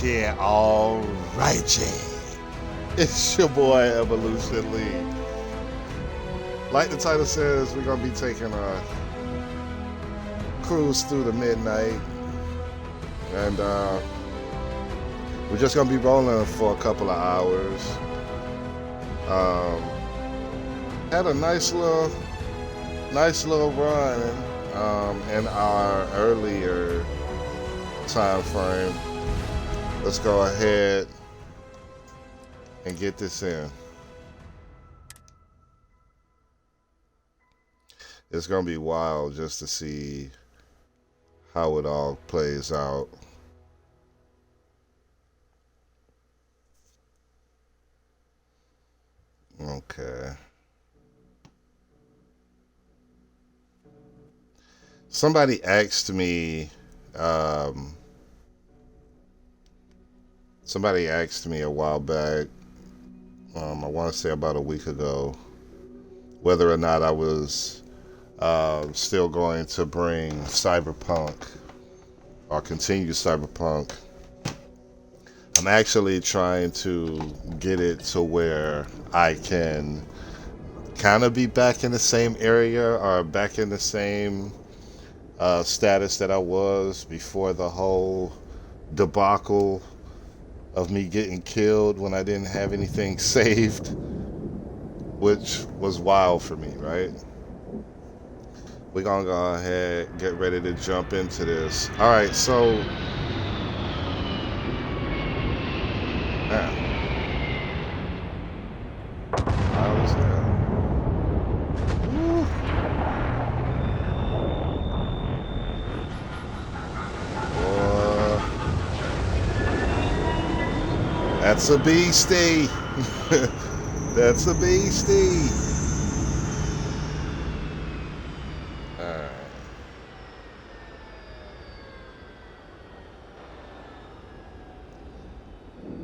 Yeah, alright, Jay. It's your boy, Evolution Lee. Like the title says, we're going to be taking a cruise through the midnight. And we're just going to be rolling for a couple of hours. Had a nice little run in our earlier time frame. Let's go ahead and get this in. It's gonna be wild just to see how it all plays out. Okay. Somebody asked me a while back, I want to say about a week ago, whether or not I was still going to bring Cyberpunk or continue Cyberpunk. I'm actually trying to get it to where I can kind of be back in the same area or back in the same status that I was before the whole debacle of me getting killed when I didn't have anything saved, which was wild for me, right? We're gonna go ahead, get ready to jump into this. All right, so how was that? Woo. Boy, that's a beastie. That's a beastie.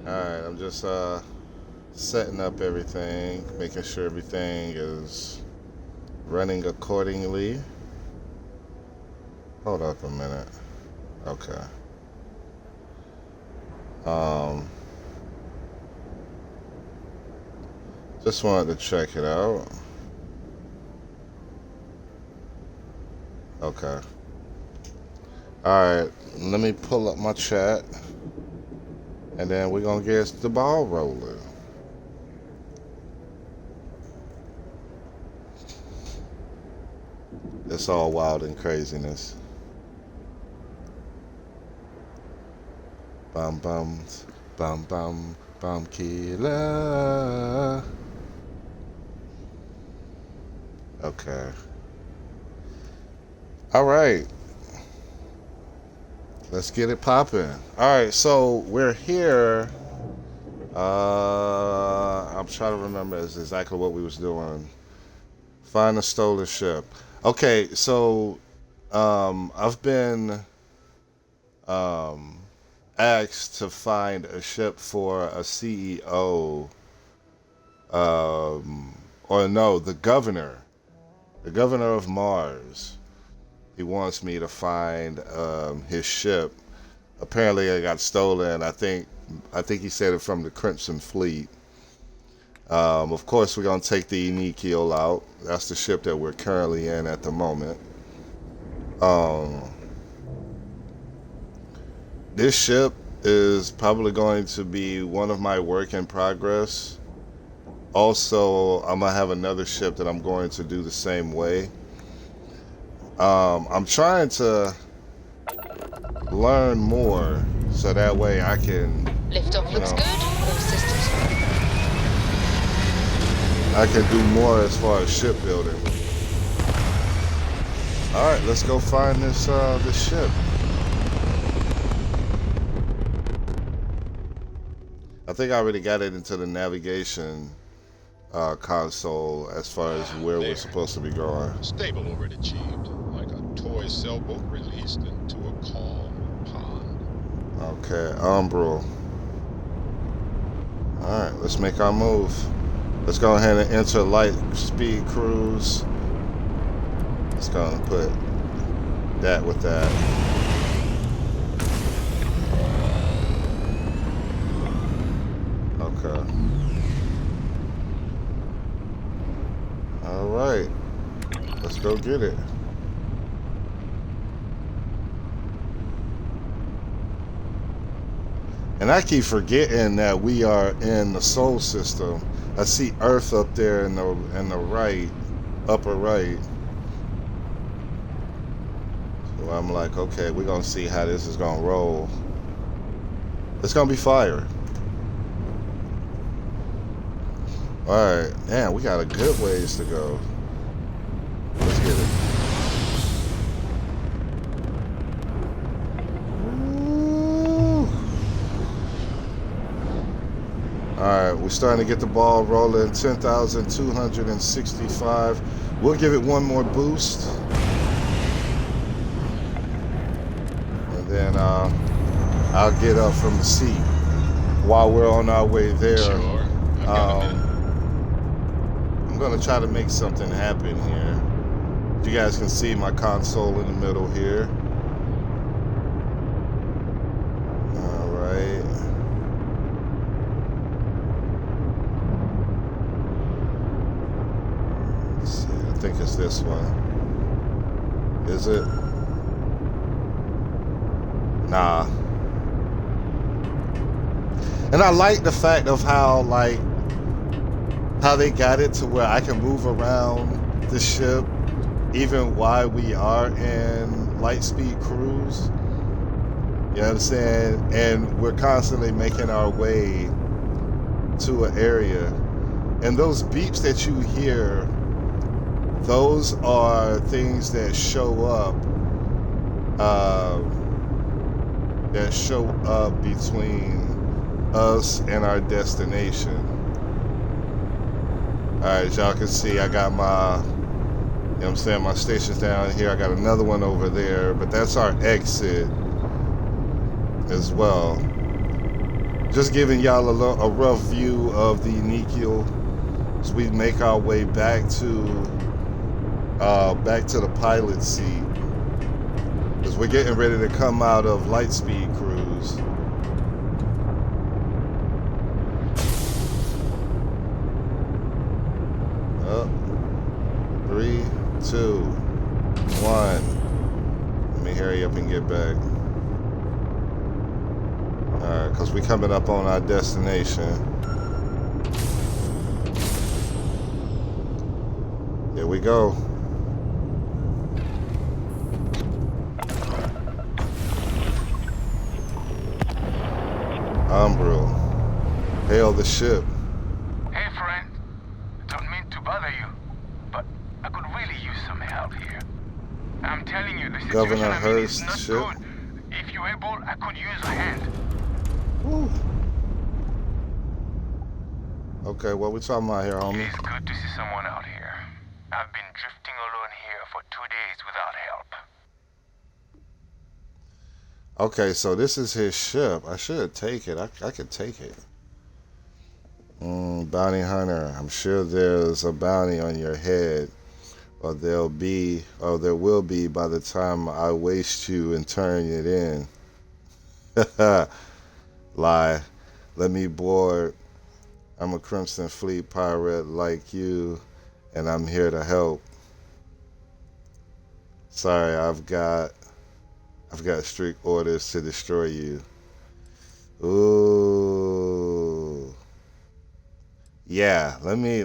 Alright, I'm just setting up everything, making sure everything is running accordingly. Hold up a minute. Okay. Just wanted to check it out. Okay. Alright, let me pull up my chat. And then we're going to get the ball rolling. It's all wild and craziness. Bum bums, bum bum, bum killer. Okay. All right. Let's get it popping. All right, so we're here. I'm trying to remember exactly what we was doing. Find a stolen ship. Okay, so I've been asked to find a ship for a CEO, or no, the governor of Mars. He wants me to find his ship. Apparently, it got stolen. I think he said it from the Crimson Fleet. Of course, we're gonna take the Enikio out. That's the ship that we're currently in at the moment. This ship is probably going to be one of my work in progress. Also, I'm gonna have another ship that I'm going to do the same way. I'm trying to learn more so that way I can Liftoff looks good. All systems. I can do more as far as shipbuilding. All right, let's go find this ship. I think I already got it into the navigation console as far as where we're supposed to be going. Stable overachieved, like a toy sailboat released into a calm pond. Okay, Umbral. Alright, let's make our move. Let's go ahead and enter light speed cruise. Let's go and put that with that. Okay. All right. Let's go get it. And I keep forgetting that we are in the Sol system. I see Earth up there in the right, upper right. So I'm like, okay, we're gonna see how this is gonna roll. It's gonna be fire. All right, damn, we got a good ways to go. Let's get it. Alright, we're starting to get the ball rolling. 10,265. We'll give it one more boost. And then I'll get up from the seat while we're on our way there. Sure. I've got a minute. I'm going to try to make something happen here. You guys can see my console in the middle here. Alright. I think it's this one. Is it? Nah. And I like the fact of how they got it to where I can move around the ship even while we are in light speed cruise. You know what I'm saying? And we're constantly making our way to an area. And those beeps that you hear, those are things that show up between us and our destination. Alright, as y'all can see, I got my, you know what I'm saying, my station's down here. I got another one over there, but that's our exit as well. Just giving y'all a rough view of the Nikhil as we make our way back to the pilot seat, because we're getting ready to come out of Lightspeed Cruise. Up. 3, 2, 1. Let me hurry up and get back. Alright, because we're coming up on our destination. Here we go. Umbral. Hail the ship. Hey friend, don't mean to bother you, but I could really use some help here. I'm telling you, the situation Governor I'm in is Hurst not ship. good. If you're able, I could use a hand. Woo. Okay, what we talking about here, homie? It's good to see someone out here. I've been drifting alone here for 2 days without help. Okay, so this is his ship. I should take it. I could take it. Bounty hunter. I'm sure there's a bounty on your head, or there will be by the time I waste you and turn it in. Lie. Let me board. I'm a Crimson Fleet pirate like you, and I'm here to help. Sorry, I've got strict orders to destroy you. Ooh. Yeah, let me,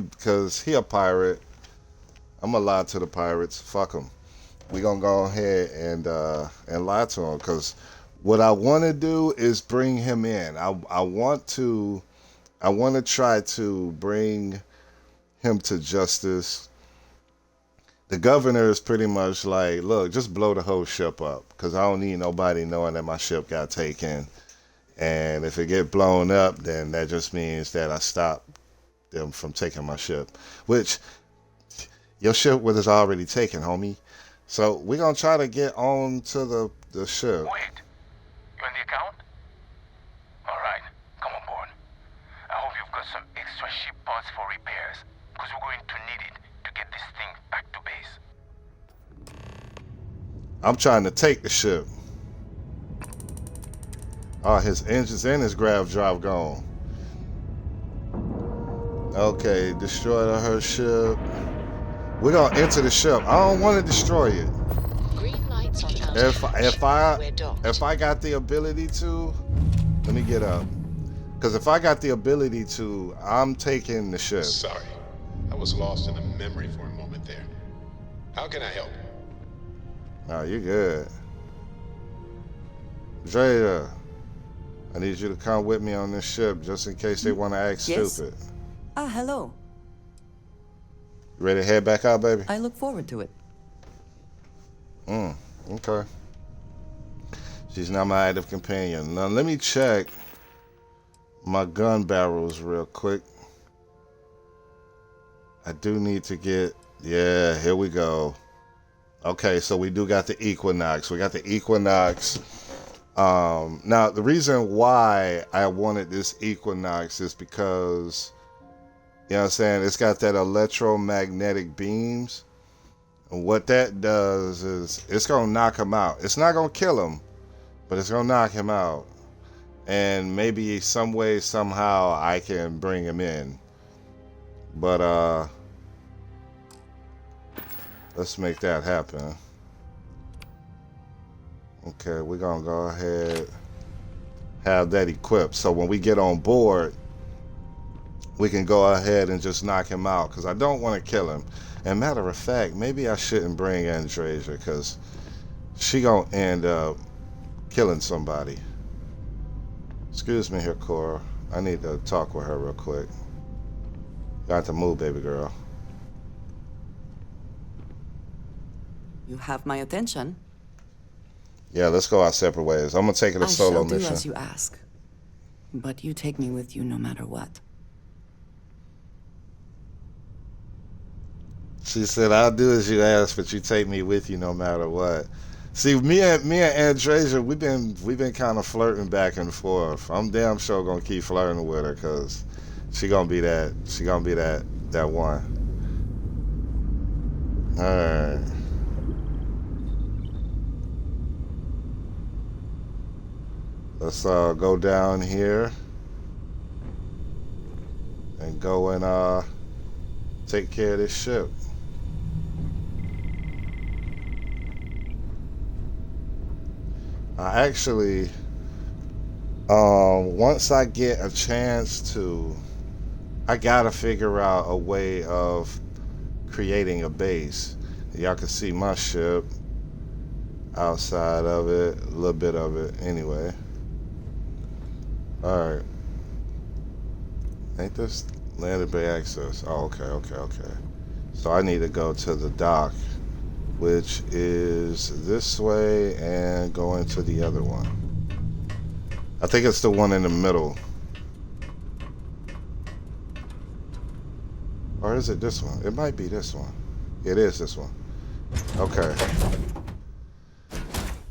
because he a pirate. I'm gonna lie to the pirates. Fuck them. We gonna go ahead and lie to him, because what I want to do is bring him in. I want to try to bring him to justice. The governor is pretty much like, look, just blow the whole ship up, because I don't need nobody knowing that my ship got taken. And if it get blown up, then that just means that I stop them from taking my ship, which your ship was already taken, homie. So we're going to try to get on to the ship. Wait, you're in the account? Alright, come on board. I hope you've got some extra ship parts for repairs, because we're going to need it to get this thing back to base. I'm trying to take the ship. Oh, his engines and his grav drive gone. Okay, destroy her ship. We're gonna enter the ship. I don't want to destroy it. Green lights on outer If I We're docked. if I got the ability to, let me get up. Because if I got the ability to, I'm taking the ship. Sorry, I was lost in a memory for a moment there. How can I help? No, you're good. Drea, I need you to come with me on this ship just in case they want to act Yes? stupid. Ah, hello. You ready to head back out, baby? I look forward to it. Okay. She's not my active companion. Now, let me check my gun barrels real quick. I do need to get... Yeah, here we go. Okay, so we do got the Equinox. We got the Equinox. Now, the reason why I wanted this Equinox is because, you know what I'm saying, it's got that electromagnetic beams. And what that does is it's going to knock him out. It's not going to kill him, but it's going to knock him out. And maybe some way, somehow, I can bring him in. But, let's make that happen. Okay, we're going to go ahead, have that equipped. So when we get on board, we can go ahead and just knock him out. Because I don't want to kill him. And matter of fact, maybe I shouldn't bring Andresia because she going to end up killing somebody. Excuse me here, Cora. I need to talk with her real quick. Got to move, baby girl. You have my attention. Yeah, let's go our separate ways. I'm going to take it a solo I shall mission. do as you ask. But you take me with you no matter what. She said, I'll do as you ask, but you take me with you no matter what. See, me and Andresia, we've been kind of flirting back and forth. I'm damn sure gonna keep flirting with her because she gonna be that one. All right. Let's go down here and go and take care of this ship. I actually, once I get a chance to, I gotta figure out a way of creating a base. Y'all can see my ship outside of it, a little bit of it anyway. Alright. Ain't this landed bay access? Oh, okay. So I need to go to the dock, which is this way, and go into the other one. I think it's the one in the middle. Or is it this one? It might be this one. It is this one. Okay.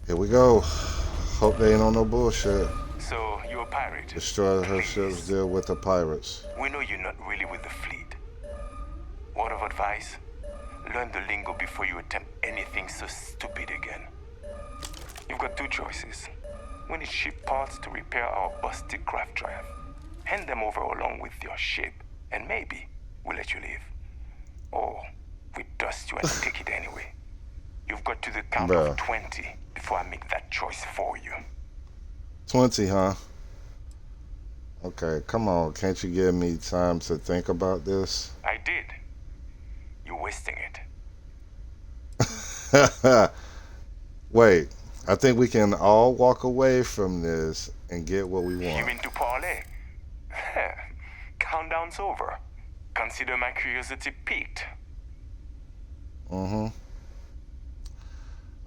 Here we go. Hope they ain't on no bullshit. So, you're a pirate? Destroy her ships, deal with the pirates. We know you're not really with the fleet. Word of advice? Learn the lingo before you attempt anything so stupid again. You've got two choices. We need ship parts to repair our busted craft drive. Hand them over along with your ship, and maybe we'll let you leave. Or we dust you and take it anyway. You've got to the count of 20 before I make that choice for you. 20, huh? Okay, come on. Can't you give me time to think about this? I did. You're wasting it. Wait, I think we can all walk away from this and get what we You want. mean to parlay? Countdown's over. Consider my curiosity piqued.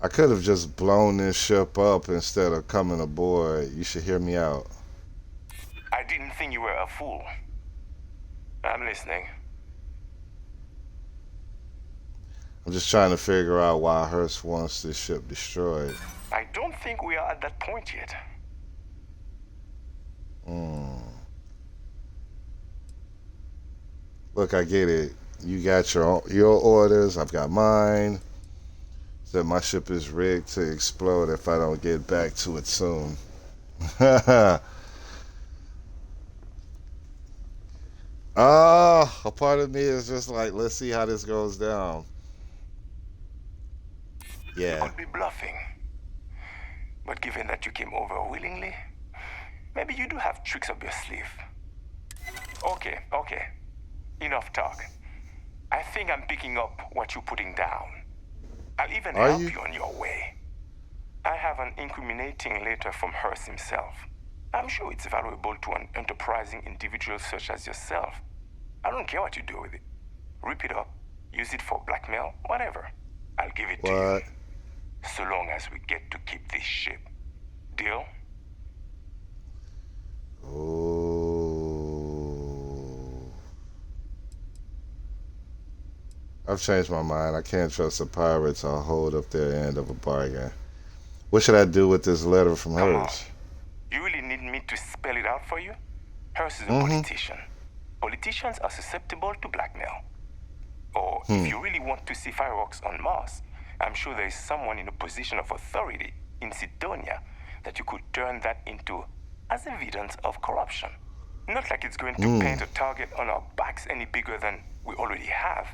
I could have just blown this ship up instead of coming aboard. You should hear me out. I didn't think you were a fool. I'm listening. I'm just trying to figure out why Hearst wants this ship destroyed. I don't think we are at that point yet. Look, I get it. You got your orders. I've got mine. That my ship is rigged to explode if I don't get back to it soon. A part of me is just like, let's see how this goes down. You Yeah. could be bluffing. But given that you came over willingly, maybe you do have tricks up your sleeve. Okay. Enough talk. I think I'm picking up what you're putting down. I'll even Are help you? you on your way. I have an incriminating letter from Hearst himself. I'm sure it's valuable to an enterprising individual such as yourself. I don't care what you do with it. Rip it up, use it for blackmail, whatever. I'll give it to you. What? So long as we get to keep this ship. Deal? Oh. I've changed my mind. I can't trust the pirates or hold up their end of a bargain. What should I do with this letter from Come on. hers? You really need me to spell it out for you? Hearst is a Mm-hmm. politician. Politicians are susceptible to blackmail. Or if you really want to see fireworks on Mars, I'm sure there is someone in a position of authority in Sidonia that you could turn that into as evidence of corruption. Not like it's going to paint a target on our backs any bigger than we already have.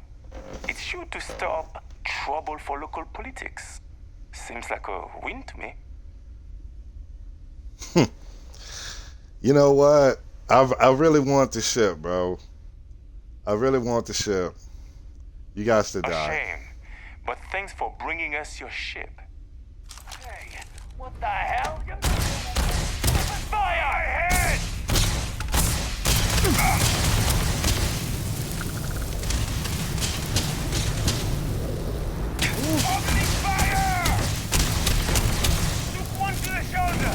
It's sure to stir up trouble for local politics. Seems like a win to me. You know what? I really want the ship, bro. I really want the ship. You guys to A die. shame. But thanks for bringing us your ship. Hey, what the hell? Fire! Ahead! Opening fire! Shoot one to the shoulder!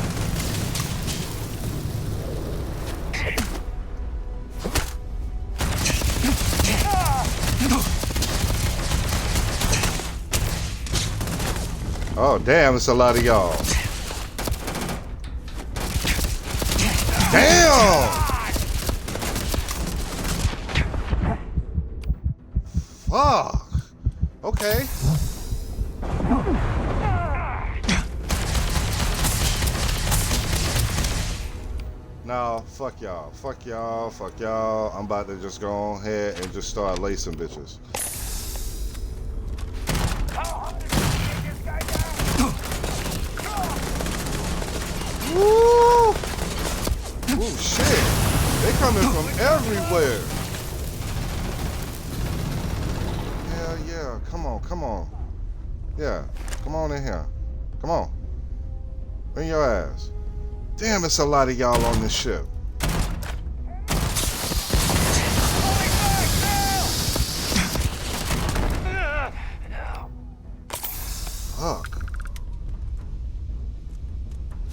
Oh, damn, it's a lot of y'all. Damn! Fuck. Okay. No, fuck y'all. Fuck y'all. Fuck y'all. I'm about to just go ahead and just start lacing bitches. Woo! Ooh, shit. They coming from everywhere. Yeah. Come on. Yeah, come on in here. Come on. Bring your ass. Damn, it's a lot of y'all on this ship. Fuck.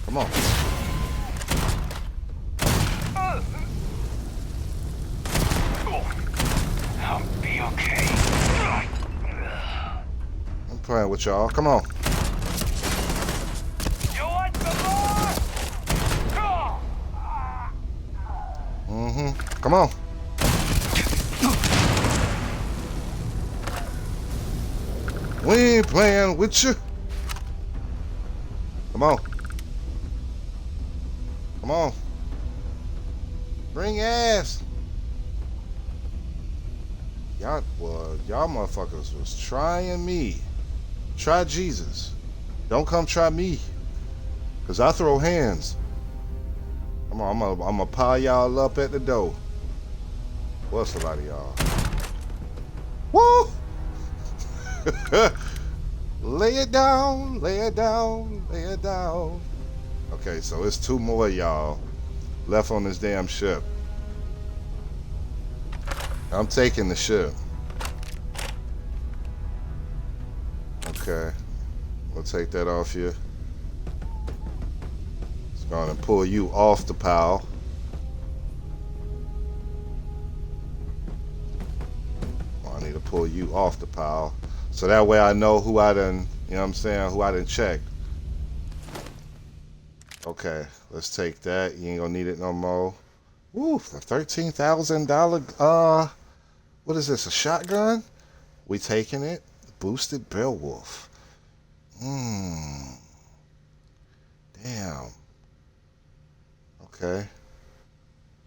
Come on. I'll be okay. I'm playing with y'all. Come on. You want some more? Come on. We ain't playing with you. Come on. Come on. Bring ass. Y'all motherfuckers was trying me. Try Jesus. Don't come try me. Cause I throw hands. Come on, I'm gonna pile y'all up at the door. What's a lot of y'all? Woo! Lay it down, lay it down, lay it down. Okay, so it's two more y'all left on this damn ship. I'm taking the ship. Okay, we'll take that off you. It's gonna pull you off the pile. I need to pull you off the pile. So that way I know who I done, you know what I'm saying, who I done checked. Okay, let's take that. You ain't gonna need it no more. Ooh, the $13,000, what is this, a shotgun? We taking it. Boosted Beowulf. Damn. Okay.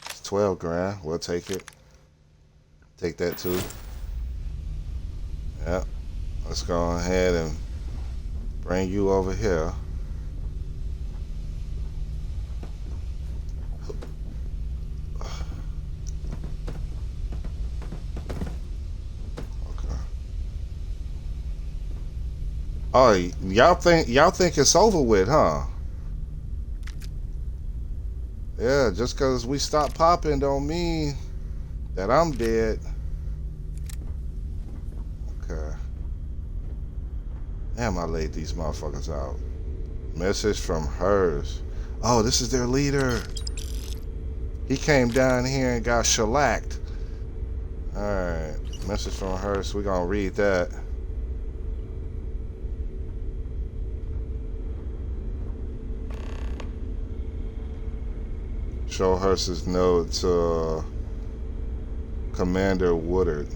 It's 12 grand. We'll take it. Take that too. Yep. Let's go ahead and bring you over here. Oh, y'all think it's over with, huh? Yeah, just cause we stopped popping don't mean that I'm dead. Okay. Damn, I laid these motherfuckers out. Message from hers. Oh, this is their leader. He came down here and got shellacked. Alright. Message from her, so we're gonna read that. Show Hearst's note to Commander Woodard.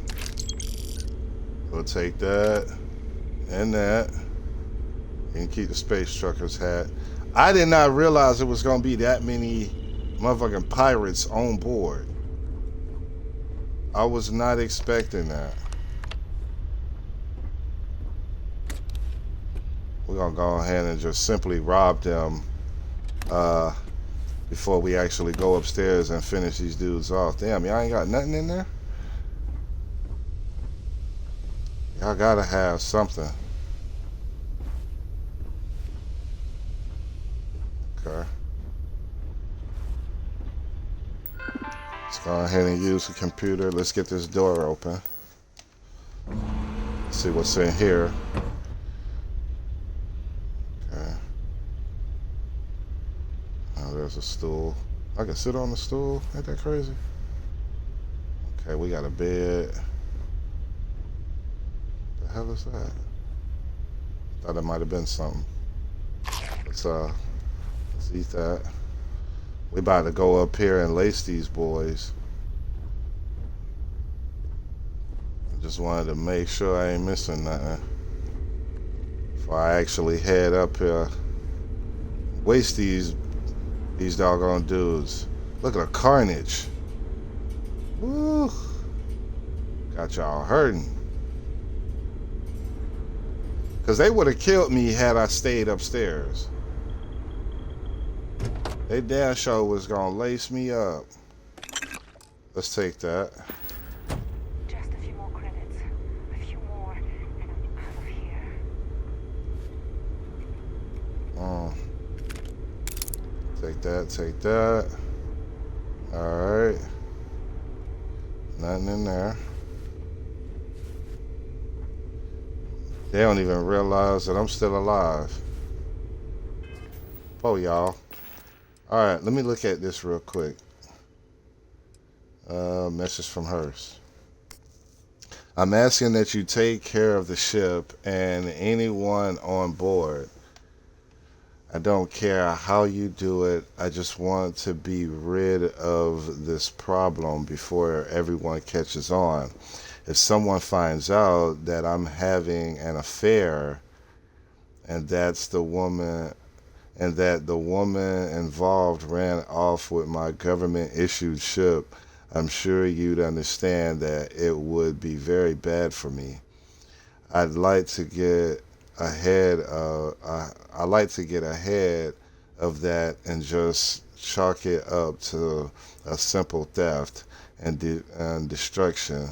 We'll take that and that. You can keep the space trucker's hat. I did not realize it was gonna be that many motherfucking pirates on board. I was not expecting that. We're gonna go ahead and just simply rob them before we actually go upstairs and finish these dudes off. Damn, y'all ain't got nothing in there? Y'all gotta have something. Okay. Let's go ahead and use the computer. Let's get this door open. See what's in here. Okay. Oh, there's a stool. I can sit on the stool. Ain't that crazy? Okay, we got a bed. The hell is that? Thought it might have been something. Let's eat that. We about to go up here and lace these boys. I just wanted to make sure I ain't missing nothing before I actually head up here. Waste these doggone dudes. Look at the carnage. Woo. Got y'all hurting. Because they would have killed me had I stayed upstairs. They damn sure was gonna lace me up. Let's take that. Just a few more credits. A few more, and I'm out of here. Take that, take that. Alright. Nothing in there. They don't even realize that I'm still alive. Oh, y'all. Alright, let me look at this real quick. Message from hers. I'm asking that you take care of the ship and anyone on board. I don't care how you do it. I just want to be rid of this problem before everyone catches on. If someone finds out that I'm having an affair and that the woman involved ran off with my government issued ship, I'm sure you'd understand that it would be very bad for me. I'd like to get ahead of that and just chalk it up to a simple theft and destruction.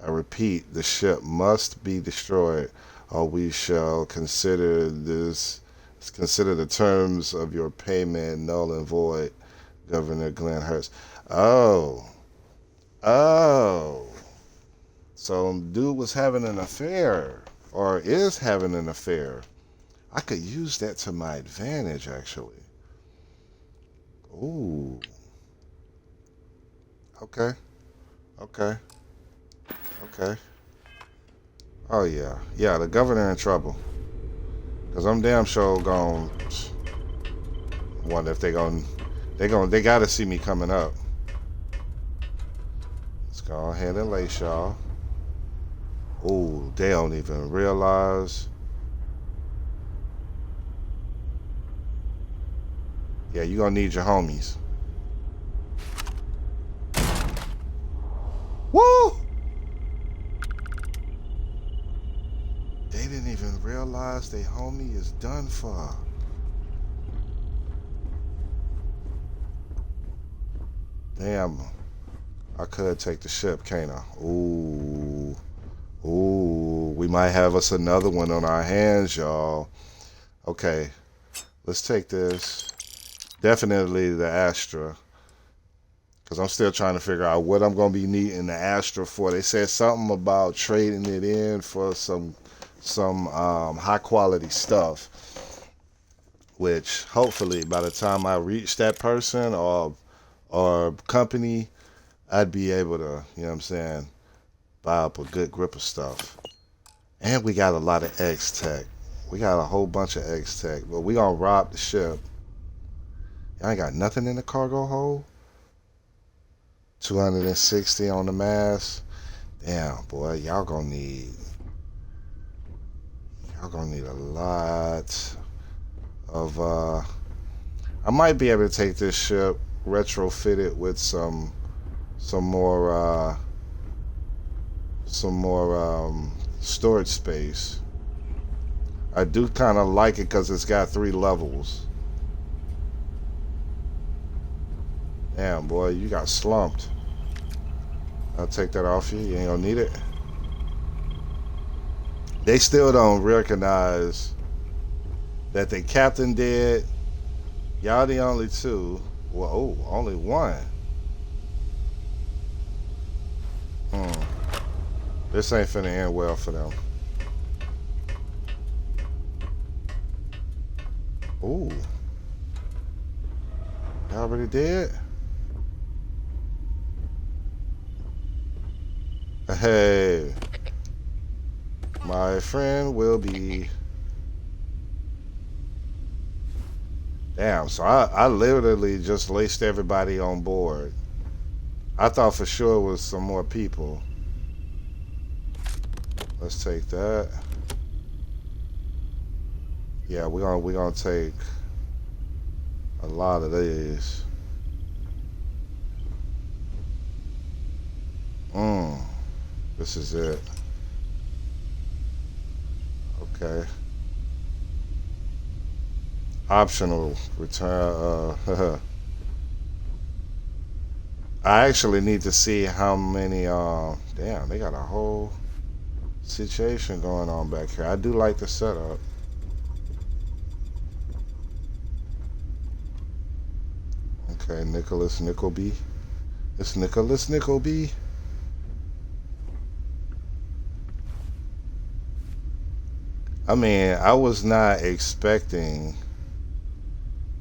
I repeat, the ship must be destroyed, or we shall consider the terms of your payment null and void. Governor Glenn Hurst. Oh. So dude was having an affair, or is having an affair. I could use that to my advantage, actually. Ooh. Okay. Oh yeah. Yeah, the governor in trouble. Cause I'm damn sure gon' wonder if they gotta see me coming up. Let's go ahead and lace y'all. Ooh, they don't even realize. Yeah, you gonna need your homies. Woo! They didn't even realize they homie is done for. Damn. I could take the ship, can't I? Ooh. Ooh. We might have us another one on our hands, y'all. Okay. Let's take this. Definitely the Astra. Because I'm still trying to figure out what I'm going to be needing the Astra for. They said something about trading it in for some high quality stuff. Which hopefully by the time I reach that person or company, I'd be able to, you know what I'm saying, buy up a good grip of stuff. And we got a lot of X-Tech. We got a whole bunch of X-Tech. But we gonna rob the ship. Y'all ain't got nothing in the cargo hold? 260 on the mast. Damn, boy, y'all gonna need a lot of I might be able to take this ship, retrofit it with some more storage space. I do kind of like it because it's got 3 levels. Damn, boy, you got slumped. I'll take that off you. You ain't gonna need it. They still don't recognize that the captain dead. Y'all the only 2. Well, oh, only 1. This ain't finna end well for them. Ooh. Y'all already dead? Hey. My friend will be... Damn, so I literally just laced everybody on board. I thought for sure it was some more people. Let's take that. Yeah, we're gonna take a lot of these. This is it. Okay. Optional return. I actually need to see how many. Damn, they got a whole situation going on back here. I do like the setup. Okay, Nicholas Nickleby. It's Nicholas Nickleby. I mean, I was not expecting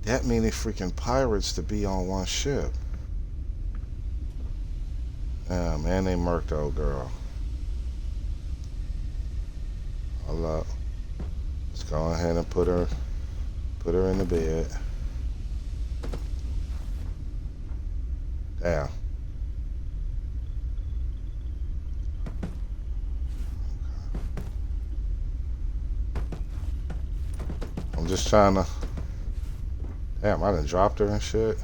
that many freaking pirates to be on one ship. Yeah, man, they murked the old girl. Hold up. Let's go ahead and put her in the bed. Damn. I'm just trying to... Damn, I done dropped her and shit.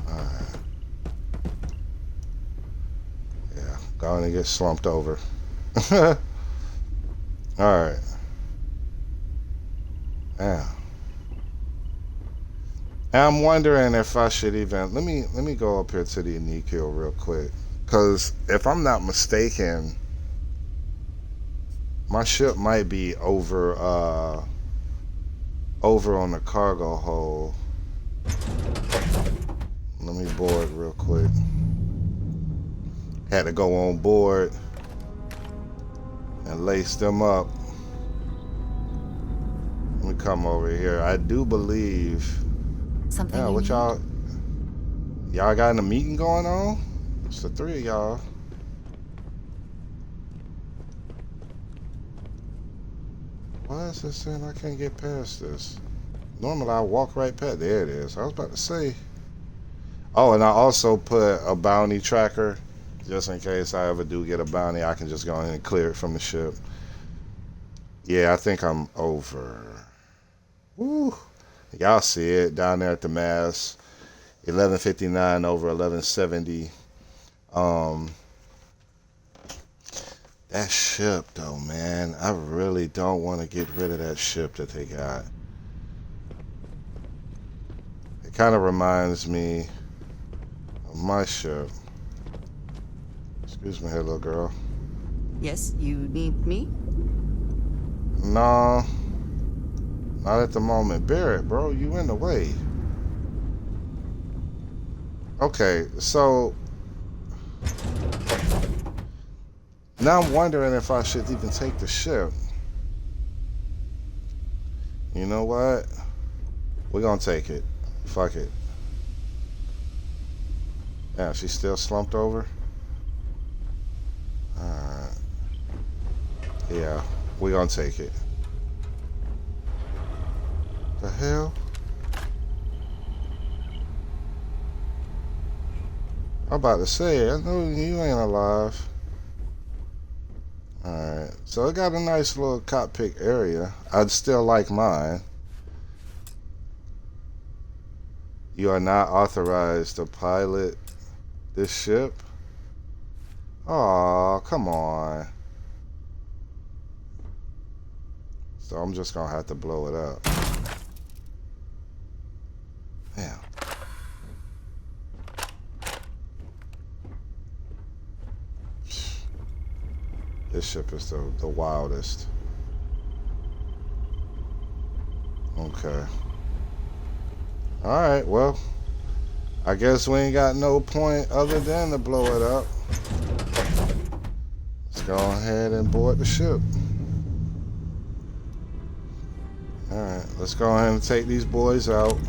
Alright. Yeah, going to get slumped over. Alright. Yeah. I'm wondering if I should even... Let me go up here to the unique hill real quick. Because if I'm not mistaken... My ship might be over on the cargo hold. Let me board real quick. Had to go on board and lace them up. Let me come over here. I do believe. Something. Yeah, what y'all got a meeting going on? It's the 3 of y'all. Why is this saying I can't get past this? Normally I walk right past. There it is. I was about to say. Oh, and I also put a bounty tracker just in case I ever do get a bounty. I can just go ahead and clear it from the ship. Yeah, I think I'm over. Woo. Y'all see it down there at the mast. 1159 over 1170. That ship though, man, I really don't want to get rid of that ship that they got. It kind of reminds me of my ship. Excuse me here, little girl. Yes, you need me? No, not at the moment. Barrett, bro, you in the way. Okay, so now I'm wondering if I should even take the ship. You know what? We're gonna take it. Fuck it. Yeah, she's still slumped over. Alright. Yeah, we're gonna take it. The hell? I'm about to say, I know you ain't alive. Alright, so it got a nice little cockpit area. I'd still like mine. You are not authorized to pilot this ship? Aw, come on. So I'm just gonna have to blow it up. Yeah. This ship is the wildest. Okay. Alright, well, I guess we ain't got no point other than to blow it up. Let's go ahead and board the ship. Alright, let's go ahead and take these boys out.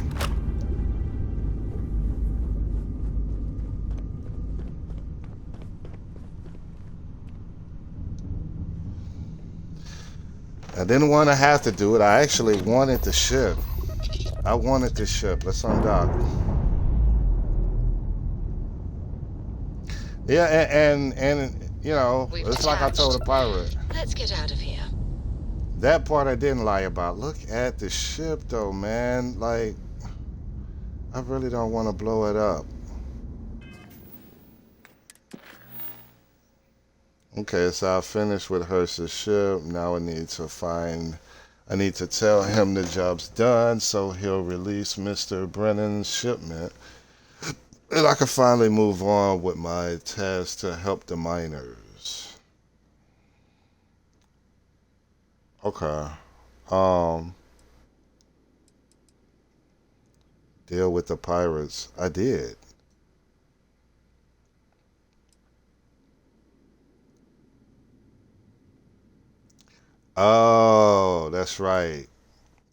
I didn't want to have to do it. I actually wanted the ship. I wanted the ship. Let's undock. Yeah, and you know, We've it's like I told the pirate. Let's get out of here. That part I didn't lie about. Look at the ship though, man. Like, I really don't want to blow it up. Okay, so I finished with Hearst's ship. Now I need to tell him the job's done so he'll release Mr. Brennan's shipment. And I can finally move on with my task to help the miners. Okay. Deal with the pirates. I did. Oh, that's right.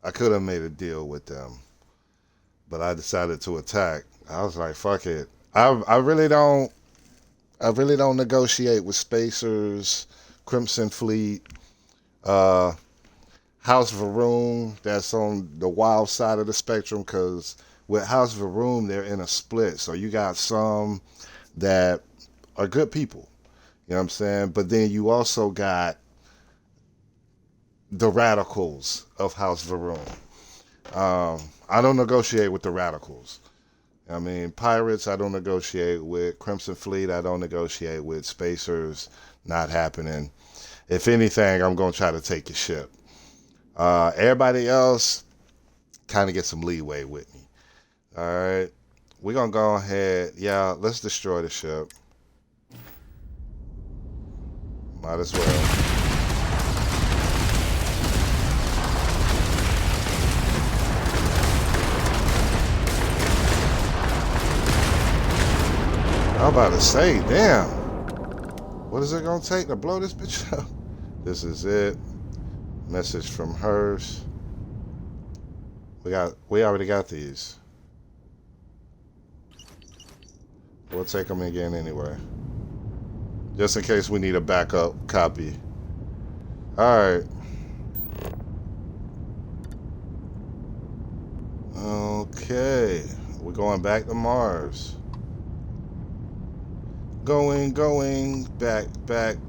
I could have made a deal with them, but I decided to attack. I was like, fuck it. I really don't negotiate with Spacers, Crimson Fleet, House Varoon, that's on the wild side of the spectrum, because with House Varoon, they're in a split. So you got some that are good people, you know what I'm saying? But then you also got the radicals of House Varoon. I don't negotiate with the radicals. I mean, pirates, I don't negotiate with. Crimson Fleet, I don't negotiate with. Spacers, not happening. If anything, I'm going to try to take the ship. Everybody else kind of get some leeway with me. All right. We're going to go ahead. Yeah, let's destroy the ship. Might as well. I'm about to say, damn. What is it gonna take to blow this bitch up? This is it. Message from hers. We already got these. We'll take them again anyway. Just in case we need a backup copy. Alright. Okay. We're going back to Mars. Going back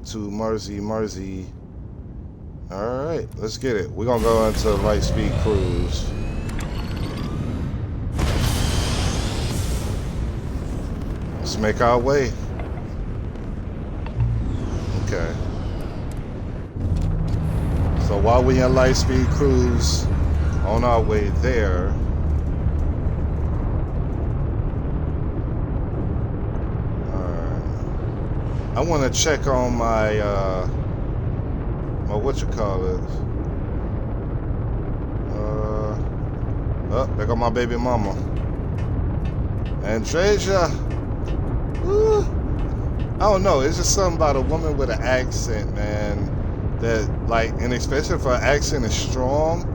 to Marzy. All right, let's get it. We're gonna go into light speed cruise. make our way. Okay. So while we in Lightspeed Cruise on our way there, I want to check on my what you call it? Oh, there go my baby mama, Andreja. Woo. I don't know. It's just something about a woman with an accent, man. That like, and especially if her accent is strong.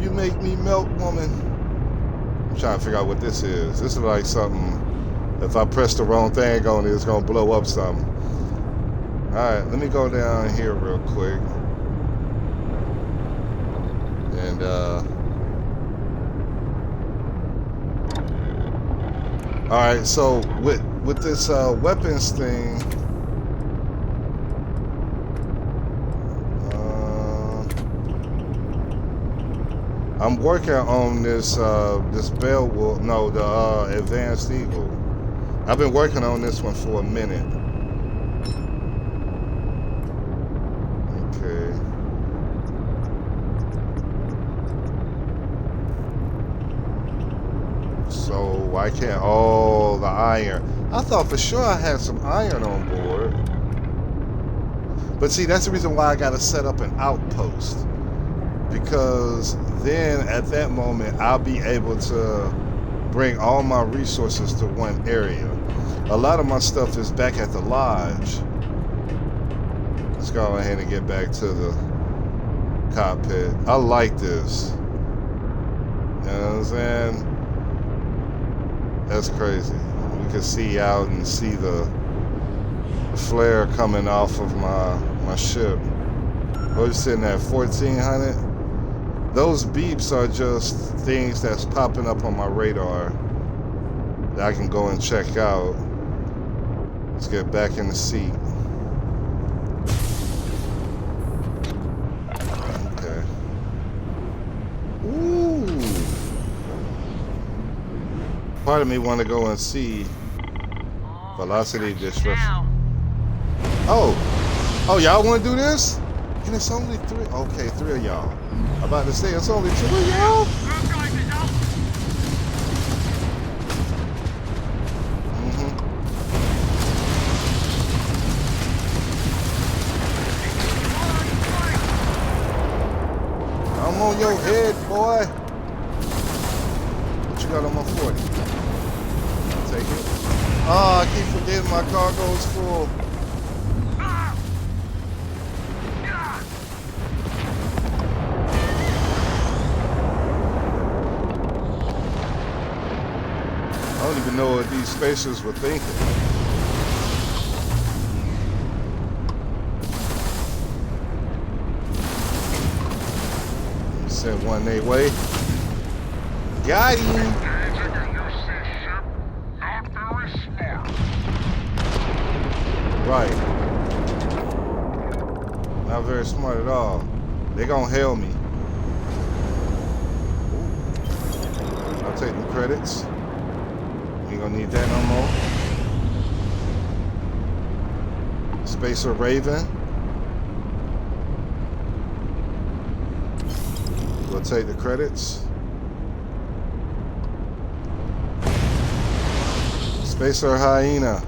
You make me melt, woman. I'm trying to figure out what this is. This is like something. If I press the wrong thing on it, it's gonna blow up something. Alright, let me go down here real quick. And alright, so with this weapons thing, I'm working on this Beowulf, no, the Advanced Eagle. I've been working on this one for a minute. Okay. So why can't all the iron? I thought for sure I had some iron on board. But see, that's the reason why I gotta set up an outpost. Because then at that moment I'll be able to bring all my resources to one area. A lot of my stuff is back at the lodge. Let's go ahead and get back to the cockpit. I like this. You know what I'm saying? That's crazy. You can see out and see the flare coming off of my ship. We're sitting at 1400. Those beeps are just things that's popping up on my radar that I can go and check out. Let's get back in the seat. Okay. Ooh. Part of me want to go and see velocity disruption. Oh, y'all want to do this? And it's only three. Okay, three of y'all. I'm about to say it's only two of y'all. I'm on your head, boy. What you got on my 40? I'll take it. Oh, I keep forgetting my cargo's full. I don't even know what these spacers were thinking. Send one their way. Got him. Right. Not very smart at all. They gonna hail me. Ooh. I'll take the credits. Ain't gonna need that no more. Spacer Raven. We'll take the credits. Spacer Hyena.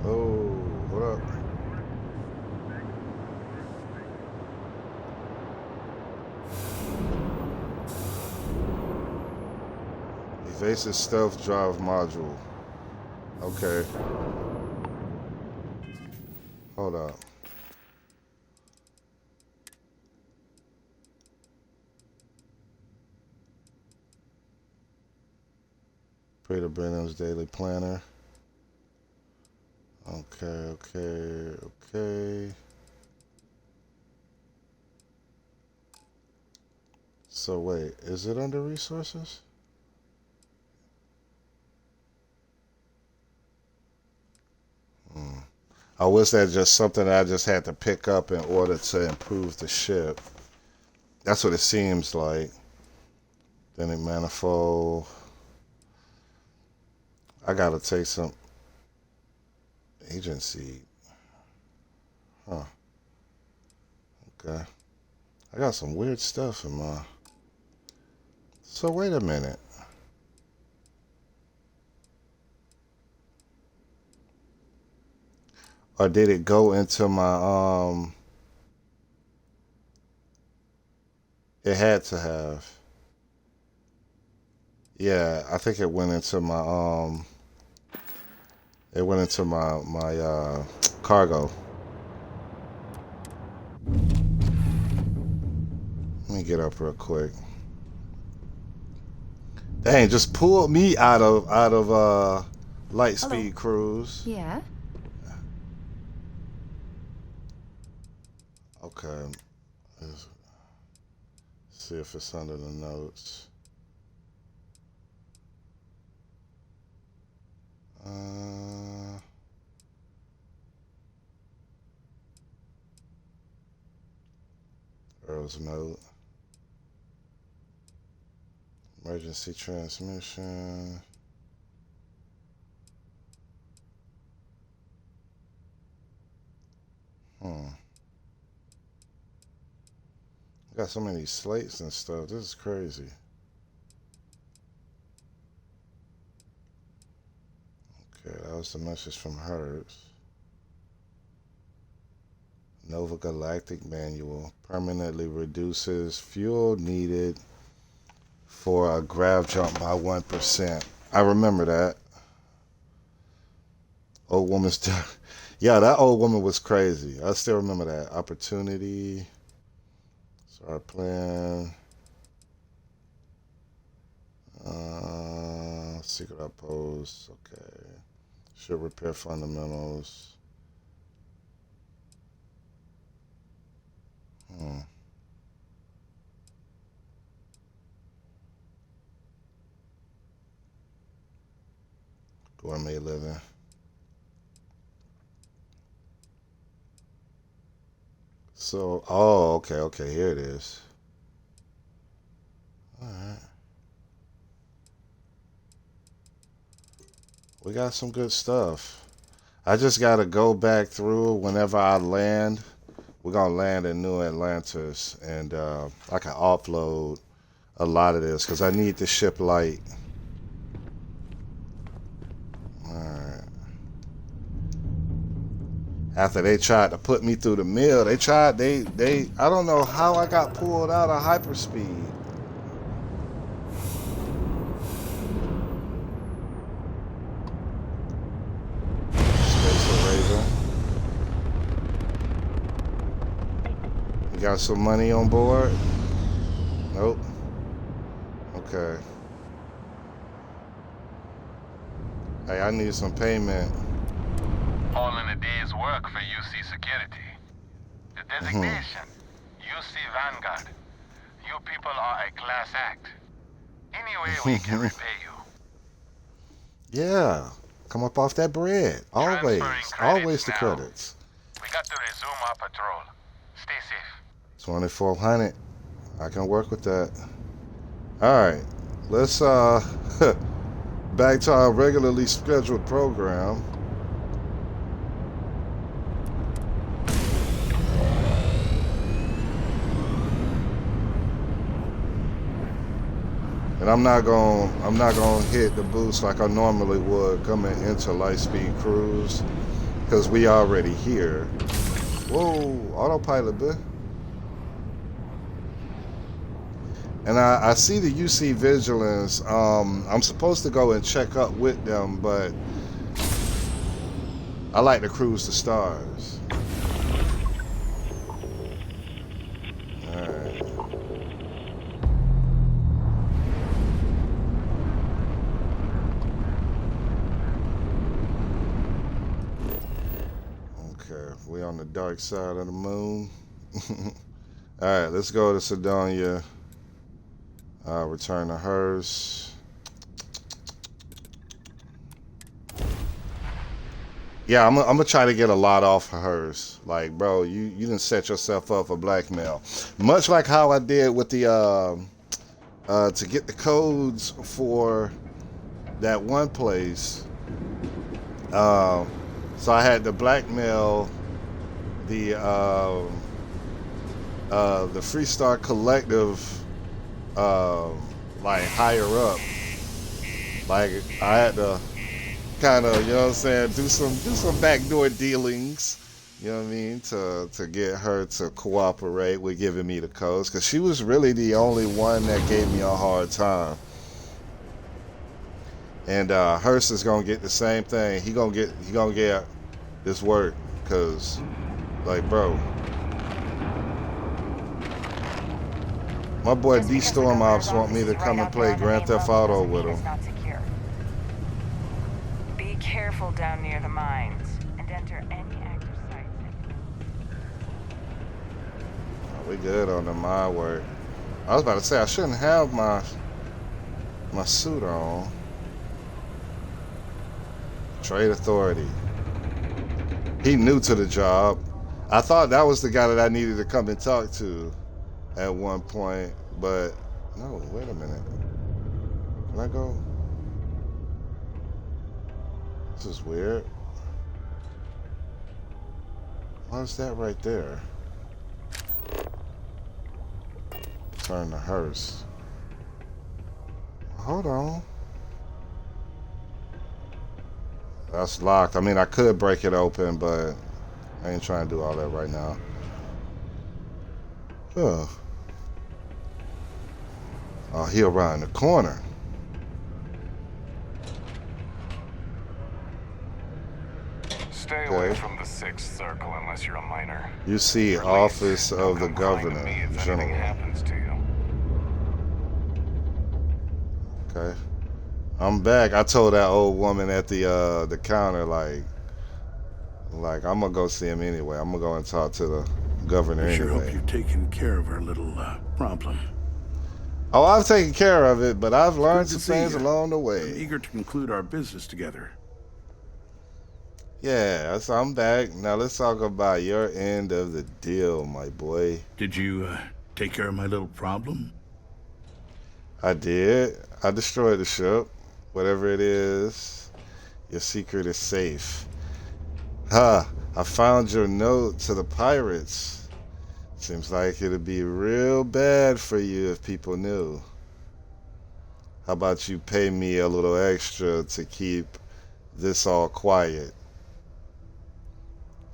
Oh, what up? Evasive stealth drive module. Okay. Hold up. Peter Brenham's Daily Planner. Okay. So wait, is it under resources? Or was that just something I just had to pick up in order to improve the ship? That's what it seems like. Then it manifold. I gotta take some agency. Huh. Okay. I got some weird stuff in my. So wait a minute. Or did it go into my it had to have. Yeah, I think it went into my it went into my cargo. Let me get up real quick. Dang, just pulled me out of light speed cruise. Yeah? Okay. Let's see if it's under the notes. Earl's note. Emergency transmission. I got so many slates and stuff. This is crazy. Okay, that was the message from hers. Nova Galactic Manual permanently reduces fuel needed for a grav jump by 1%. I remember that. Old woman's death. Yeah, that old woman was crazy. I still remember that. Opportunity. Start plan. Secret outpost. Okay. Should repair fundamentals. Gourmet living. So, oh, okay, here it is. All right. We got some good stuff. I just got to go back through whenever I land. We're going to land in New Atlantis, and I can offload a lot of this because I need the ship light. All right. After they tried to put me through the mill, they I don't know how I got pulled out of hyperspeed. Got some money on board? Nope. Okay. Hey, I need some payment. All in a day's work for UC security. The designation, UC Vanguard. You people are a class act. Any way we can repay you. Yeah. Come up off that bread. Always. Always the now. credits. We got to resume our patrol. Stay safe. 2400. I can work with that. Alright. Let's back to our regularly scheduled program. And I'm not gonna hit the boost like I normally would coming into Lightspeed Cruise, because we already here. Whoa, autopilot, bit. And I see the UC Vigilance. I'm supposed to go and check up with them, but I like to cruise the stars. Alright. Okay, we on the dark side of the moon. Alright, let's go to Sidonia. Return to hers. Yeah, I'm gonna try to get a lot off of hers. Like, bro, you didn't set yourself up for blackmail. Much like how I did with the to get the codes for that one place. So I had to blackmail the Freestar Collective, like higher up. Like I had to kind of, you know what I'm saying, do some backdoor dealings, you know what I mean, to get her to cooperate with giving me the codes, because she was really the only one that gave me a hard time. And Hearst is gonna get the same thing. He gonna get this work, cause like, bro, my boy Just D because the Storm governor's Ops want me office to is come right and out play there on the Grand main Theft road Auto doesn't with mean him. it's not secure. Be careful down near the mines and enter any active sites. We good on the mine work. I was about to say I shouldn't have my suit on. Trade Authority. He new to the job. I thought that was the guy that I needed to come and talk to at one point, but no, wait a minute. Can I go? This is weird. What's that right there? Turn to Hearst. Hold on. That's locked. I mean, I could break it open, but I ain't trying to do all that right now. Oh, he around the corner. Stay Okay. away from the Sixth Circle unless you're a minor. You see, You're Office late. of the Don't come crying to Governor me if anything General. happens to you. Okay, I'm back. I told that old woman at the counter, like I'm gonna go see him anyway. I'm gonna go and talk to the governor I sure hope anyway. you've taken care of our little problem. Oh, I've taken care of it, but I've learned Good to some see things ya. along the I'm way. eager to conclude our business together. Yeah, so I'm back. Now let's talk about your end of the deal, my boy. Did you take care of my little problem? I did. I destroyed the ship. Whatever it is, your secret is safe. Ha! I found your note to the pirates. Seems like it'd be real bad for you if people knew. How about you pay me a little extra to keep this all quiet?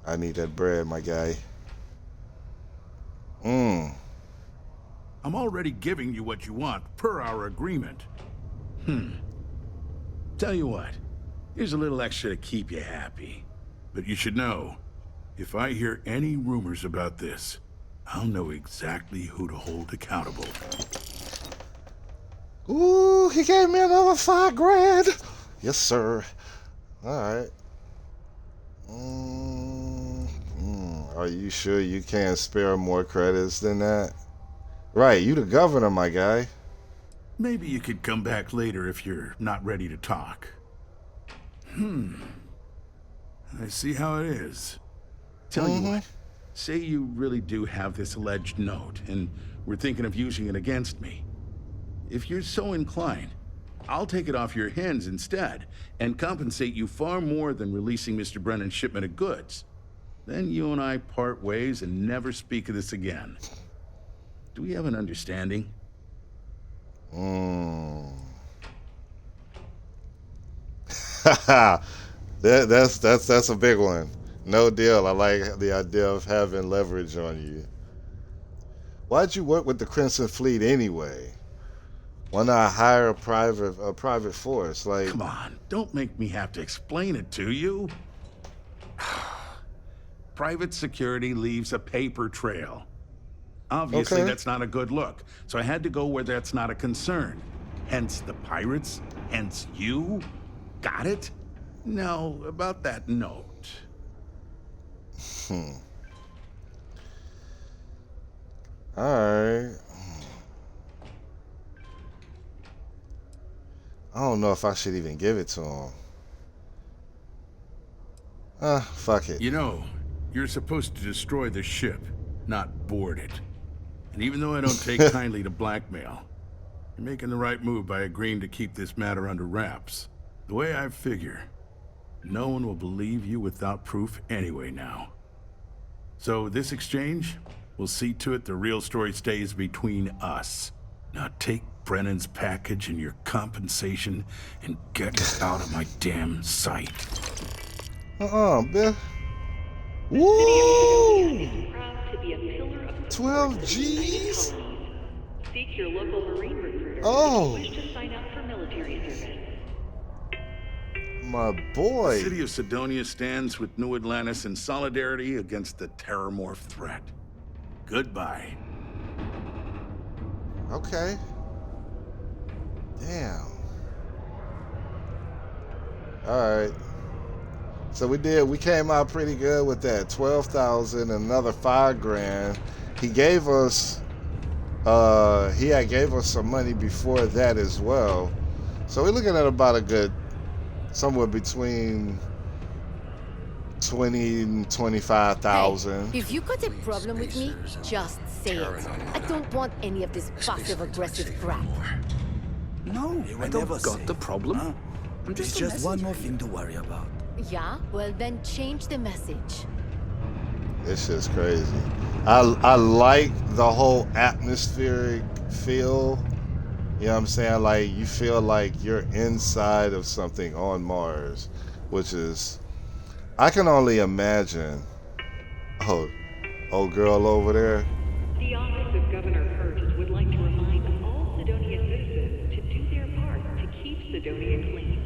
I need that bread, my guy. I'm already giving you what you want, per our agreement. Tell you what, here's a little extra to keep you happy. But you should know, if I hear any rumors about this, I'll know exactly who to hold accountable. Ooh, he gave me another $5,000. Yes, sir. All right. Are you sure you can't spare more credits than that? Right, you the governor, my guy. Maybe you could come back later if you're not ready to talk. I see how it is. Tell you what, say you really do have this alleged note, and we're thinking of using it against me. If you're so inclined, I'll take it off your hands instead, and compensate you far more than releasing Mr. Brennan's shipment of goods. Then you and I part ways and never speak of this again. Do we have an understanding? That's a big one. No deal. I like the idea of having leverage on you. Why'd you work with the Crimson Fleet anyway? Why not hire a private force? Like, Come on, don't make me have to explain it to you. Private security leaves a paper trail. Obviously, Okay. that's not a good look, so I had to go where that's not a concern. Hence the pirates, hence you. Got it? Now, about that note. alright. I don't know if I should even give it to him. Fuck it. You know, you're supposed to destroy the ship, not board it. And even though I don't take kindly to blackmail, you're making the right move by agreeing to keep this matter under wraps. The way I figure, no one will believe you without proof anyway now. So this exchange will see to it the real story stays between us. Now take Brennan's package and your compensation and get out of my damn sight. Bill. Woo! 12 G's? Seek your local Marine recruiter. Oh. Wish to sign up for military service. My The boy. city of Sidonia stands with New Atlantis in solidarity against the Terramorph threat. Goodbye. Okay. Damn. Alright. So we came out pretty good with that. 12,000, another $5,000. He gave us gave us some money before that as well. So we're looking at about a good somewhere between 20 and 25,000. Hey, if you got a problem with me, just say it. I don't want any of this passive-aggressive crap. No, I don't got the problem. I'm It's just one more thing to worry about. Yeah? Well, then change the message. This shit's crazy. I like the whole atmospheric feel. You know what I'm saying? Like, you feel like you're inside of something on Mars, which is, I can only imagine. Oh, old girl over there. The office of Governor Hurt would like to remind all Sidonia citizens to do their part to keep Sidonia clean.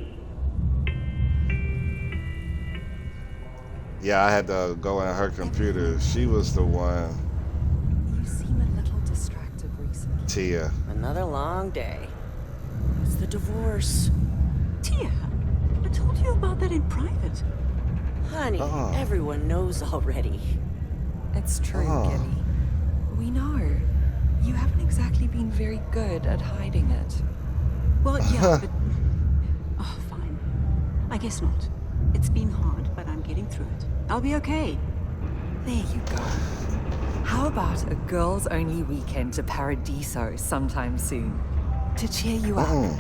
Yeah, I had to go in her computer. She was the one. You seem a little distracted recently. Tia. Another long day. It's the divorce. Tia, I told you about that in private. Honey, everyone knows already. It's true, Gilly. We know. You haven't exactly been very good at hiding it. Well, yeah, but... Oh, fine. I guess not. It's been hard, but I'm getting through it. I'll be okay. There you go. How about a girls-only weekend to Paradiso sometime soon? To cheer you up.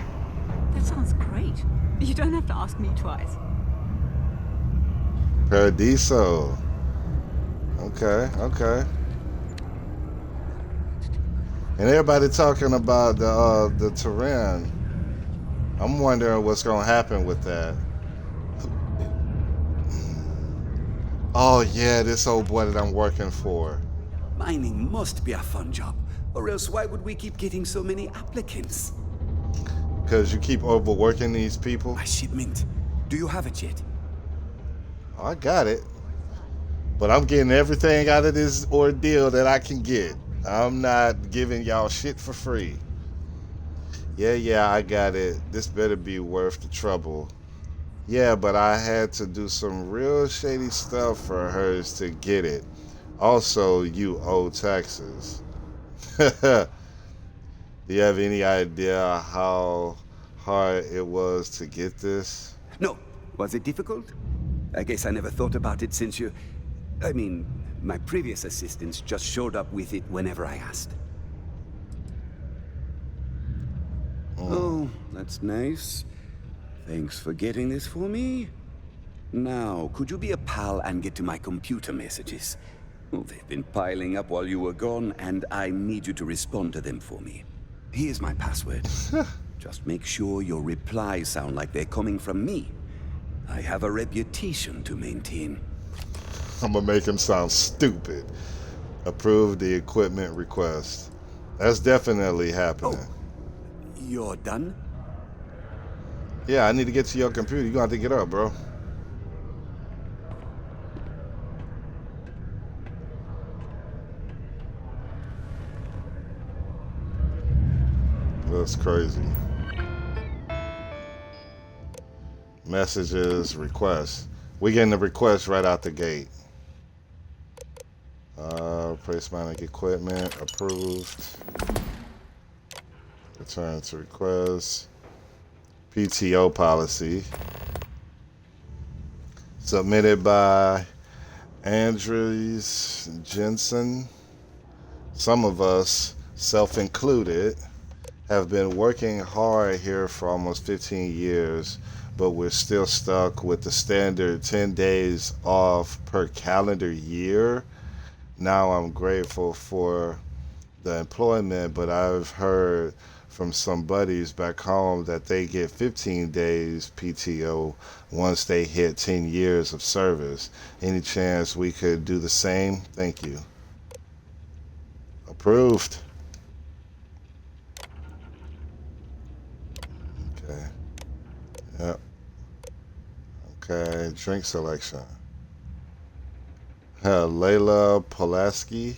That sounds great. You don't have to ask me twice. Paradiso. Okay. And everybody talking about the Terran. I'm wondering what's gonna happen with that. Oh yeah, this old boy that I'm working for. Mining must be a fun job, or else why would we keep getting so many applicants? Because you keep overworking these people. My shipment. Do you have it yet? Oh, I got it. But I'm getting everything out of this ordeal that I can get. I'm not giving y'all shit for free. Yeah, I got it. This better be worth the trouble. Yeah, but I had to do some real shady stuff for hers to get it. Also, you owe taxes. Do you have any idea how hard it was to get this? No. Was it difficult? I guess I never thought about it since you... I mean, my previous assistants just showed up with it whenever I asked. Oh, that's nice. Thanks for getting this for me. Now, could you be a pal and get to my computer messages? Oh, they've been piling up while you were gone, and I need you to respond to them for me. Here's my password. Just make sure your replies sound like they're coming from me. I have a reputation to maintain. I'm gonna make him sound stupid. Approve the equipment request. That's definitely happening. Oh, you're done? Yeah, I need to get to your computer. You're gonna have to get up, bro. That's crazy. Messages, requests. We getting the request right out the gate. Place mining equipment, approved. Return to request. PTO policy. Submitted by Andres Jensen. Some of us, self-included, have been working hard here for almost 15 years, but we're still stuck with the standard 10 days off per calendar year. Now I'm grateful for the employment, but I've heard from some buddies back home that they get 15 days PTO once they hit 10 years of service. Any chance we could do the same? Thank you. Approved. Okay. Yep. Okay. Drink selection. Layla Pulaski.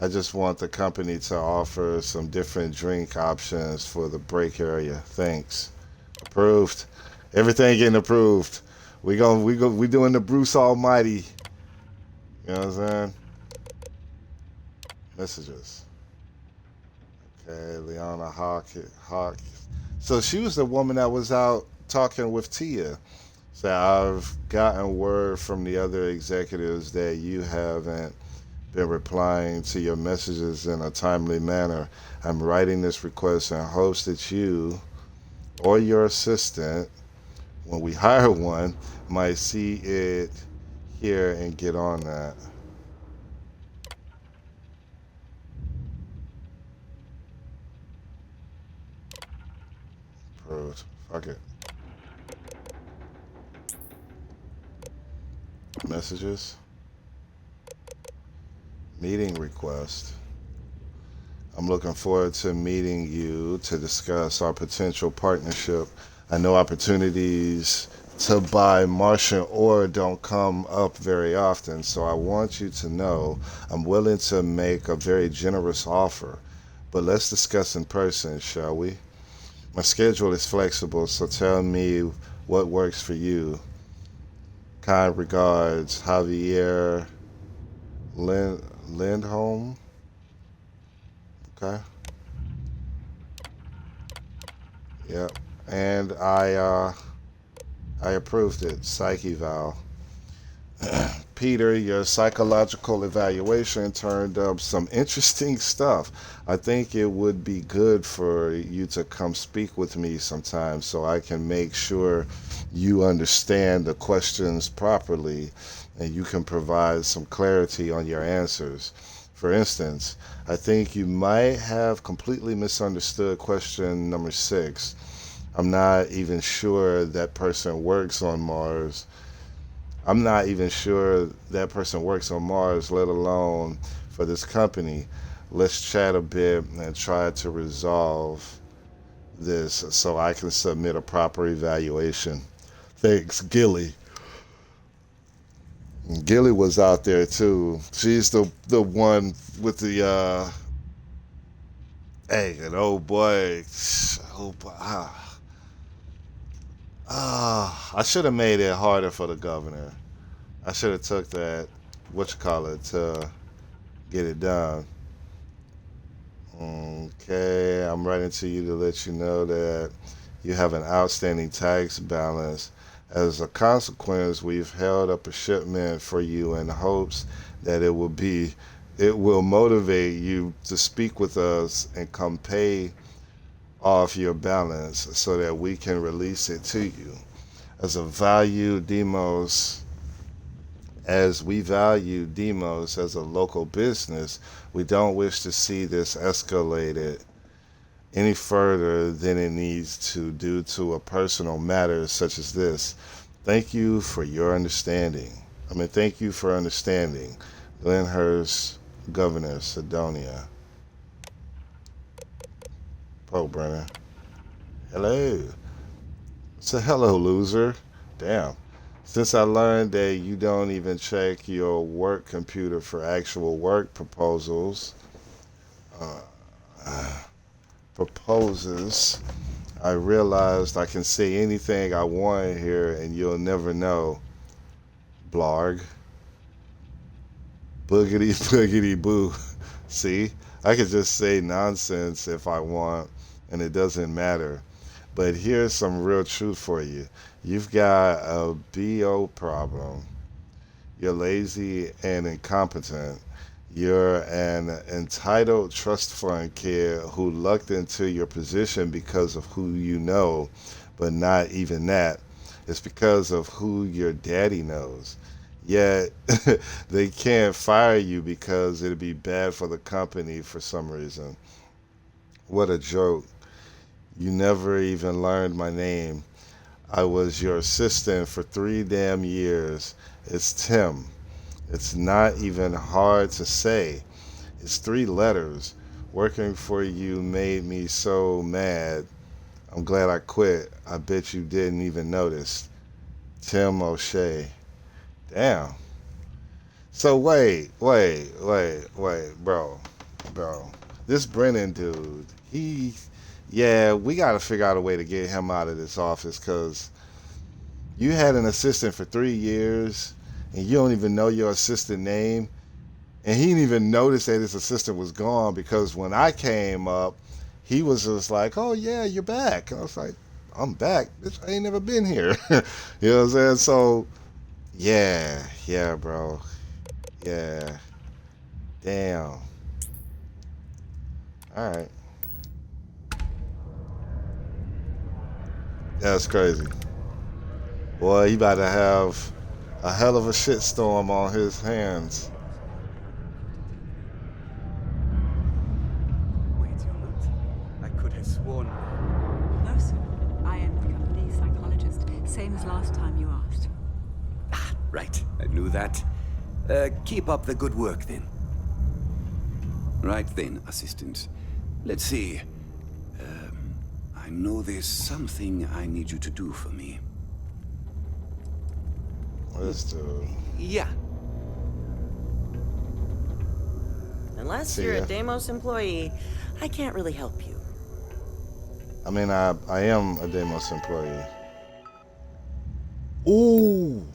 I just want the company to offer some different drink options for the break area. Thanks. Approved. Everything getting approved. We doing the Bruce Almighty. You know what I'm saying? Messages. Okay, Liana Hawk. So she was the woman that was out talking with Tia. So I've gotten word from the other executives that you haven't been replying to your messages in a timely manner. I'm writing this request in hopes that you or your assistant, when we hire one, might see it here and get on that. Approved. Fuck it. Messages. Meeting request. I'm looking forward to meeting you to discuss our potential partnership. I know opportunities to buy Martian ore don't come up very often, so I want you to know I'm willing to make a very generous offer. But let's discuss in person, shall we? My schedule is flexible, so tell me what works for you. Kind regards, Javier Lindholm. Okay. Yep. And I approved it. Psyche Val. Peter, your psychological evaluation turned up some interesting stuff. I think it would be good for you to come speak with me sometime so I can make sure you understand the questions properly and you can provide some clarity on your answers. For instance, I think you might have completely misunderstood question number 6. I'm not even sure that person works on Mars. I'm not even sure that person works on Mars, let alone for this company. Let's chat a bit and try to resolve this so I can submit a proper evaluation. Thanks, Gilly. Gilly was out there too. She's the one with the hey, an old boy. Oh boy. I should have made it harder for the governor. I should have took that, to get it done. Okay, I'm writing to you to let you know that you have an outstanding tax balance. As a consequence, we've held up a shipment for you in hopes that it will motivate you to speak with us and come pay off your balance so that we can release it to you. As we value Demos as a local business, we don't wish to see this escalated any further than it needs to due to a personal matter such as this. Thank you for understanding. Lyndhurst, Governor, Sidonia. Poe Brenner. Hello. So hello, loser. Damn. Since I learned that you don't even check your work computer for actual work proposes, I realized I can say anything I want here and you'll never know. Blarg. Boogity boogity boo. See? I could just say nonsense if I want and it doesn't matter. But here's some real truth for you. You've got a BO problem. You're lazy and incompetent. You're an entitled trust fund kid who lucked into your position because of who you know, but not even that. It's because of who your daddy knows. Yet they can't fire you because it'd be bad for the company for some reason. What a joke. You never even learned my name. I was your assistant for 3 damn years. It's Tim. It's not even hard to say. It's 3 letters. Working for you made me so mad. I'm glad I quit. I bet you didn't even notice. Tim O'Shea. Damn. So wait, bro. This Brennan dude, we gotta figure out a way to get him out of this office, because you had an assistant for 3 years and you don't even know your assistant name, and he didn't even notice that his assistant was gone, because when I came up, he was just like, "Oh yeah, you're back." And I was like, "I'm back? Bitch, I ain't never been here." You know what I'm saying? So yeah, bro. Yeah. Damn. Alright. That's crazy. Boy, he about to have a hell of a shitstorm on his hands. Wait, you're not? I could have sworn. No, sir. I am the company psychologist. Same as last time you asked. Ah, right. I knew that. Keep up the good work, then. Right then, assistant. Let's see. I know there's something I need you to do for me. Let's do. Yeah. Unless See you're ya. a Deimos employee, I can't really help you. I mean, I am a Deimos employee. Ooh.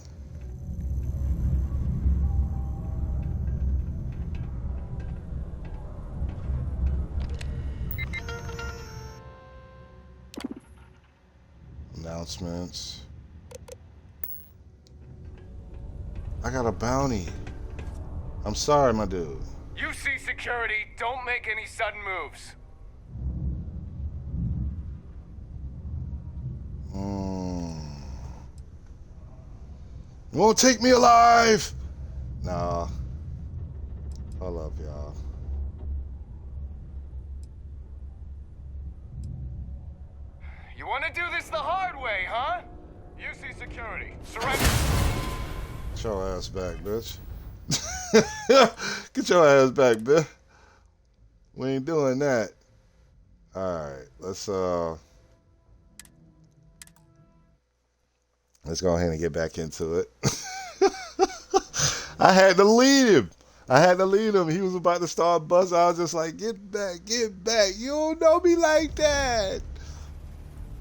Announcements. I got a bounty. I'm sorry, my dude. You see security, don't make any sudden moves. You won't take me alive? Nah. Hold up, y'all. You want to do this the hard way, huh? You see security. Surrender. Get your ass back, bitch. Get your ass back, bitch. We ain't doing that. Alright, let's go ahead and get back into it. I had to lead him. He was about to start buzzing. I was just like, get back. You don't know me like that.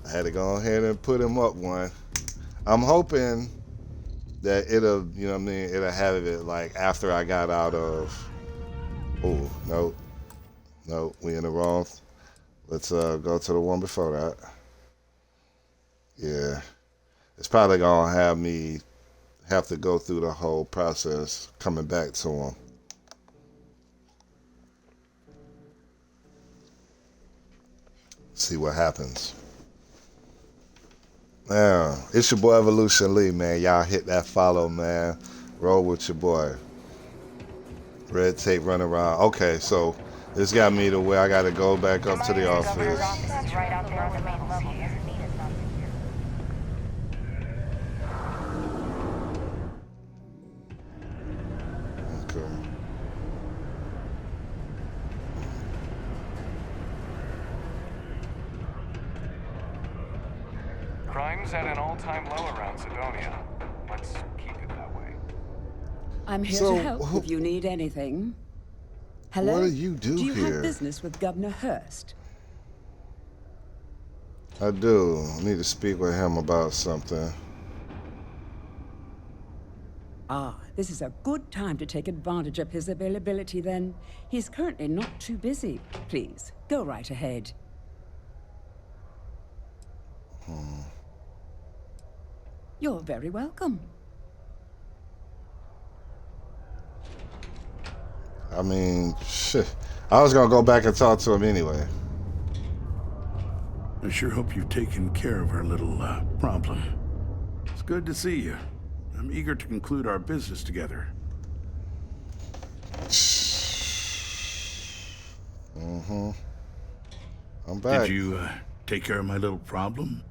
I had to go ahead and put him up one. I'm hoping that it'll, you know what I mean, it'll have it like after I got out of. Oh, no, we in the wrong. Let's go to the one before that. Yeah. It's probably gonna have me have to go through the whole process coming back to him. See what happens. Now, it's your boy Evolution Lee, man. Y'all hit that follow, man. Roll with your boy. Red tape run around. Okay, so this got me to where I gotta go back up to the office. Right out there on the main level. Okay. Crime's at an all-time low around Sidonia. Let's keep it that way. I'm here to help if you need anything. Hello? What do you do you here? have business with Governor Hurst? I do. I need to speak with him about something. Ah, this is a good time to take advantage of his availability then. He's currently not too busy. Please, go right ahead. You're very welcome. I mean, shit. I was gonna go back and talk to him anyway. I sure hope you've taken care of our little problem. It's good to see you. I'm eager to conclude our business together. I'm back. Did you take care of my little problem?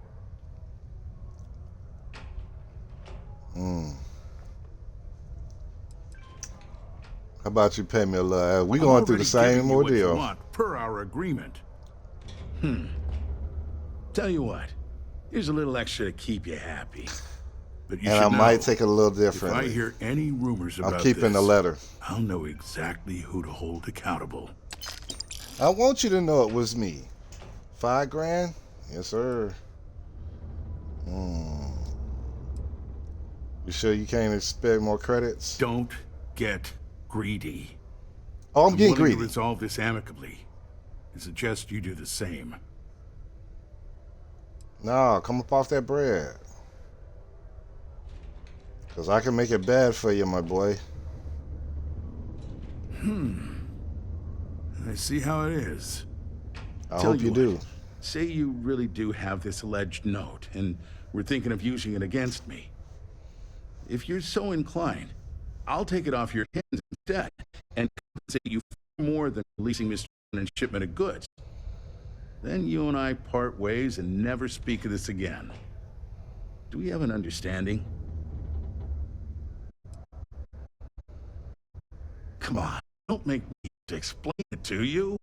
How about you pay me a little? We I'm going through the already giving same you what you ordeal. want, per our agreement. Tell you what, here's a little extra to keep you happy. But you And should I might know, take it a little differently. if I hear any rumors about I'm keeping this, the letter. I'll know exactly who to hold accountable. I want you to know it was me. $5 grand? Yes, sir. You sure you can't expect more credits? Don't get greedy. Oh, I'm getting willing greedy. to resolve this amicably. I suggest you do the same. Nah, come up off that bread. Because I can make it bad for you, my boy. I see how it is. I Tell hope you what, do. Say you really do have this alleged note, and we're thinking of using it against me. If you're so inclined, I'll take it off your hands instead, and compensate you far more than releasing Mr. and shipment of goods. Then you and I part ways and never speak of this again. Do we have an understanding? Come on, don't make me explain it to you.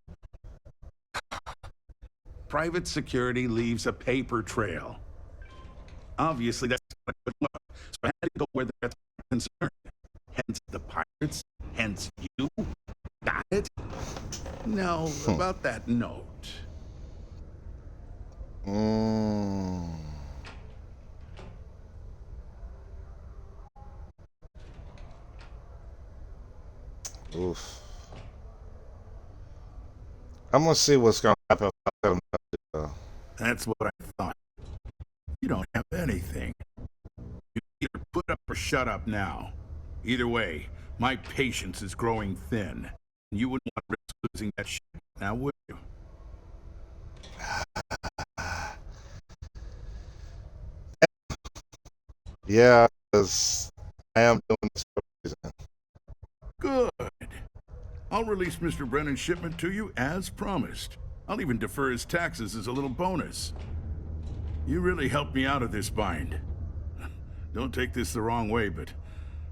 Private security leaves a paper trail. Obviously, that's not a good look, so I had to go where that's concerned. Hence the pirates, hence you. Got it? Now, about that note. Oof. I'm gonna see what's gonna happen if I tell him not to do. That's what I thought. You don't have anything. You either put up or shut up now. Either way, my patience is growing thin. You wouldn't want to risk losing that shit now, would you? Yeah, because I am doing this for a reason. Good. I'll release Mr. Brennan's shipment to you as promised. I'll even defer his taxes as a little bonus. You really helped me out of this bind. Don't take this the wrong way, but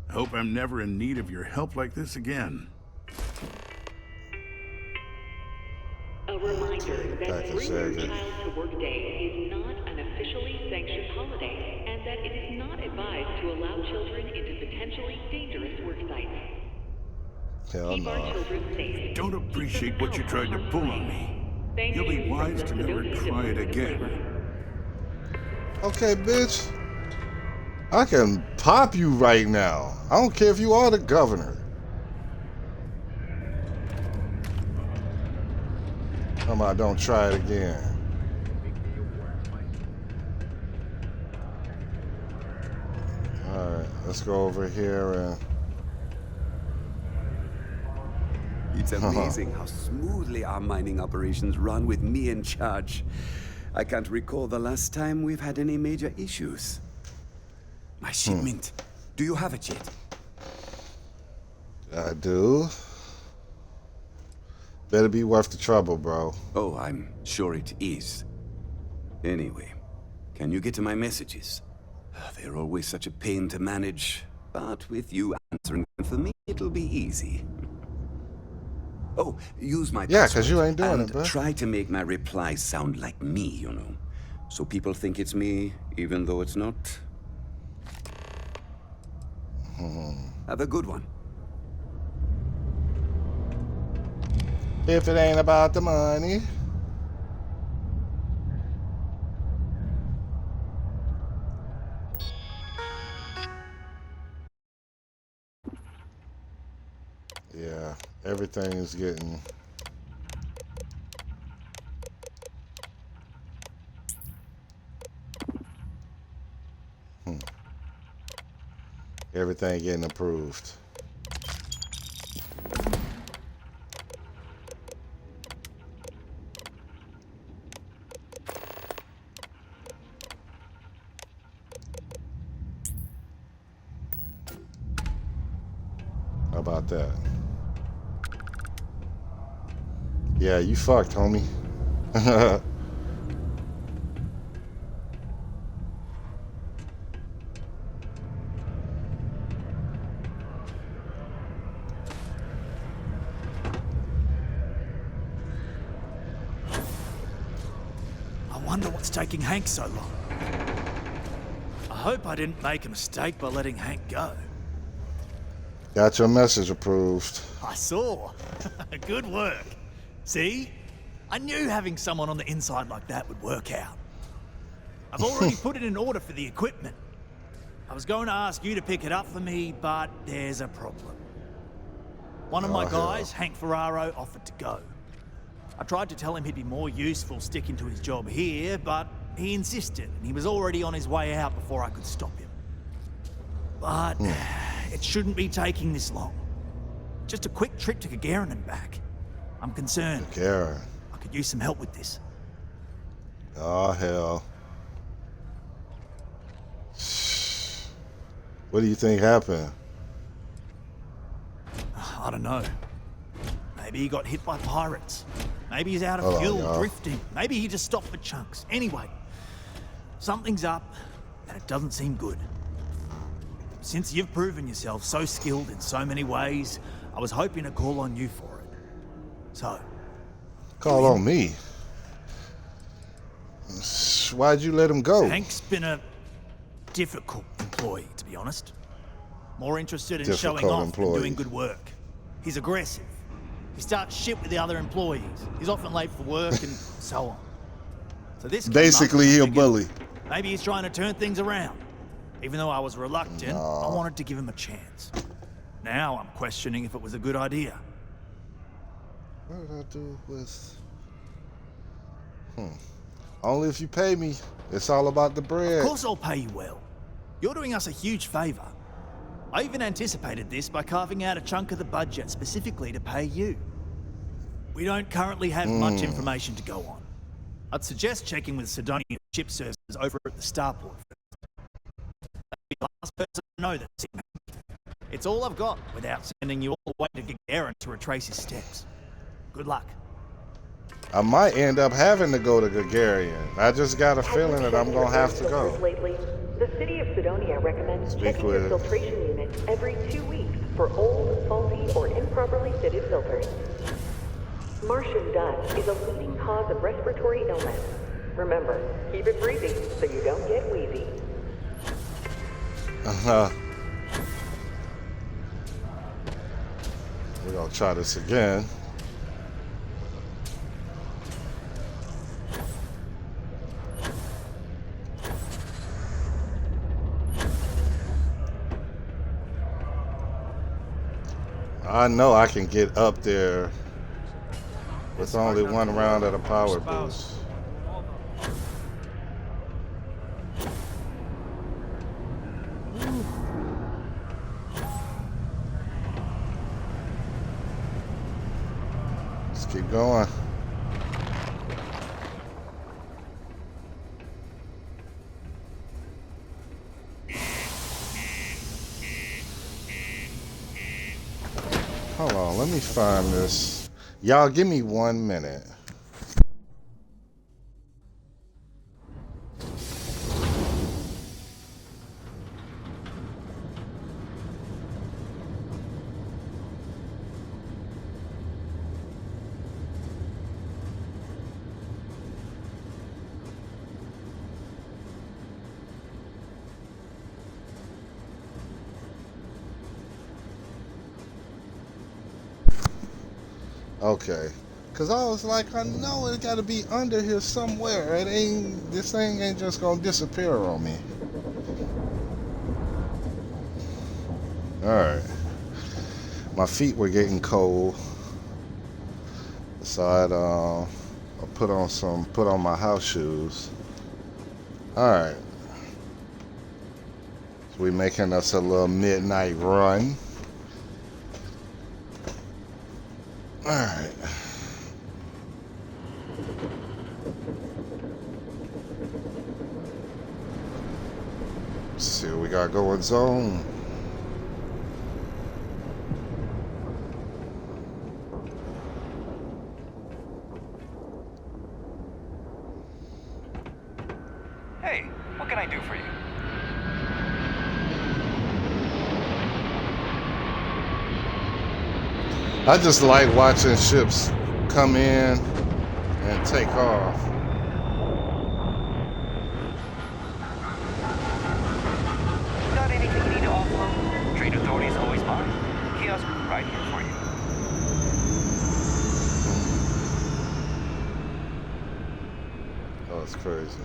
I hope I'm never in need of your help like this again. A reminder that Back a Bring Your second. Child to Work Day is not an officially sanctioned holiday, and that it is not advised to allow children into potentially dangerous work sites. Hell Keep our no. children safe. Don't appreciate what you tried to pull on me. You'll be wise to never try it again. Okay, bitch. I can pop you right now. I don't care if you are the governor. Come on, don't try it again. Alright, let's go over here and... It's amazing how smoothly our mining operations run with me in charge. I can't recall the last time we've had any major issues. My shipment. Do you have it yet? I do. Better be worth the trouble, bro. Oh, I'm sure it is. Anyway, can you get to my messages? They're always such a pain to manage, but with you answering them for me, it'll be easy. Oh, use my Yeah, password, 'cause you ain't doing and it, bro. try to make my replies sound like me, you know. So people think it's me, even though it's not. Have a good one. If it ain't about the money. Yeah, everything is getting... Everything getting approved. How about that? Yeah, you fucked, homie. I wonder what's taking Hank so long. I hope I didn't make a mistake by letting Hank go. Got your message approved. I saw. Good work. See? I knew having someone on the inside like that would work out. I've already put it in order for the equipment. I was going to ask you to pick it up for me, but there's a problem. One of my guys, Hank Ferraro, offered to go. I tried to tell him he'd be more useful sticking to his job here, but he insisted, and he was already on his way out before I could stop him. But it shouldn't be taking this long. Just a quick trip to Gagarin and back. I'm concerned. Gagarin. I could use some help with this. Oh, hell. What do you think happened? I don't know. Maybe he got hit by pirates. Maybe he's out of fuel, drifting. Maybe he just stopped for chunks. Anyway, something's up, and it doesn't seem good. Since you've proven yourself so skilled in so many ways, I was hoping to call on you for it. So... Call on me? Why'd you let him go? Hank's been a difficult employee, to be honest. More interested in showing off than doing good work. He's aggressive. He starts shit with the other employees. He's often late for work and so on. So this basically he a bully. Maybe he's trying to turn things around. Even though I was reluctant, I wanted to give him a chance. Now I'm questioning if it was a good idea. What did I do with... Only if you pay me. It's all about the bread. Of course I'll pay you well. You're doing us a huge favor. I even anticipated this by carving out a chunk of the budget specifically to pay you. We don't currently have much information to go on. I'd suggest checking with Sidonia ship services over at the starport. That'd be the last person to know that's in. It's all I've got without sending you all the way to Gagarin to retrace his steps. Good luck. I might end up having to go to Gagarin. I just got a feeling that I'm gonna have to go. Lately, the city of Sidonia recommends checking your filtration unit every 2 weeks for old, faulty, or improperly fitted filters. Martian dust is a leading cause of respiratory illness. Remember, keep it breezy so you don't get wheezy. We're gonna try this again. I know I can get up there with only one round of the power boost. Let's keep going. Hold on, let me find this. Y'all give me 1 minute. Okay, cause I was like, I know it gotta be under here somewhere. It ain't. This thing ain't just gonna disappear on me. All right, my feet were getting cold, so I put on my house shoes. All right, We making us a little midnight run. All right. Let's see what we got going zone. Hey, what can I do for you? I just like watching ships come in and take off. Got anything you need to offload? Trade authorities always mine. Kiosk right here for you. Oh, it's crazy.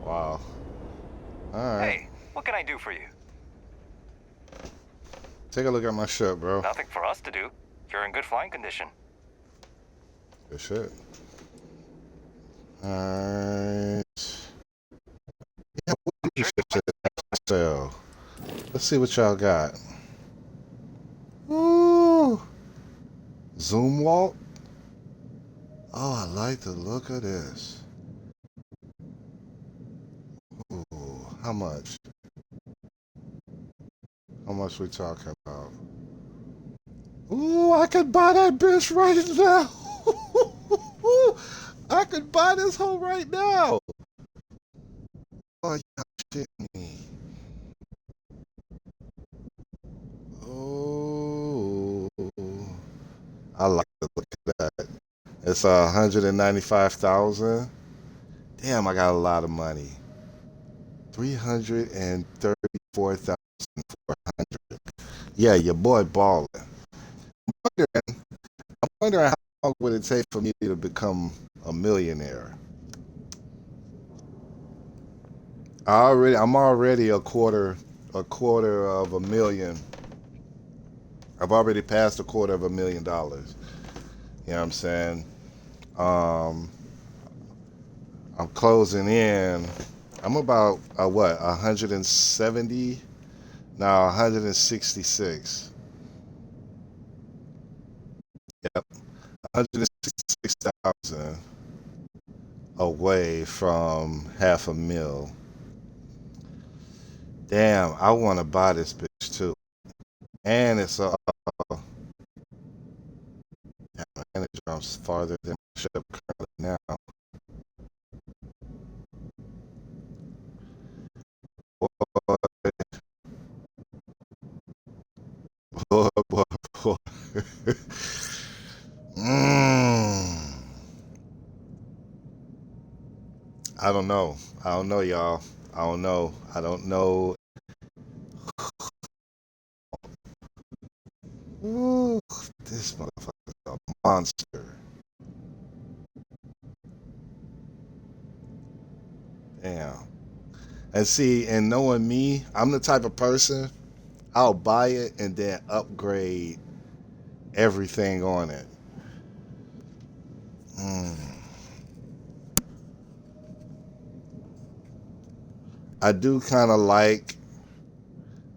Wow. All right. Hey, what can I do for you? Take a look at my ship, bro. Nothing for us to do. You're in good flying condition. Good shit. Alright. Yeah, what do you sell? Let's see what y'all got. Ooh. Zoom walk. Oh, I like the look of this. Ooh, how much? How much we talking about? Ooh, I could buy that bitch right now. I could buy this hoe right now. Oh, you shitting me. Oh, I like the look at that. It's 195,000. Damn, I got a lot of money. 334,400. Yeah, your boy balling. I'm wondering how long would it take for me to become a millionaire. I'm already a quarter of a million. I've already passed $250,000. You know what I'm saying? I'm closing in. I'm about 170? No, 166. Yep, 166,000 away from $500,000. Damn, I want to buy this bitch too. And it's and it jumps farther than my ship currently now. Boy, boy, boy. I don't know. I don't know, y'all. I don't know. I don't know. Ooh, this motherfucker's a monster. Damn. And see, and knowing me, I'm the type of person, I'll buy it and then upgrade everything on it. I do kind of like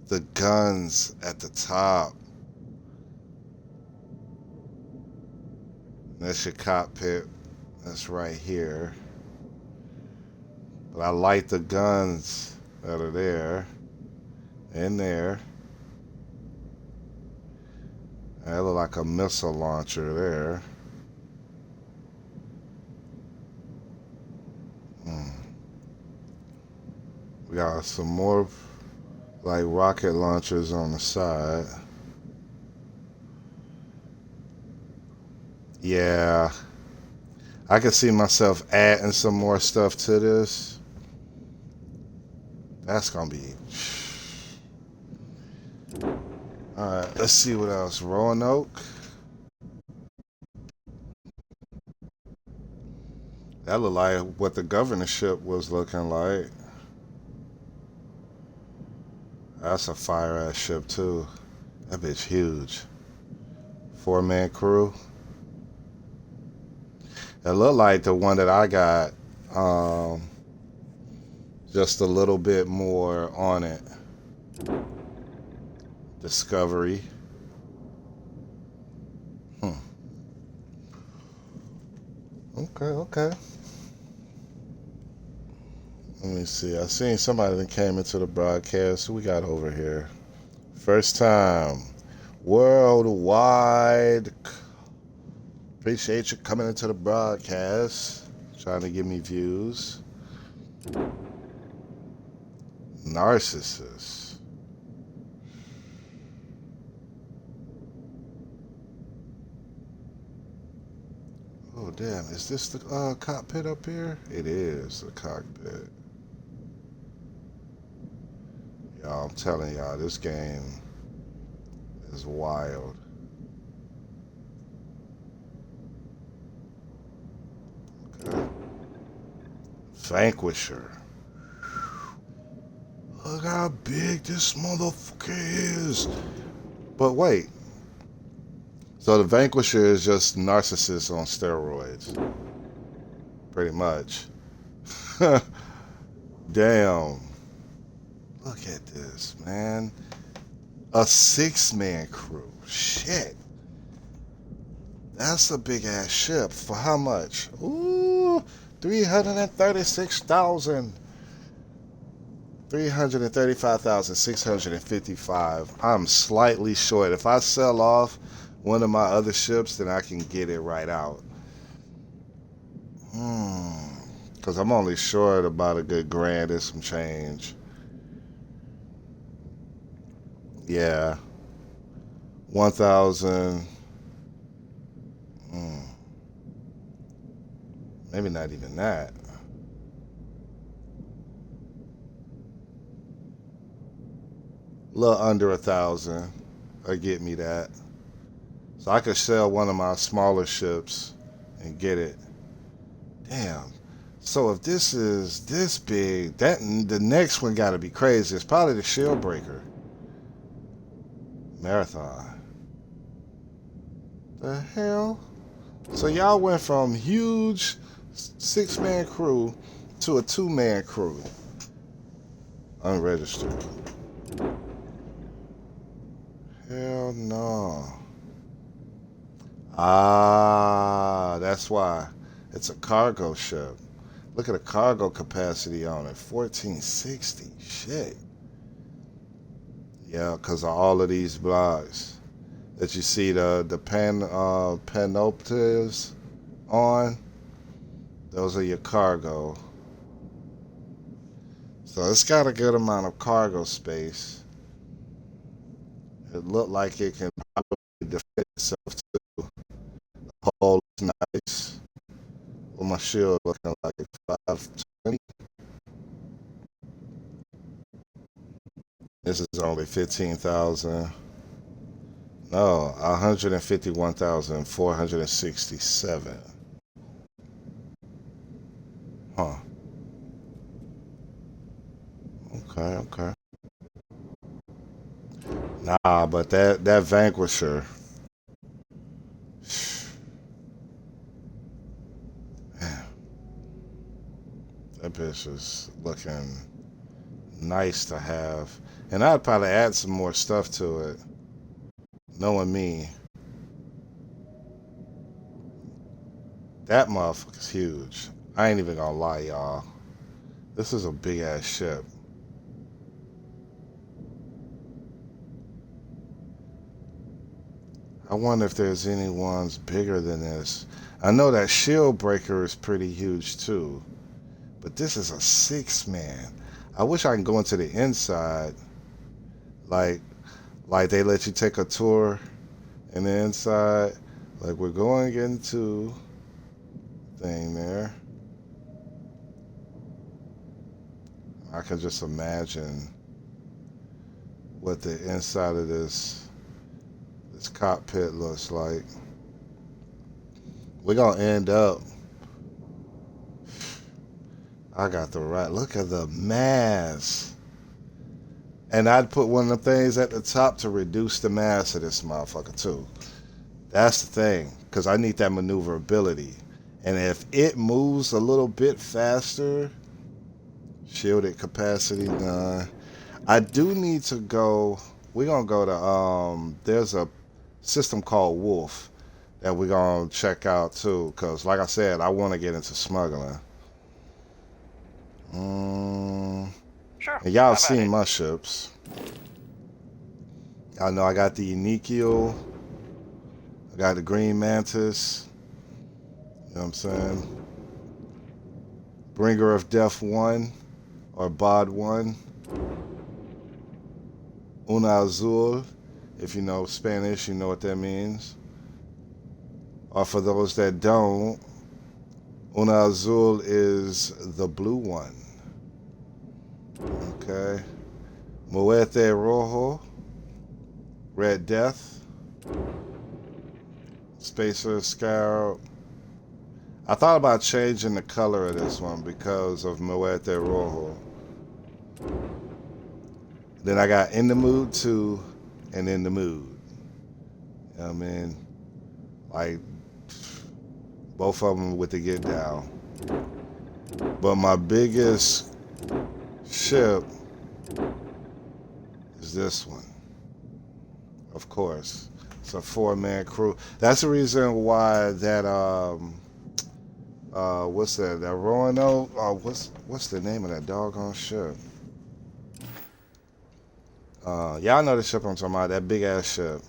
the guns at the top. That's your cockpit. That's right here. But I like the guns that are there and there. That look like a missile launcher there. We got some more like rocket launchers on the side. Yeah. I can see myself adding some more stuff to this. That's gonna be. Alright, let's see what else. Roanoke. That looked like what the governorship was looking like. That's a fire ass ship too. That bitch huge. 4-man crew. It looked like the one that I got. just a little bit more on it. Discovery. Okay. Let me see. I seen somebody that came into the broadcast. Who we got over here? First time. Worldwide. Appreciate you coming into the broadcast. Trying to give me views. Narcissist. Oh, damn. Is this the cockpit up here? It is the cockpit. Y'all, I'm telling y'all, this game is wild. Okay. Vanquisher. Look how big this motherfucker is. But wait. So the Vanquisher is just Narcissist on steroids. Pretty much. Damn. Look at this, man. A 6-man crew. Shit. That's a big ass ship. For how much? Ooh, 336,000. 335,655. I'm slightly short. If I sell off one of my other ships, then I can get it right out. Because I'm only short about a good grand and some change. Yeah. 1,000. Maybe not even that. A little under 1,000. Or get me that. So I could sell one of my smaller ships and get it. Damn. So if this is this big, the next one got to be crazy. It's probably the Shield Breaker. Marathon. The hell? So y'all went from huge 6-man crew to a 2-man crew. Unregistered. Hell no. Ah, that's why. It's a cargo ship. Look at the cargo capacity on it. 1460. Shit. Yeah, because of all of these blocks that you see the panoptics on. Those are your cargo. So it's got a good amount of cargo space. It looked like it can probably defend itself too. The hull is nice. Well, my shield looking like 520. This is only 15,000. No, 151,467. Huh. Okay. Nah, but that Vanquisher. Man, that bitch is looking nice to have. And I'd probably add some more stuff to it. Knowing me. That motherfucker's huge. I ain't even gonna lie, y'all. This is a big ass ship. I wonder if there's any ones bigger than this. I know that Shield Breaker is pretty huge too. But this is a 6-man. I wish I can go into the inside. Like they let you take a tour in the inside. Like we're going into thing there. I can just imagine what the inside of this cockpit looks like. We're gonna end up. I got the right. Look at the mass. And I'd put one of the things at the top to reduce the mass of this motherfucker too. That's the thing, because I need that maneuverability. And if it moves a little bit faster, Shielded capacity, none. I do need to go. We're gonna go to there's a system called Wolf that we're gonna check out too, because like I said, I want to get into smuggling. Sure. And y'all seen my ships. I know I got the Ezekiel. I got the Green Mantis. You know what I'm saying? Bringer of Death 1 or Bod 1. Una Azul. If you know Spanish, you know what that means. Or for those that don't, Una Azul is the blue one. Okay. Muerte Rojo. Red Death. Spacer Scarab. I thought about changing the color of this one because of Muerte Rojo. Then I got In the Mood 2 and In the Mood. You know what I mean? Like, both of them with the Get Down. But my biggest ship is this one. Of course. It's a 4-man crew. That's the reason why that what's that? That Roanoke? What's the name of that doggone ship? Y'all know the ship I'm talking about, that big ass ship.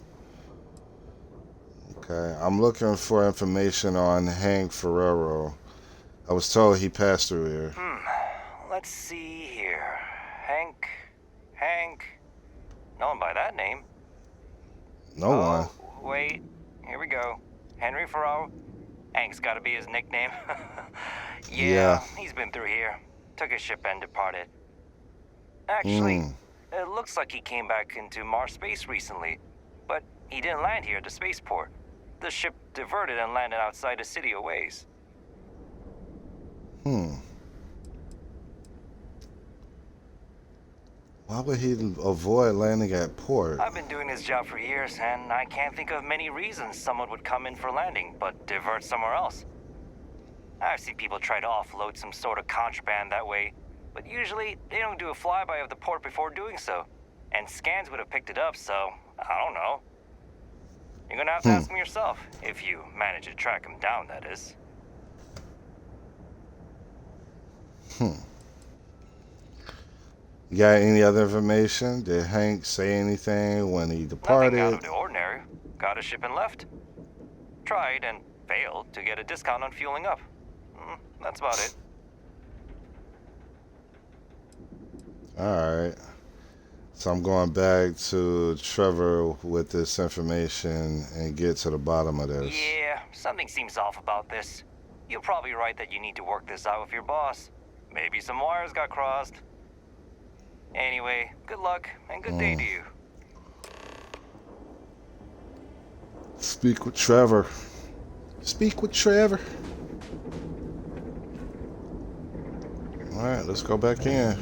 Okay. I'm looking for information on Hank Ferrero. I was told he passed through here. Let's see here. Hank. No one by that name. No one. Wait. Here we go. Henry Ferraro. Hank's gotta be his nickname. Yeah, he's been through here. Took his ship and departed. Actually, it looks like he came back into Mars space recently, but he didn't land here at the spaceport. The ship diverted and landed outside the city a ways. Why would he avoid landing at port? I've been doing this job for years, and I can't think of many reasons someone would come in for landing, but divert somewhere else. I've seen people try to offload some sort of contraband that way, but usually they don't do a flyby of the port before doing so. And scans would have picked it up, so I don't know. You're gonna have to ask him yourself, if you manage to track him down, that is. You got any other information? Did Hank say anything when he departed? Nothing out of the ordinary. Got a ship and left. Tried and failed to get a discount on fueling up. That's about it. Alright. So I'm going back to Trevor with this information and get to the bottom of this. Yeah, something seems off about this. You're probably right that you need to work this out with your boss. Maybe some wires got crossed. Anyway, good luck and good day to you. Speak with Trevor. Speak with Trevor. Alright, let's go back in.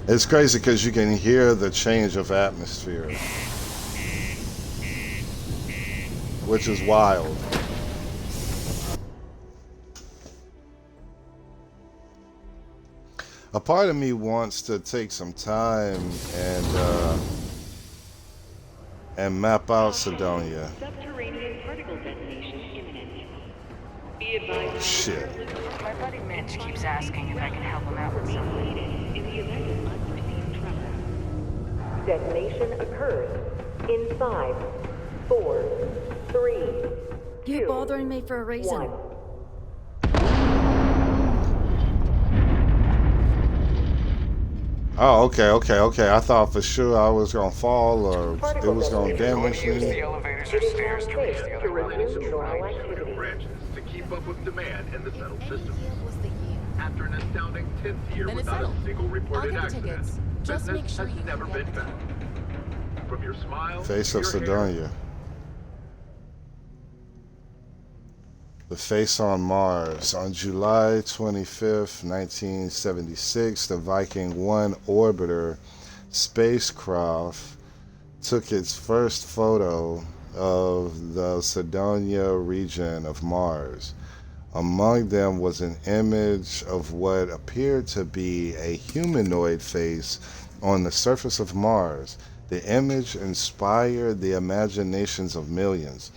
It's crazy because you can hear the change of atmosphere, which is wild. A part of me wants to take some time and map out Sidonia. Subterranean particle detonation imminent. Be advised. Shit. My buddy Mitch keeps asking if I can help him out with something. In the event of unforeseen trouble. Detonation occurs in 5, 4, 3. You're bothering me for a reason. 1. Oh, okay. I thought for sure I was gonna fall or it was gonna damage me. The elevators or stairs to reach the other branches to keep up with demand in the settled system. After an astounding 10th year without a single reported accident, business has never been better. From your smile Face to of your hair, Sidonia. The Face on Mars. On July 25th, 1976, the Viking 1 orbiter spacecraft took its first photo of the Cydonia region of Mars. Among them was an image of what appeared to be a humanoid face on the surface of Mars. The image inspired the imaginations of millions,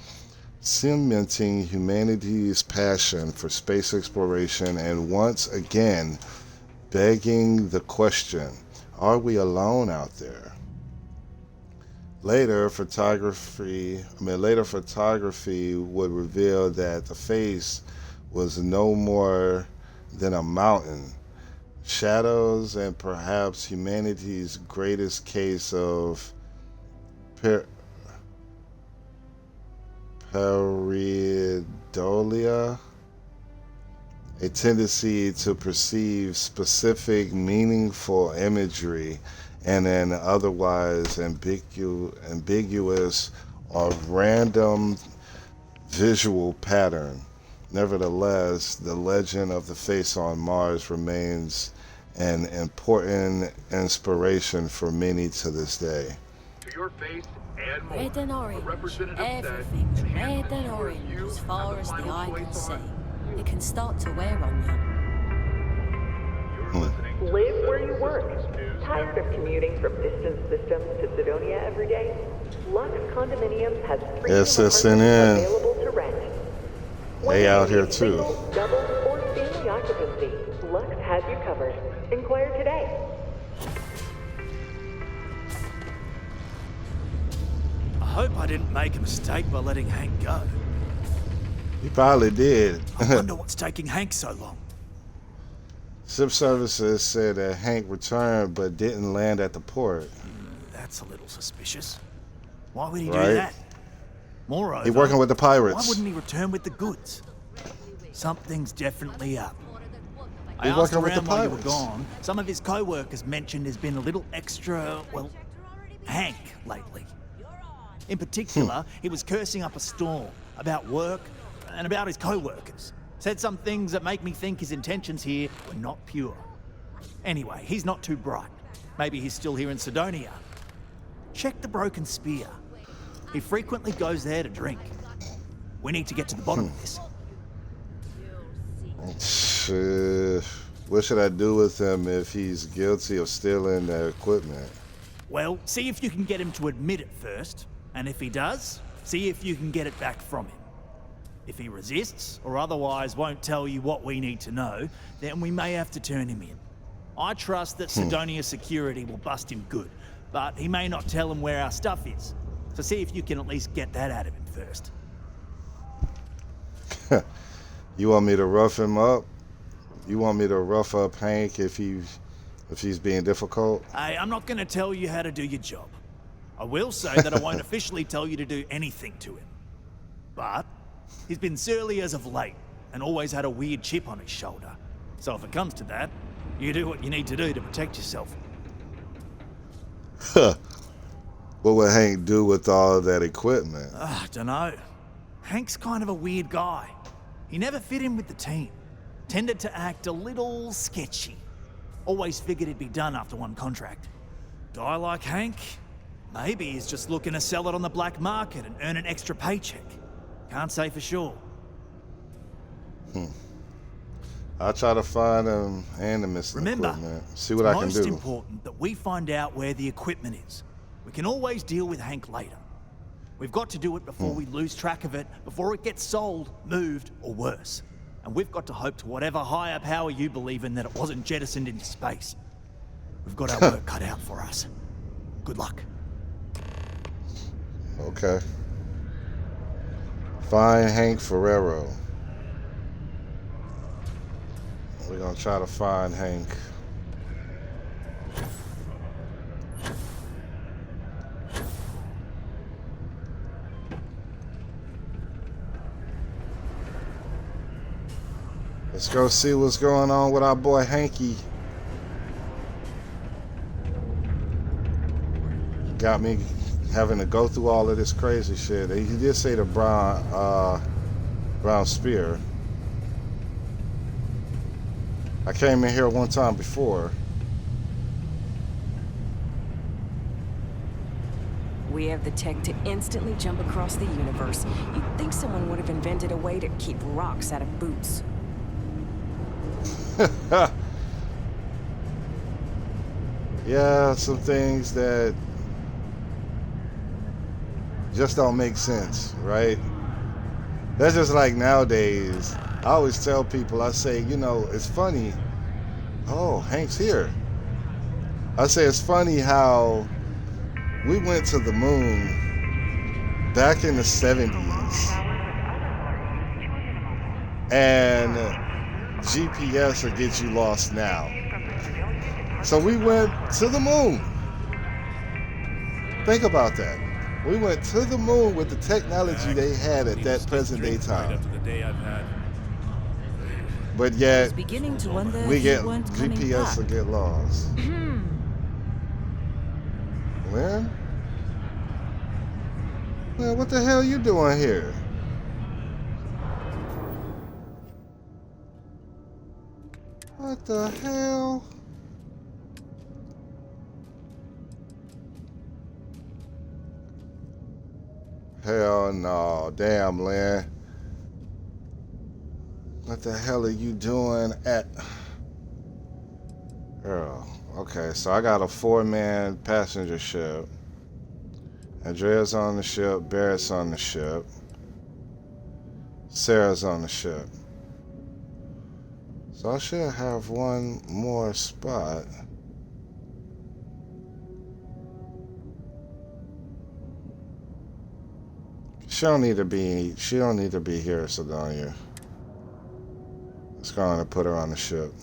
cementing humanity's passion for space exploration and once again begging the question, are we alone out there? Later photography would reveal that the face was no more than a mountain, shadows, and perhaps humanity's greatest case of pareidolia, a tendency to perceive specific, meaningful imagery and an otherwise ambiguous or random visual pattern. Nevertheless, the legend of the face on Mars remains an important inspiration for many to this day. To your face and more. Red and A orange. representative Everything's said, red and orange as far as the eye can see. It can start to wear on you. Live where you work. Tired of commuting from distant systems to Cydonia every day? Lux Condominiums has premium SSNN. apartments available to rent. They out here too. Single, double, or family occupancy, Lux has you covered. Inquire today. I hope I didn't make a mistake by letting Hank go. You probably did. I wonder what's taking Hank so long. Ship services said that Hank returned but didn't land at the port. That's a little suspicious. Why would he Right. do that? Moreover, He's working with the pirates. Why wouldn't he return with the goods? Something's definitely up. I He's asked working with around the while you were pirates. gone. Some of his co-workers mentioned there's been a little extra, well, Hank lately. In particular, he was cursing up a storm about work and about his co-workers. Said some things that make me think his intentions here were not pure. Anyway, he's not too bright. Maybe he's still here in Cydonia. Check the Broken Spear. He frequently goes there to drink. We need to get to the bottom of this. What should I do with him if he's guilty of stealing the equipment? Well, see if you can get him to admit it first. And if he does, see if you can get it back from him. If he resists, or otherwise won't tell you what we need to know, then we may have to turn him in. I trust that Cydonia security will bust him good, but he may not tell him where our stuff is. So see if you can at least get that out of him first. You want me to rough him up? You want me to rough up Hank if he's being difficult? Hey, I'm not going to tell you how to do your job. I will say that I won't officially tell you to do anything to him. But he's been surly as of late and always had a weird chip on his shoulder. So if it comes to that, you do what you need to do to protect yourself. What would Hank do with all of that equipment? I dunno. Hank's kind of a weird guy. He never fit in with the team. Tended to act a little sketchy. Always figured he'd be done after one contract. Guy like Hank, maybe he's just looking to sell it on the black market and earn an extra paycheck. Can't say for sure. I'll try to find him and the missing equipment. See what I can It's most do. important that we find out where the equipment is. We can always deal with Hank later. We've got to do it before we lose track of it, before it gets sold, moved, or worse. And we've got to hope to whatever higher power you believe in that it wasn't jettisoned into space. We've got our work cut out for us. Good luck. Okay. Find Hank Ferrero. We're gonna try to find Hank. Let's go see what's going on with our boy Hanky. Got me having to go through all of this crazy shit. He did say the brown spear. I came in here one time before. We have the tech to instantly jump across the universe. You'd think someone would have invented a way to keep rocks out of boots. Yeah, some things that just don't make sense, right? That's just like nowadays. I always tell people, I say, you know, it's funny. Oh, Hank's here. I say it's funny how we went to the moon back in the 70s, and GPS will get you lost now. So we went to the moon. Think about that. We went to the moon with the technology they had at that present day time. But yet, we get GPS will get lost. Lynn? Man, what the hell you doing here? What the hell? Hell no. Damn, Lynn. What the hell are you doing at... Girl. Okay, so I got a 4-man passenger ship. Andrea's on the ship. Barrett's on the ship. Sarah's on the ship. So I should have one more spot. She don't need to be here, Sidonia. It's going to put her on the ship.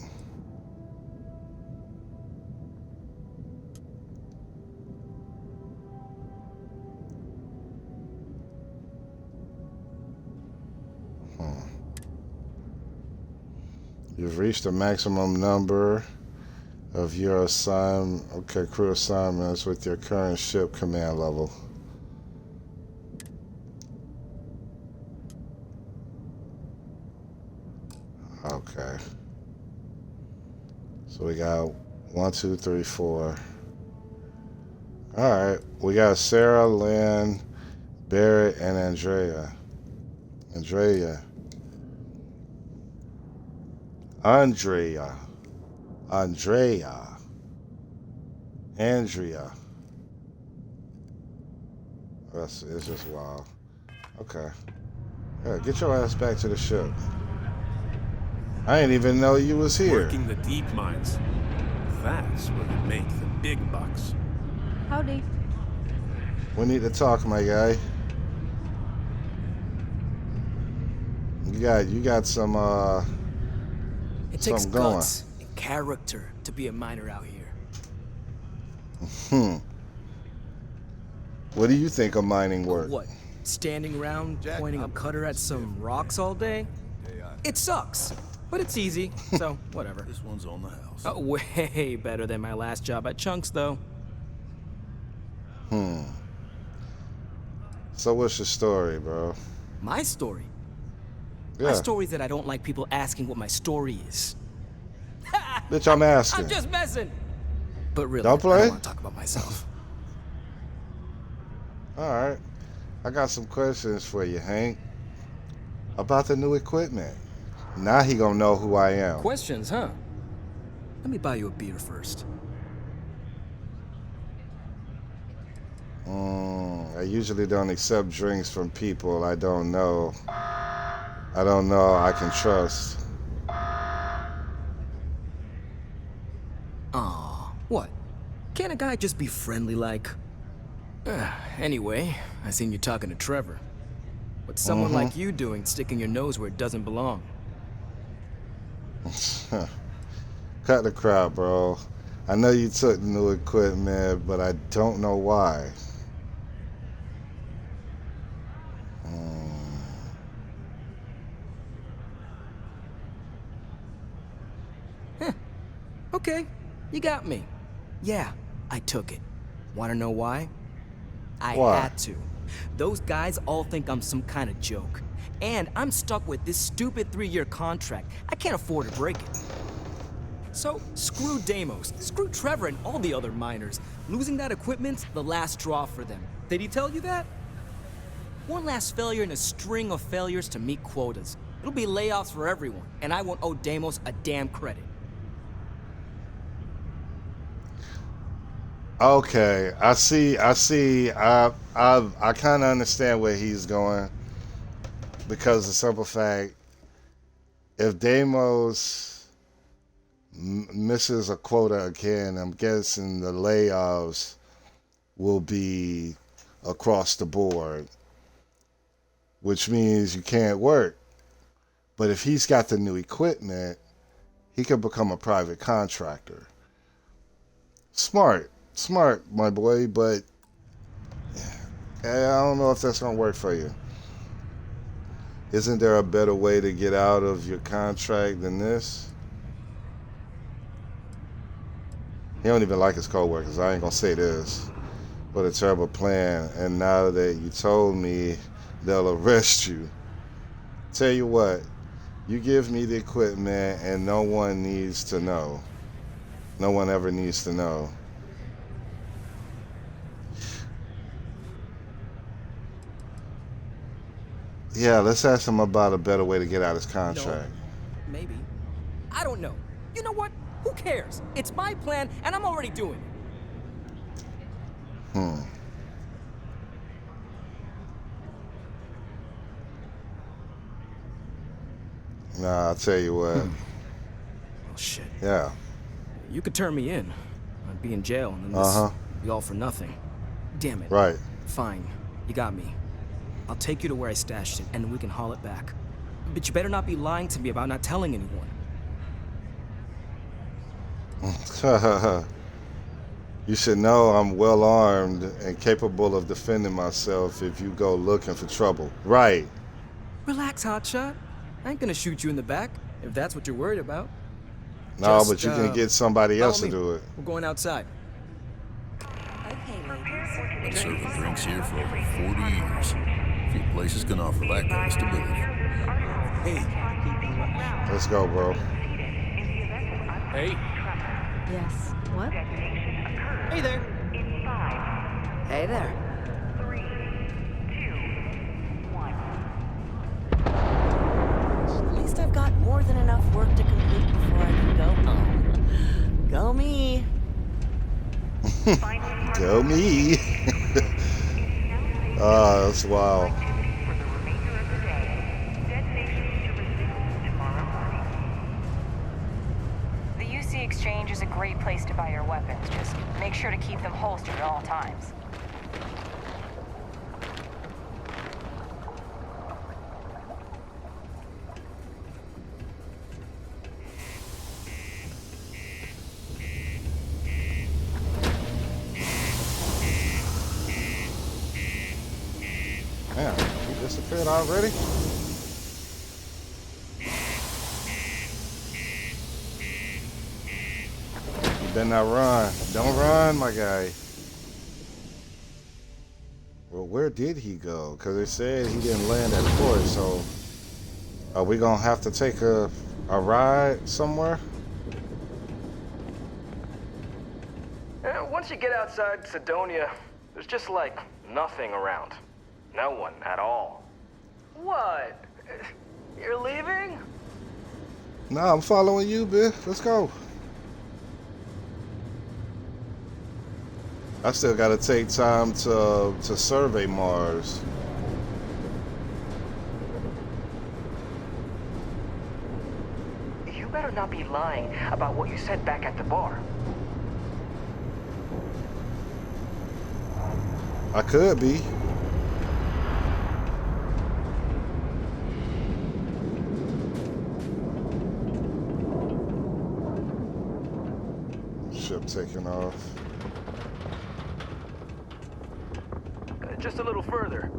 You've reached the maximum number of your crew assignments with your current ship command level. Okay. So we got 1, 2, 3, 4. All right. We got Sarah, Lynn, Barrett, and Andrea. Andrea. It's just wild. Okay. Yeah, get your ass back to the ship. I didn't even know you was here. Working the deep mines. That's where they make the big bucks. Howdy. We need to talk, my guy. You got some It takes something going. guts and character to be a miner out here. What do you think of mining work? What? Standing around pointing a cutter at some rocks all day? It sucks, but it's easy, so whatever. This one's on the house. Way better than my last job at Chunks, though. So what's your story, bro? My story? Yeah. My story is that I don't like people asking what my story is. Bitch, I'm asking. I'm just messing. But really, Don't play? I don't want to talk about myself. All right. I got some questions for you, Hank. About the new equipment. Now he gonna know who I am. Questions, huh? Let me buy you a beer first. I usually don't accept drinks from people I don't know I can trust. Aw, what? Can't a guy just be friendly like? Anyway, I seen you talking to Trevor. What's someone like you doing sticking your nose where it doesn't belong? Cut the crap, bro. I know you took the new equipment, but I don't know why. Okay, you got me. Yeah, I took it. Want to know why? I had to. Those guys all think I'm some kind of joke. And I'm stuck with this stupid 3-year contract. I can't afford to break it. So, screw Deimos, screw Trevor and all the other miners. Losing that equipment's the last straw for them. Did he tell you that? One last failure in a string of failures to meet quotas. It'll be layoffs for everyone, and I won't owe Deimos a damn credit. Okay, I see. I kind of understand where he's going, because the simple fact, if Deimos misses a quota again, I'm guessing the layoffs will be across the board, which means you can't work. But if he's got the new equipment, he could become a private contractor. Smart, my boy, but I don't know if that's going to work for you. Isn't there a better way to get out of your contract than this? He don't even like his coworkers. I ain't going to say this. What a terrible plan. And now that you told me they'll arrest you. Tell you what, you give me the equipment and no one needs to know. No one ever needs to know. Yeah, let's ask him about a better way to get out of his contract. No, maybe. I don't know. You know what? Who cares? It's my plan, and I'm already doing it. Nah, I'll tell you what. Oh, shit. Yeah. You could turn me in. I'd be in jail, and then this would be all for nothing. Damn it. Right. Fine. You got me. I'll take you to where I stashed it, and we can haul it back. But you better not be lying to me about not telling anyone. You should know I'm well armed and capable of defending myself if you go looking for trouble. Right. Relax, hotshot. I ain't gonna shoot you in the back, if that's what you're worried about. No, but you can get somebody else to do it. We're going outside. Been serving drinks here for over 40 years. Few places can offer that kind of stability. Hey. Let's go, bro. Hey. Yes. What? Hey there. Hey there. At least I've got more than enough work to complete before I can go home. Go me. Go me. Oh, that's wild. The UC Exchange is a great place to buy your weapons. Just make sure to keep them holstered at all times. Man, he disappeared already? You better not run. Don't run, my guy. Well, where did he go? Because they said he didn't land at port, so are we going to have to take a ride somewhere? Once you get outside Sidonia, there's just like nothing around. No one at all. What? You're leaving? Nah, I'm following you, bitch. Let's go. I still gotta take time to survey Mars. You better not be lying about what you said back at the bar. I could be. Ship taking off. Just a little further.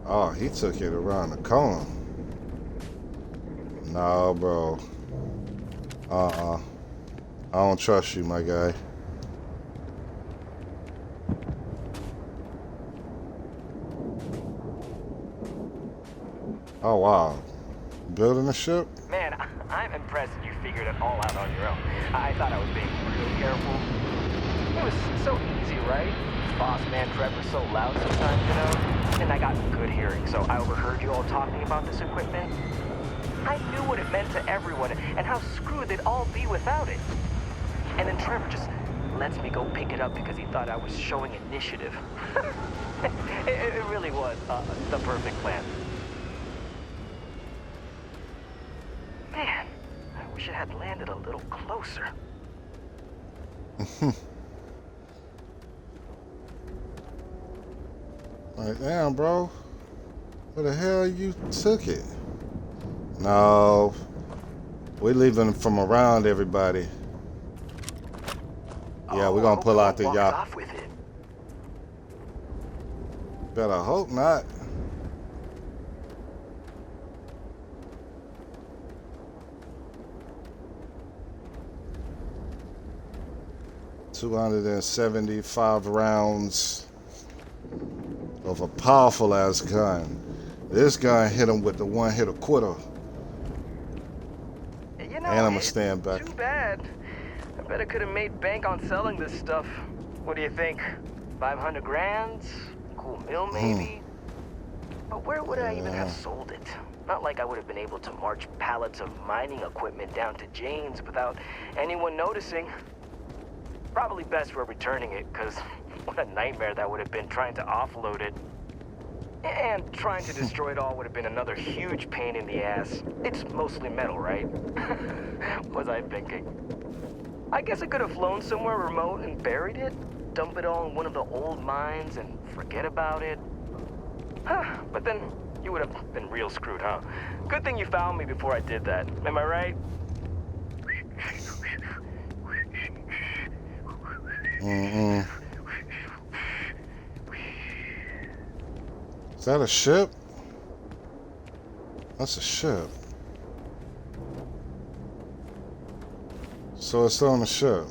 Oh, he took it around the corner. No, bro. I don't trust you, my guy. Oh, wow. Building a ship? Man, I'm impressed you figured it all out on your own. I thought I was being real careful. It was so easy, right? Boss man Trevor's so loud sometimes, you know? And I got good hearing, so I overheard you all talking about this equipment. I knew what it meant to everyone and how screwed they'd all be without it. And then Trevor just lets me go pick it up because he thought I was showing initiative. It really was the perfect plan. Man, I wish it had landed a little closer. Like, damn, bro. Where the hell you took it? No. We're leaving from around everybody. Yeah, we're gonna pull out the yacht. Better hope not. $275 rounds of a powerful ass gun. This gun hit him with the one hit a quarter. You know, and I'm gonna stand back. Too bad. I bet I could have made bank on selling this stuff. What do you think? 500 grand? Cool meal, maybe? But where would I even have sold it? Not like I would have been able to march pallets of mining equipment down to Jane's without anyone noticing. Probably best for returning it, because what a nightmare that would have been trying to offload it. And trying to destroy it all would have been another huge pain in the ass. It's mostly metal, right? Was I thinking? I guess I could have flown somewhere remote and buried it, dump it all in one of the old mines and forget about it. But then you would have been real screwed, huh? Good thing you found me before I did that. Am I right? Is that a ship? That's a ship. So it's on the ship.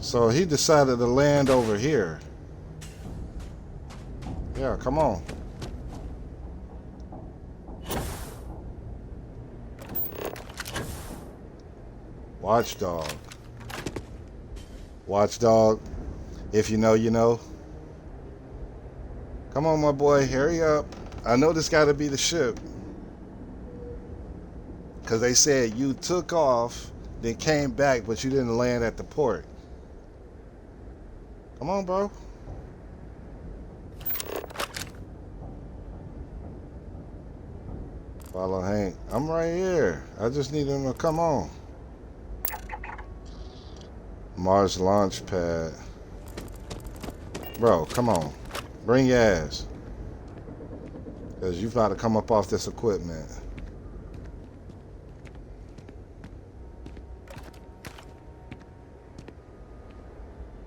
So he decided to land over here. Yeah, come on. Watchdog. Watchdog. If you know, you know. Come on, my boy. Hurry up. I know this got to be the ship. Because they said you took off, then came back, but you didn't land at the port. Come on, bro. Follow Hank. I'm right here. I just need him to come on. Mars launch pad. Bro, come on. Bring your ass. Because you've got to come up off this equipment.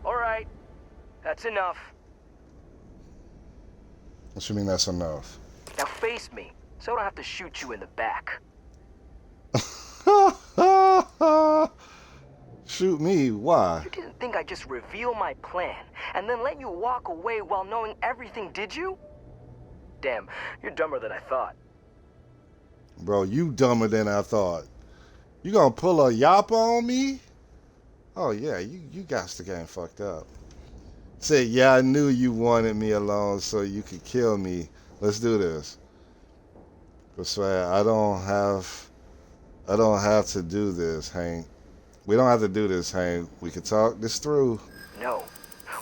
All right. That's enough. What you mean that's enough? Now face me, so I don't have to shoot you in the back. Shoot me? Why? You didn't think I'd just reveal my plan and then let you walk away while knowing everything, did you? Damn, you're dumber than I thought. Bro, you dumber than I thought. You gonna pull a yappa on me? Oh yeah, you got the game fucked up. Say, yeah, I knew you wanted me alone so you could kill me. Let's do this. That's right. I don't have to do this, Hank. We don't have to do this, Hank. We can talk this through. No.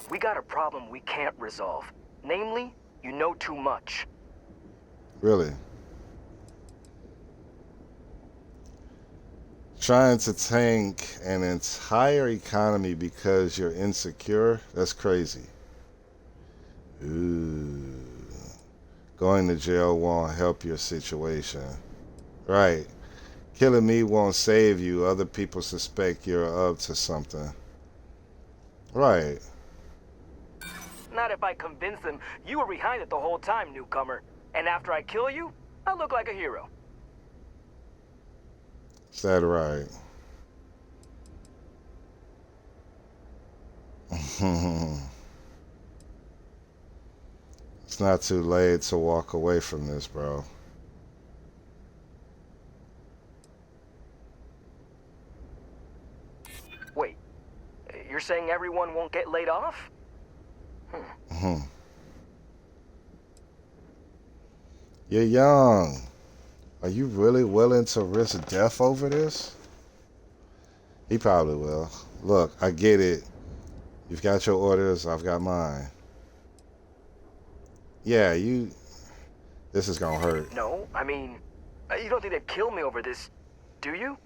We got a problem we can't resolve. Namely, you know too much. Really? Trying to tank an entire economy because you're insecure? That's crazy. Ooh. Going to jail won't help your situation. Right. Killing me won't save you. Other people suspect you're up to something. Right. Not if I convince them you were behind it the whole time, newcomer. And after I kill you, I look like a hero. Is that right? It's not too late to walk away from this, bro. saying everyone won't get laid off? You're young. Are you really willing to risk death over this? He probably will. Look, I get it. You've got your orders, I've got mine. Yeah, this is gonna hurt. No, I mean, you don't think they'd kill me over this, do you?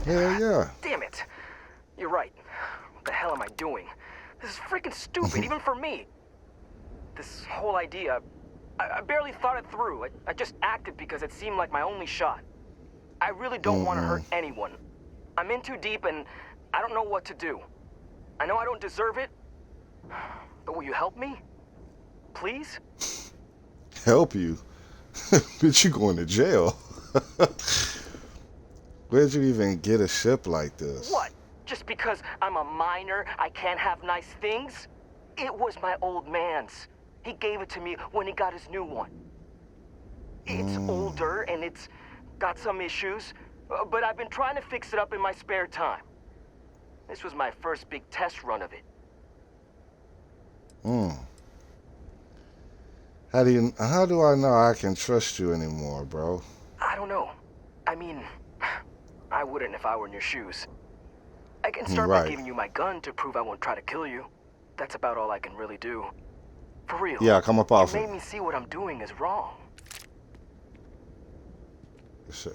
Hell yeah. Damn it. You're right. What the hell am I doing? This is freaking stupid, even for me. This whole idea, I barely thought it through. I just acted because it seemed like my only shot. I really don't want to hurt anyone. I'm in too deep and I don't know what to do. I know I don't deserve it, but will you help me? Please? Help you? Bitch, you going to jail. Where'd you even get a ship like this? What? Just because I'm a minor, I can't have nice things? It was my old man's. He gave it to me when he got his new one. It's older and it's got some issues, but I've been trying to fix it up in my spare time. This was my first big test run of it. How do I know I can trust you anymore, bro? I don't know. I mean, I wouldn't if I were in your shoes. I can start by giving you my gun to prove I won't try to kill you. That's about all I can really do. For real. Yeah, come up off it. it. Made me see what I'm doing is wrong.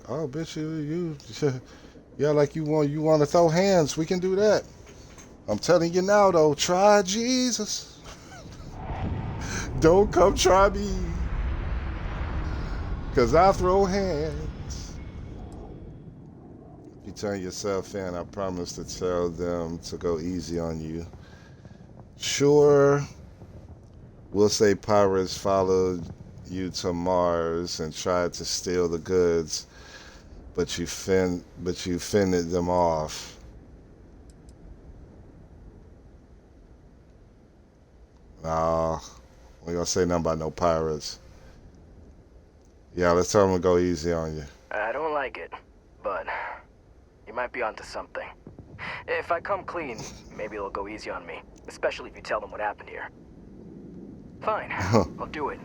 Oh, bitch, yeah, like you want to throw hands. We can do that. I'm telling you now, though. Try Jesus. Don't come try me. Because I throw hands. If you turn yourself in, I promise to tell them to go easy on you. Sure, we'll say pirates followed you to Mars and tried to steal the goods, but you fended them off. Nah, we gonna say nothing about no pirates. Yeah, let's tell them to go easy on you. I don't like it, but you might be onto something. If I come clean, maybe they'll go easy on me, especially if you tell them what happened here. Fine, I'll do it.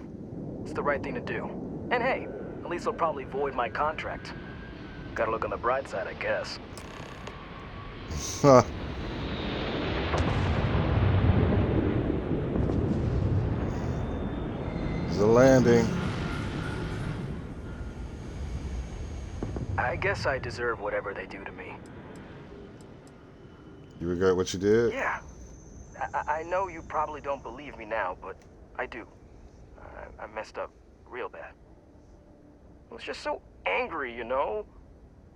It's the right thing to do. And hey, at least they'll probably void my contract. Gotta look on the bright side, I guess. There's a landing. I guess I deserve whatever they do to me. You regret what you did? Yeah. I know you probably don't believe me now, but I do. I messed up real bad. I was just so angry, you know?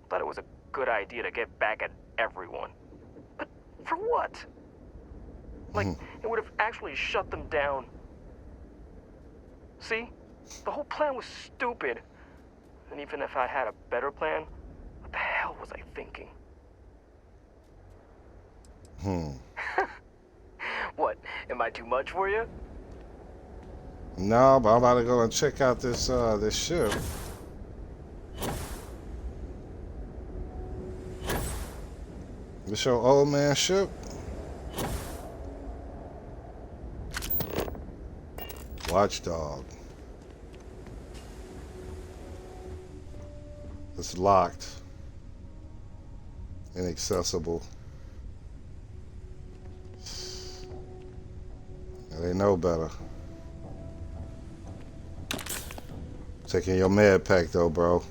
Thought it was a good idea to get back at everyone. But for what? Like, it would have actually shut them down. See? The whole plan was stupid. And even if I had a better plan, what the hell was I thinking? What? Am I too much for you? No, but I'm about to go and check out this ship. This your old man ship? Watchdog. It's locked. Inaccessible. They know better. Taking your med pack though, bro.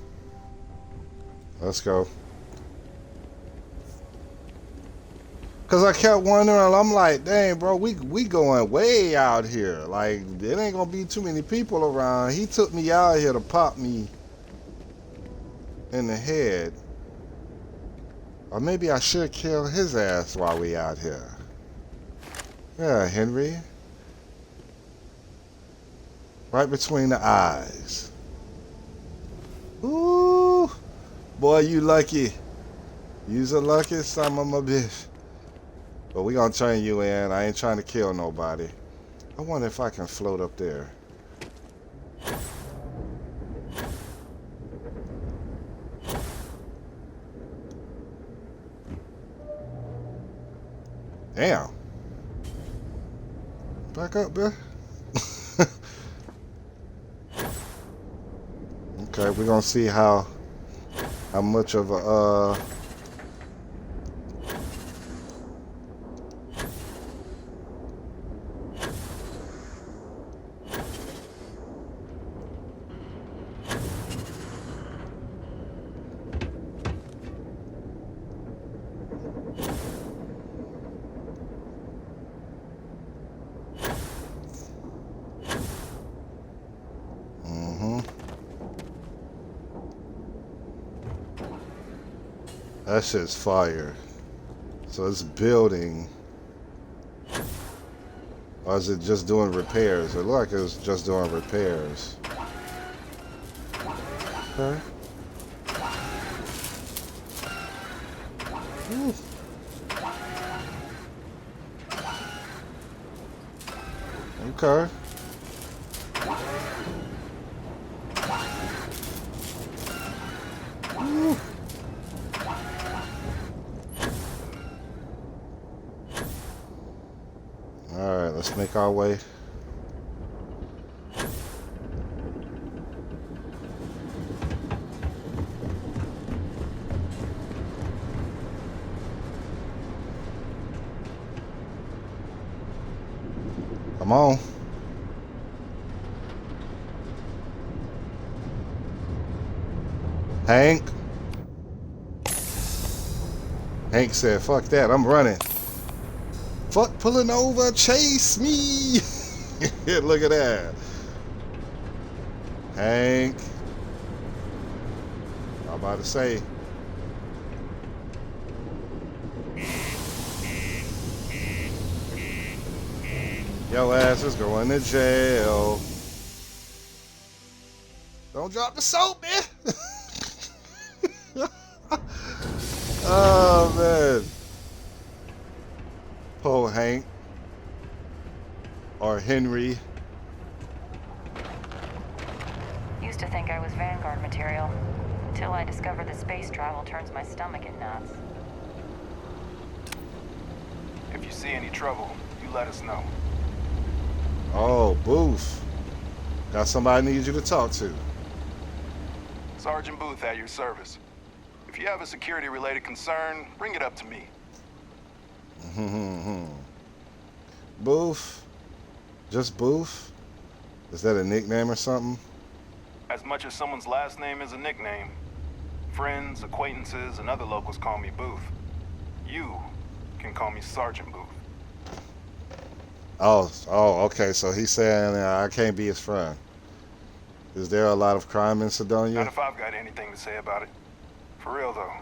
Let's go. Cause I kept wondering, I'm like, dang, bro, we going way out here. Like, there ain't gonna be too many people around. He took me out here to pop me in the head. Or maybe I should kill his ass while we out here. Yeah, Henry. Right between the eyes. Ooh. Boy, you lucky. You's a lucky son of a bitch. But we gonna turn you in. I ain't trying to kill nobody. I wonder if I can float up there. Damn. Back up, bruh. Okay, we're gonna see how much of a that shit's fire. So it's building. Or is it just doing repairs? It looked like it was just doing repairs. Okay. Ooh. Okay. Ooh. Alright, let's make our way. Come on. Hank. Hank said, fuck that, I'm running. Fuck pulling over, chase me. Look at that. Hank. I'm about to say. Yo ass is going to jail. Don't drop the soap, man. Oh, man. Poor Hank. Or Henry. Used to think I was Vanguard material, until I discovered that space travel turns my stomach in knots. If you see any trouble, you let us know. Oh, Booth. Got somebody I need you to talk to. Sergeant Booth at your service. If you have a security-related concern, bring it up to me. Booth? Just Booth? Is that a nickname or something? As much as someone's last name is a nickname, friends, acquaintances, and other locals call me Booth. You can call me Sergeant Booth. Oh, okay. So he's saying I can't be his friend. Is there a lot of crime in Sedonia? Not if I've got anything to say about it. For real, though.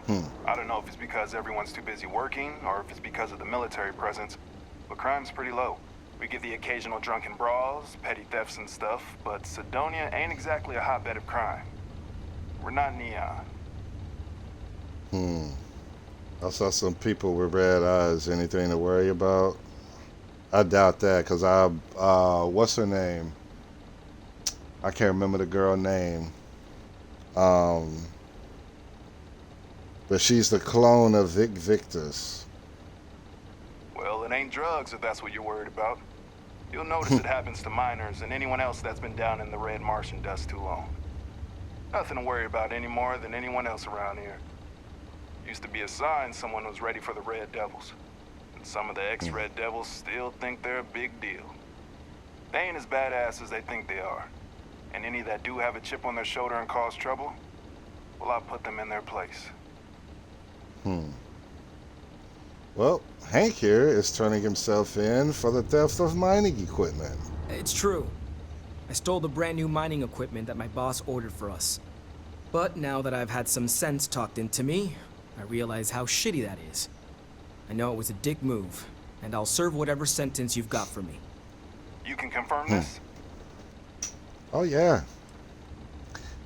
I don't know if it's because everyone's too busy working or if it's because of the military presence, but crime's pretty low. We get the occasional drunken brawls, petty thefts and stuff, but Sedonia ain't exactly a hotbed of crime. We're not Neon. I saw some people with red eyes. Anything to worry about? I doubt that, because what's her name? I can't remember the girl name. But she's the clone of Vic Victus. Well, it ain't drugs if that's what you're worried about. You'll notice it happens to minors and anyone else that's been down in the red Martian dust too long. Nothing to worry about any more than anyone else around here. Used to be a sign someone was ready for the Red Devils. And some of the ex-Red Devils still think they're a big deal. They ain't as badass as they think they are. And any that do have a chip on their shoulder and cause trouble, well, I'll put them in their place. Well, Hank here is turning himself in for the theft of mining equipment. It's true. I stole the brand new mining equipment that my boss ordered for us. But now that I've had some sense talked into me, I realize how shitty that is. I know it was a dick move, and I'll serve whatever sentence you've got for me. You can confirm this? Oh, yeah.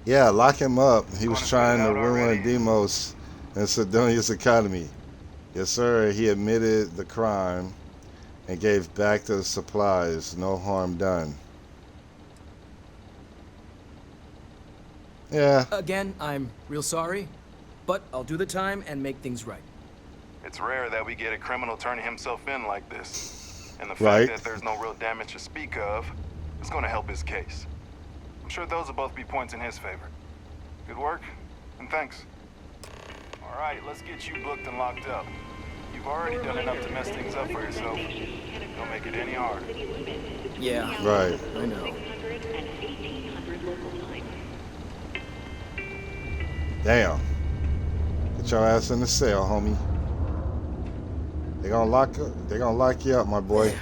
Yeah, lock him up. He was trying to ruin Demos and Sidonia's economy. Yes, sir. He admitted the crime and gave back the supplies. No harm done. Yeah. Again, I'm real sorry, but I'll do the time and make things right. It's rare that we get a criminal turning himself in like this. And the Right. fact that there's no real damage to speak of is going to help his case. I'm sure those will both be points in his favor. Good work, and thanks. All right, let's get you booked and locked up. You've already done enough to mess things up for yourself. Don't make it any harder. Yeah. Right. I know. Damn. Get your ass in the cell, homie. They gonna lock you up, my boy.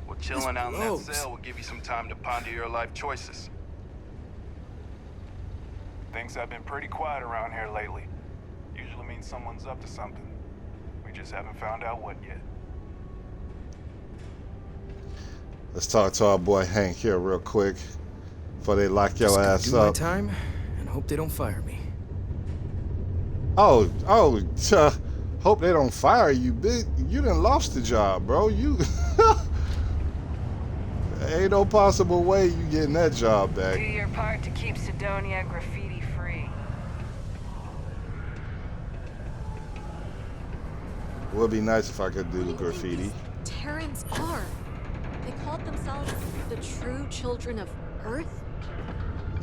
Well, chilling out in that cell will give you some time to ponder your life choices. Things have been pretty quiet around here lately. Usually means someone's up to something. We just haven't found out what yet. Let's talk to our boy Hank here real quick before they lock your ass do my up. time and hope they don't fire me. Hope they don't fire you, bitch. You done lost the job, bro. You ain't no possible way you getting that job back. Do your part to keep Sidonia graffiti free. Would be nice if I could do graffiti. Terrans are. They called themselves the true children of Earth?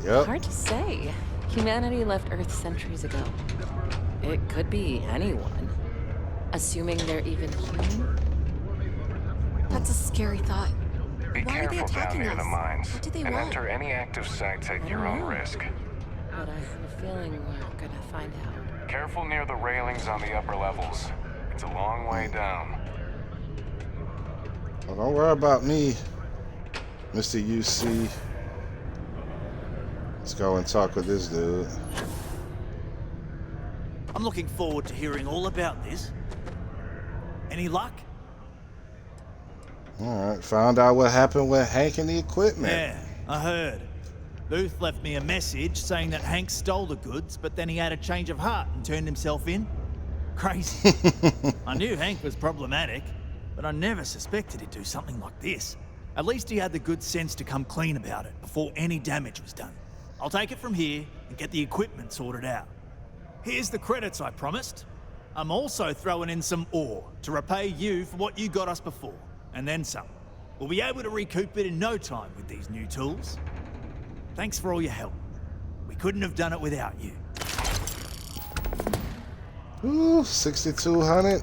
Yep. Hard to say. Humanity left Earth centuries ago. It could be anyone. Assuming they're even human. That's a scary thought. Be Why are they careful down attacking near us? the mines. What do they and want? enter any active sites at your own risk. But I have a feeling we're gonna find out. Careful near the railings on the upper levels. It's a long way down. Well, don't worry about me, Mr. UC. Let's go and talk with this dude. I'm looking forward to hearing all about this. Any luck? All right, found out what happened with Hank and the equipment. Yeah, I heard. Booth left me a message saying that Hank stole the goods, but then he had a change of heart and turned himself in. Crazy. I knew Hank was problematic, but I never suspected he'd do something like this. At least he had the good sense to come clean about it before any damage was done. I'll take it from here and get the equipment sorted out. Here's the credits I promised. I'm also throwing in some ore to repay you for what you got us before, and then some. We'll be able to recoup it in no time with these new tools. Thanks for all your help. We couldn't have done it without you. Ooh, 6,200.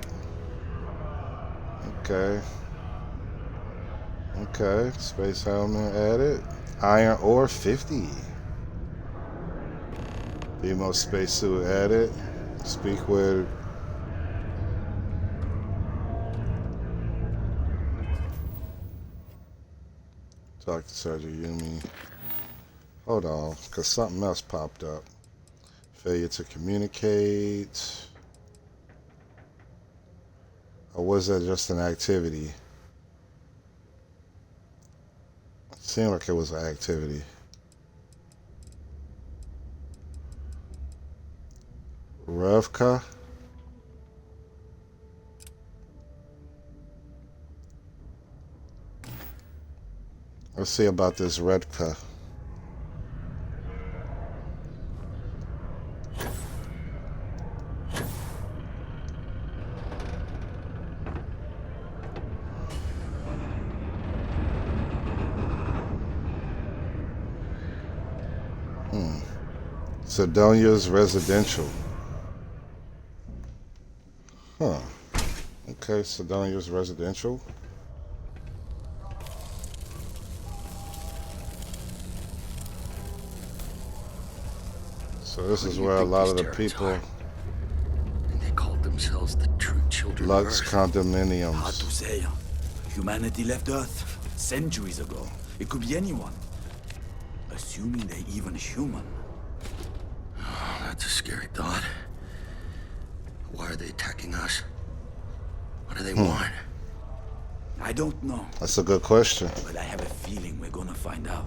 Okay. Okay, space helmet added. Iron ore 50. Demo spacesuit added. Speak with. Talk to Sergeant Yumi. Hold on, because something else popped up. Failure to communicate. Or was that just an activity? It seemed like it was an activity. Revka. Let's see about this Redka. Sidonia's residential. Huh. Okay, Sidonia's residential. So this is where a lot of the people. And they called themselves the true children Lux of Earth. condominiums. Hard to say. Humanity left Earth centuries ago. It could be anyone. Assuming they're even human. Oh, that's a scary thought. Why are they attacking us? What do they want? I don't know. That's a good question. But I have a feeling we're gonna find out.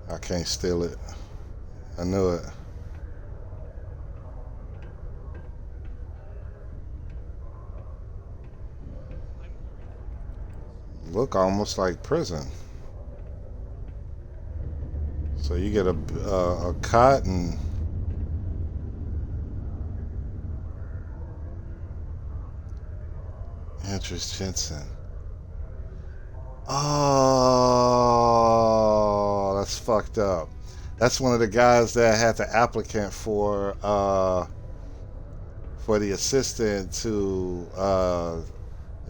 I can't steal it. I knew it. Look almost like prison. So you get a cot and Andrews Jensen. Oh, that's fucked up. That's one of the guys that had the applicant for the assistant to the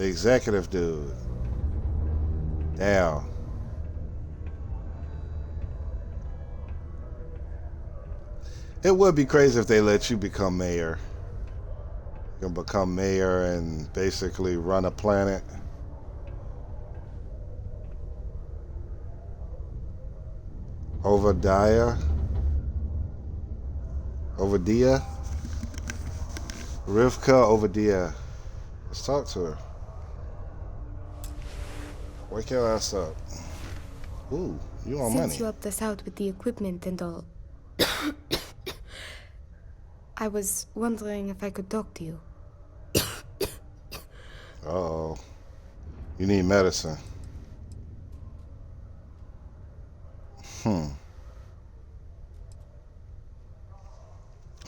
executive dude. Damn. It would be crazy if they let you become mayor. You can become mayor and basically run a planet. Obadiah? Rivka Obadiah. Let's talk to her. Wake your ass up. Ooh, you want money. Since you helped us out with the equipment and all, I was wondering if I could talk to you. Uh-oh. You need medicine.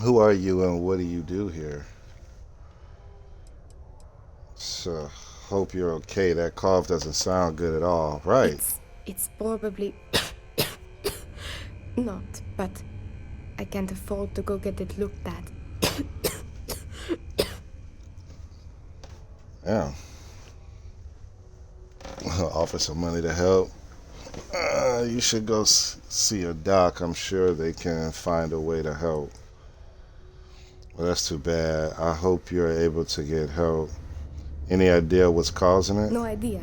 Who are you and what do you do here? So, hope you're okay. That cough doesn't sound good at all. Right. It's probably not, but I can't afford to go get it looked at. Yeah. Offer some money to help. You should go see a doc. I'm sure they can find a way to help. Well, that's too bad. I hope you're able to get help. Any idea what's causing it? No idea.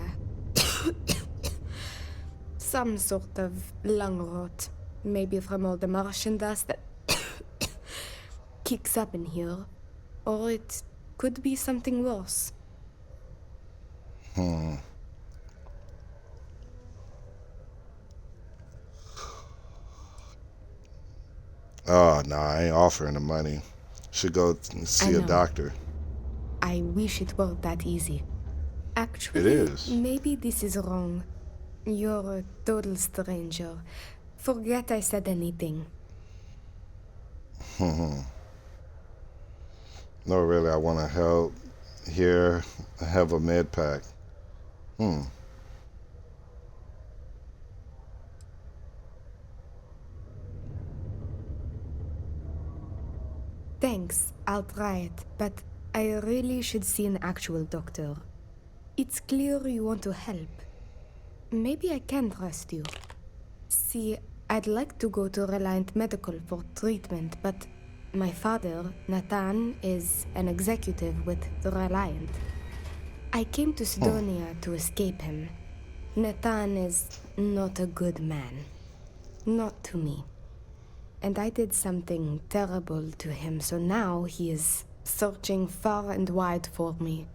Some sort of lung rot. Maybe from all the Martian dust that kicks up in here. Or it could be something worse. Oh, no, I ain't offering the money. Should go see a doctor. I wish it were that easy. Actually, it is. Maybe this is wrong. You're a total stranger. Forget I said anything. No, really, I want to help. Here, I have a med pack. Thanks, I'll try it, but I really should see an actual doctor. It's clear you want to help. Maybe I can trust you. See, I'd like to go to Reliant Medical for treatment, but my father, Nathan, is an executive with the Reliant. I came to Sidonia to escape him. Nathan is not a good man. Not to me. And I did something terrible to him, so now he is searching far and wide for me.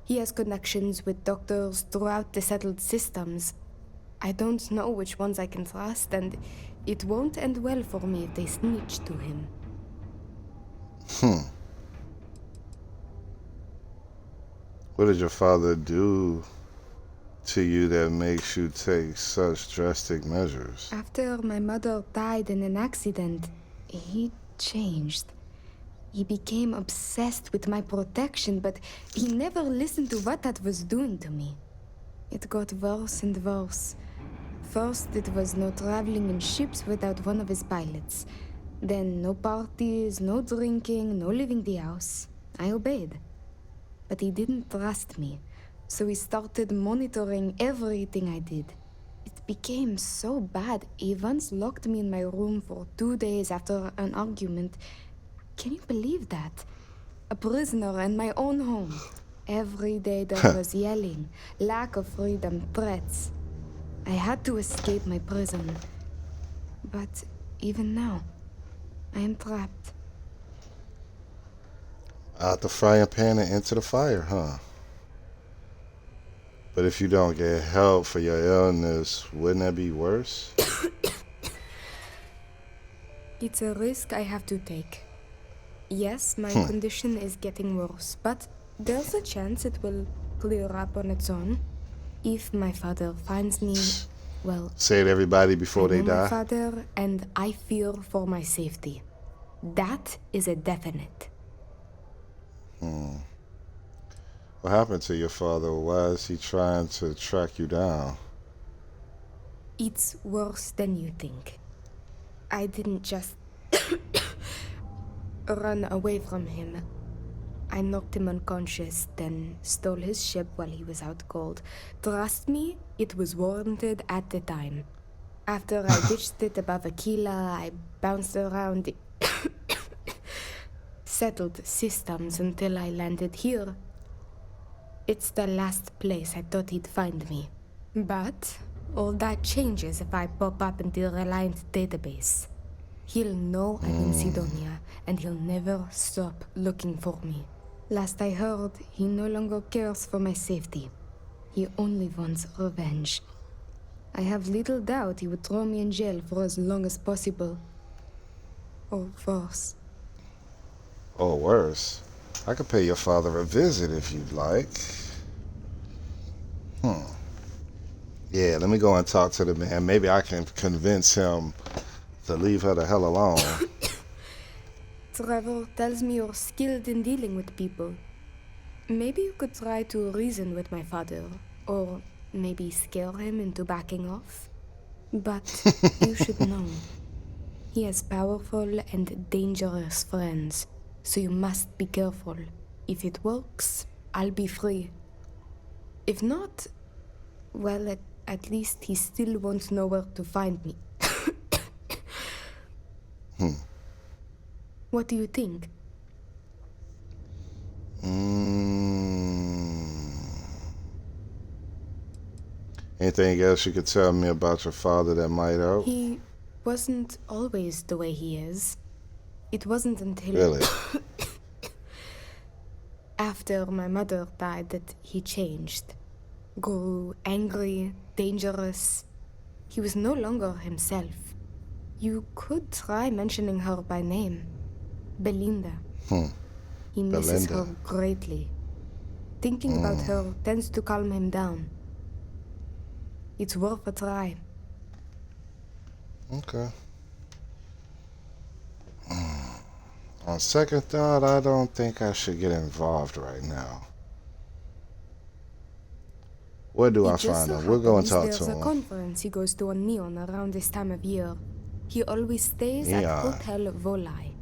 He has connections with doctors throughout the settled systems. I don't know which ones I can trust, and it won't end well for me if they snitch to him. What did your father do to you that makes you take such drastic measures? After my mother died in an accident, he changed. He became obsessed with my protection, but he never listened to what that was doing to me. It got worse and worse. First, it was no traveling in ships without one of his pilots. Then no parties, no drinking, no leaving the house. I obeyed. But he didn't trust me, so he started monitoring everything I did. It became so bad, he once locked me in my room for 2 days after an argument. Can you believe that? A prisoner in my own home. Every day there was yelling, lack of freedom, threats. I had to escape my prison. But even now, I am trapped. Out the frying pan and into the fire, huh? But if you don't get help for your illness, wouldn't that be worse? It's a risk I have to take. Yes, my condition is getting worse, but there's a chance it will clear up on its own. If my father finds me, Well, say to everybody before they I know my die? father, and I fear for my safety. That is a definite. What happened to your father? Why is he trying to track you down? It's worse than you think. I didn't just run away from him. I knocked him unconscious, then stole his ship while he was out cold. Trust me, it was warranted at the time. After I ditched it above Aquila, I bounced around, settled systems until I landed here. It's the last place I thought he'd find me. But all that changes if I pop up in the Reliant database. He'll know I'm in Sidonia, and he'll never stop looking for me. Last I heard, he no longer cares for my safety. He only wants revenge. I have little doubt he would throw me in jail for as long as possible. Or worse. Or worse. I could pay your father a visit if you'd like. Yeah, let me go and talk to the man. Maybe I can convince him to leave her the hell alone. Trevor tells me you're skilled in dealing with people. Maybe you could try to reason with my father, or maybe scare him into backing off. But you should know, he has powerful and dangerous friends, so you must be careful. If it works, I'll be free. If not, well, at least he still won't know where to find me. What do you think? Anything else you could tell me about your father that might help? He wasn't always the way he is. It wasn't until... Really? after my mother died that he changed. Grew angry, dangerous. He was no longer himself. You could try mentioning her by name. Belinda. He misses her greatly. Thinking about her tends to calm him down. It's worth a try. Okay. On second thought, I don't think I should get involved right now. Where do I find him? We'll go and talk to There's a him. conference he goes to on Neon around this time of year. He always stays at Hotel Volai.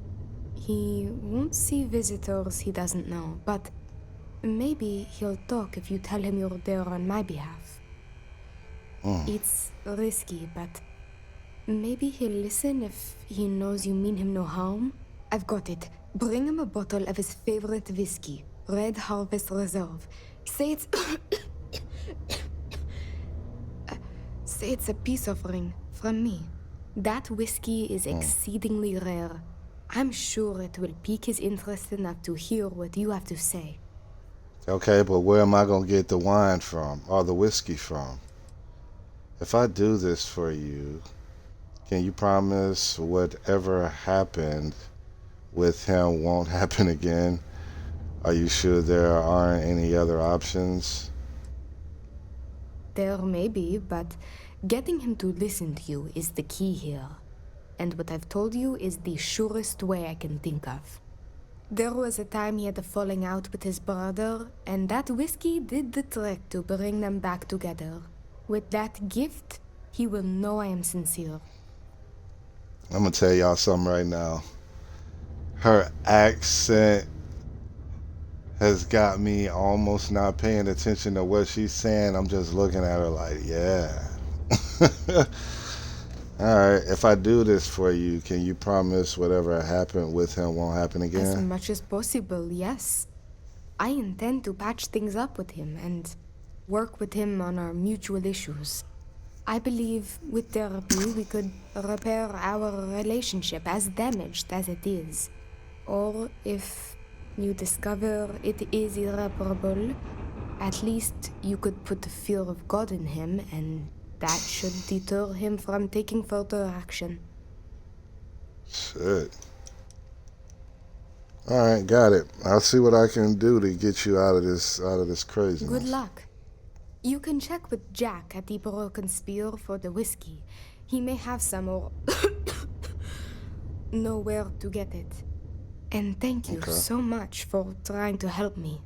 He won't see visitors he doesn't know, but maybe he'll talk if you tell him you're there on my behalf. It's risky, but maybe he'll listen if he knows you mean him no harm. I've got it. Bring him a bottle of his favorite whiskey, Red Harvest Reserve. Say it's... say it's a peace offering from me. That whiskey is exceedingly rare. I'm sure it will pique his interest enough to hear what you have to say. Okay, but where am I going to get the wine from, or the whiskey from? If I do this for you, can you promise whatever happened with him won't happen again? Are you sure there aren't any other options? There may be, but getting him to listen to you is the key here. And what I've told you is the surest way I can think of. There was a time he had a falling out with his brother, and that whiskey did the trick to bring them back together. With that gift, he will know I am sincere. I'm going to tell y'all something right now. Her accent has got me almost not paying attention to what she's saying. I'm just looking at her like, yeah. Alright, if I do this for you, can you promise whatever happened with him won't happen again? As much as possible, yes. I intend to patch things up with him and work with him on our mutual issues. I believe with therapy we could repair our relationship, as damaged as it is. Or if you discover it is irreparable, at least you could put the fear of God in him, and that should deter him from taking further action. Shit. Alright, got it. I'll see what I can do to get you out of this craziness. Good luck. You can check with Jack at the Broken Spear for the whiskey. He may have some or know where to get it. And thank you so much for trying to help me.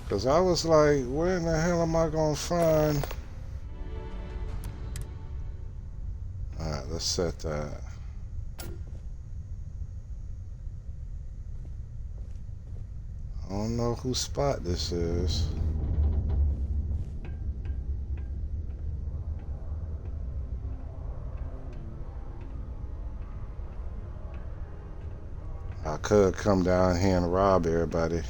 Because I was like, where in the hell am I going to find... Alright, let's set that. I don't know whose spot this is. I could come down here and rob everybody.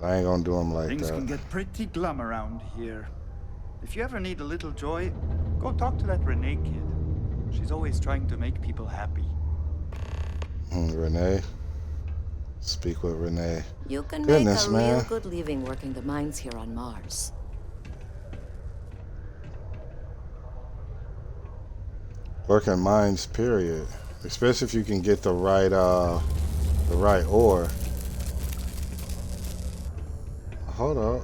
I ain't gonna do them like Things that. can get pretty glum around here. If you ever need a little joy, go talk to that Renee kid. She's always trying to make people happy. Renee? Speak with Renee. You can Goodness, make a real man. good living working the mines here on Mars. Working mines, period. Especially if you can get the right ore. Hold up.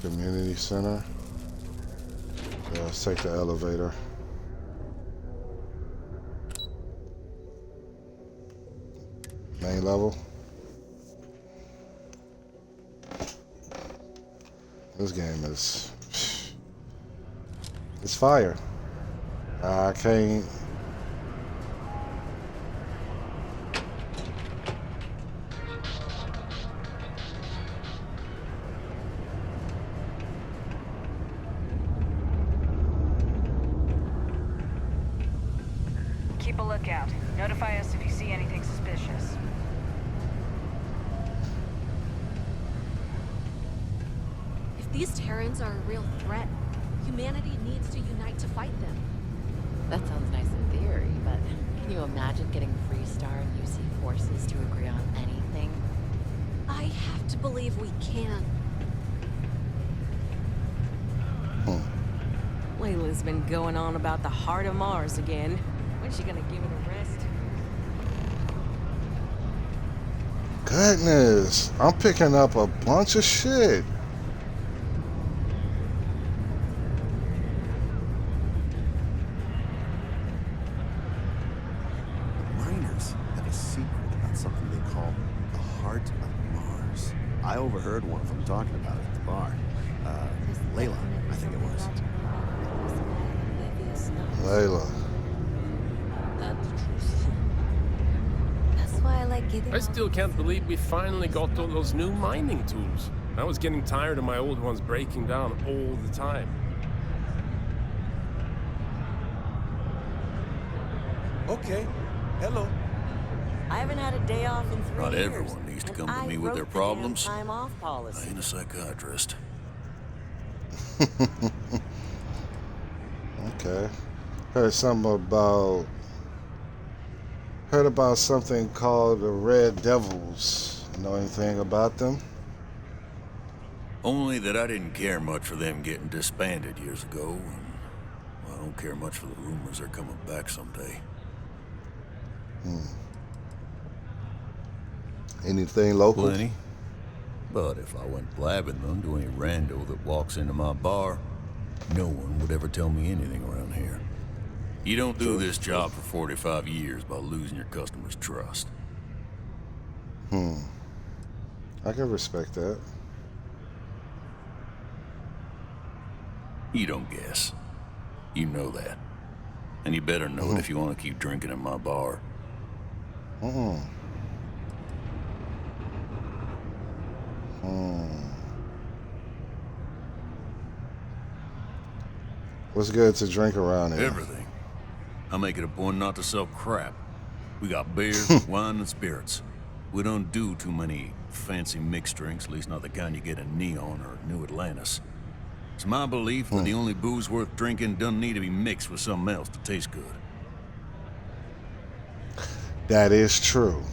Community center. Yeah, let's take the elevator. Main level. This game is... It's fire. I can't... Keep a lookout. Notify us if you see anything suspicious. If these Terrans are a real threat, humanity needs to unite to fight them. That sounds nice in theory, but can you imagine getting Freestar and UC forces to agree on anything? I have to believe we can. Layla's been going on about the heart of Mars again. When's she gonna give it a rest? Goodness, I'm picking up a bunch of shit. Miners have a secret about something they call the heart of Mars. I overheard one of them talking about it at the bar. Layla, I think it was. Layla. That's why I like getting I still can't believe we finally got all those new mining tools. I was getting tired of my old ones breaking down all the time. Okay. Hello. I haven't had a day off in 3 Not years. everyone needs to and come to I me with wrote their the damn problems. time off policy. I ain't a psychiatrist. Okay. Heard about something called the Red Devils. Know anything about them? Only that I didn't care much for them getting disbanded years ago, and I don't care much for the rumors they're coming back someday. Anything local? Plenty. But if I went blabbing them to any rando that walks into my bar, no one would ever tell me anything around here. You don't do this job for 45 years by losing your customers' trust. I can respect that. You don't guess. You know that. And you better know it if you want to keep drinking in my bar. What's good to drink around here? Everything. I make it a point not to sell crap. We got beer, wine, and spirits. We don't do too many fancy mixed drinks, at least not the kind you get in Neon or New Atlantis. It's my belief that the only booze worth drinking doesn't need to be mixed with something else to taste good. That is true.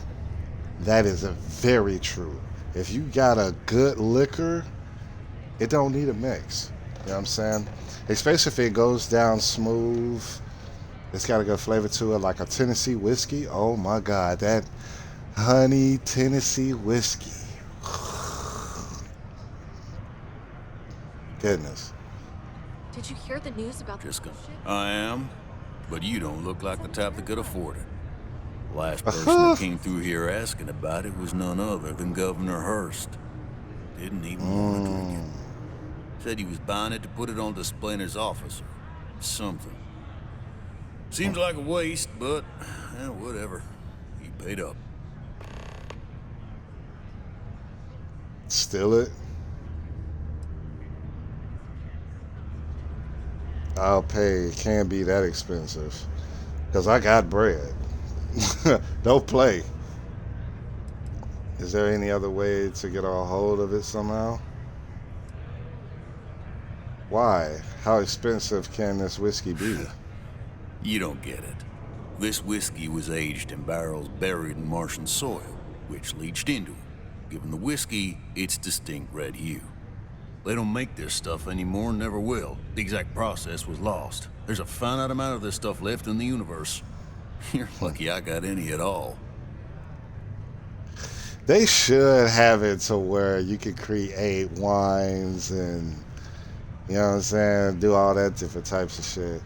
That is very true. If you got a good liquor, it don't need a mix. You know what I'm saying? Especially if it goes down smooth It's got a good flavor to it, like a Tennessee whiskey. Oh my God, that honey Tennessee whiskey. Goodness. Did you hear the news about the Just ship? I am, but you don't look like the type that could afford it. Last person that came through here asking about it was none other than Governor Hurst. Didn't even want to drink it. Said he was buying it to put it on display in his office or something. Seems like a waste, but whatever. He paid up. Steal it? I'll pay. It can't be that expensive. Because I got bread. Don't play. Is there any other way to get a hold of it somehow? Why? How expensive can this whiskey be? You don't get it. This whiskey was aged in barrels buried in Martian soil, which leached into it, giving the whiskey its distinct red hue. They don't make this stuff anymore and never will. The exact process was lost. There's a finite amount of this stuff left in the universe. You're lucky I got any at all. They should have it to where you could create wines and, you know what I'm saying, do all that different types of shit.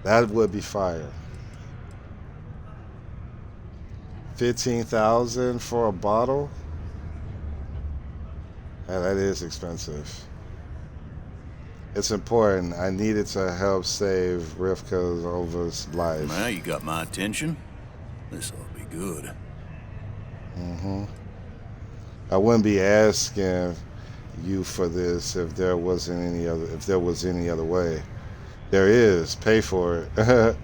That would be fire. 15,000 for a bottle? Yeah, that is expensive. It's important. I needed to help save Rivka's life. Now you got my attention. This ought to be good. I wouldn't be asking you for this if there wasn't any other. If there was any other way, there is. Pay for it.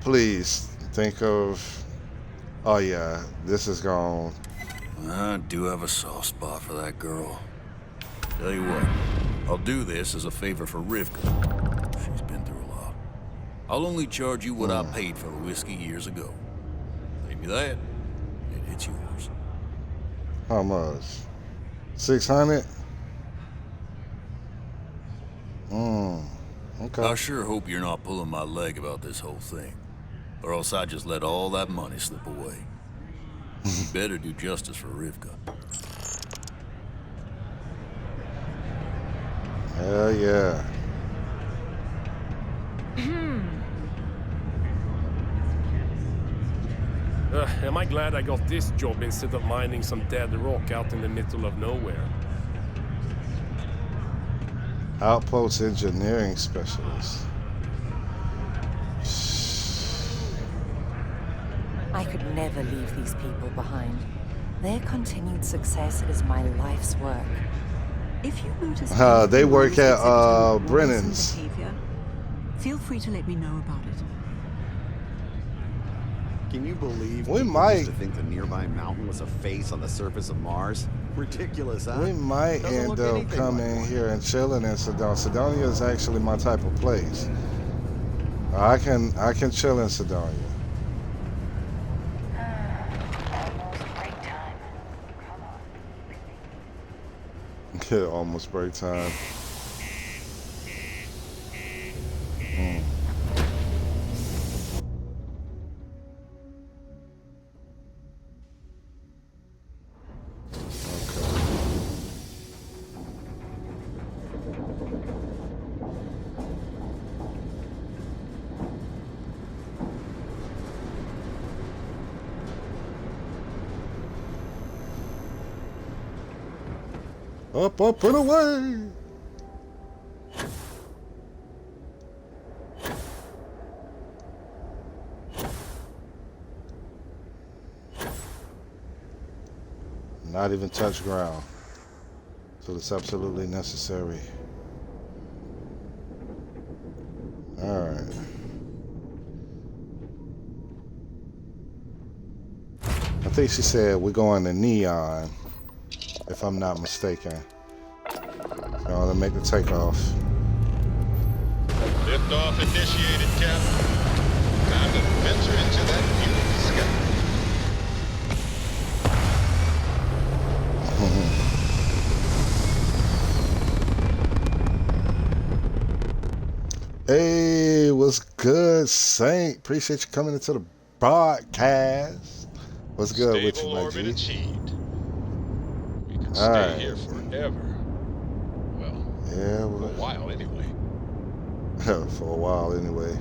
Please think of. Oh yeah, this is gone. I do have a soft spot for that girl. Tell you what, I'll do this as a favor for Rivka. She's been through a lot. I'll only charge you what I paid for the whiskey years ago. Pay me that, it's yours. How much? 600? Okay. I sure hope you're not pulling my leg about this whole thing, or else I just let all that money slip away. You better do justice for Rivka. Hell yeah. Am I glad I got this job instead of mining some dead rock out in the middle of nowhere? Outpost engineering specialist. I could never leave these people behind. Their continued success is my life's work. If you notice They work at Brennan's. Behavior, feel free to let me know about it. Can you believe we people might used to think the nearby mountain was a face on the surface of Mars? Ridiculous, huh? We might Doesn't end look up anything coming like here and chilling in Sedonia. Sedonia is actually my type of place. I can chill in Sedonia. Almost break time. Up, up, and away! Not even touch ground. So it's absolutely necessary. Alright. I think she said we're going to Neon, if I'm not mistaken. So let's make the takeoff. Liftoff initiated, Captain. Time to venture into that beautiful sky. Hey, what's What's good, Saint? Appreciate you coming into the broadcast. What's good with you, my orbit G? achieved. We could All stay right. here forever. Well, Yeah, for a while anyway. for a while anyway.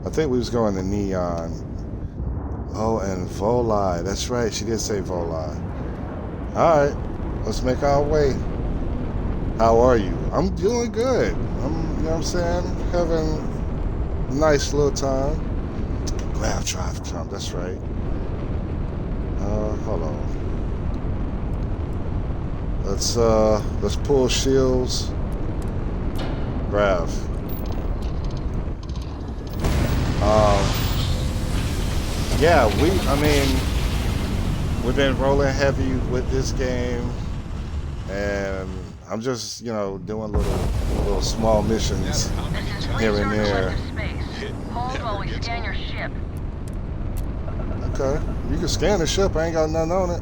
I think we was going to Neon. Oh, and Volai. That's right. She did say Volai. All right. Let's make our way. How are you? I'm doing good. You know what I'm saying? Having a nice little time. Grab drive jump. That's right. Hold on. Let's pull shields. Grab. Yeah, we've been rolling heavy with this game, and I'm just, doing little small missions here and there. Hold while we scan your ship. Okay, you can scan the ship. I ain't got nothing on it.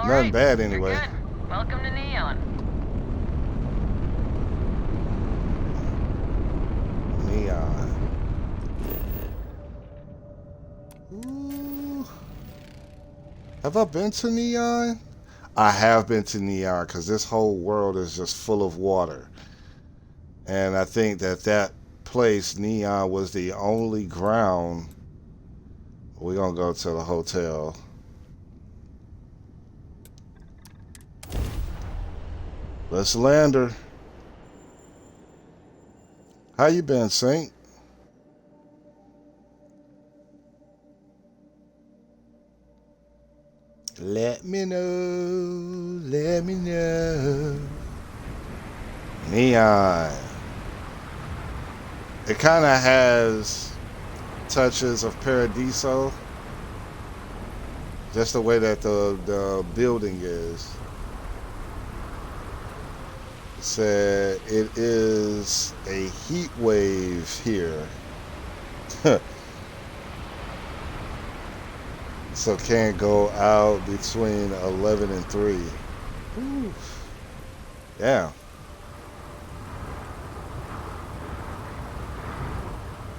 Nothing bad anyway. You're good. Welcome to Neon. Neon. Ooh. Have I been to Neon? I have been to Neon because this whole world is just full of water. And I think that place, Neon, was the only ground. We're going to go to the hotel. Let's land her. How you been, Saint? Let me know. Let me know. Neon. It kind of has touches of Paradiso. Just the way that the building is. It said it is a heat wave here. So can't go out between 11 and 3. Ooh. Yeah.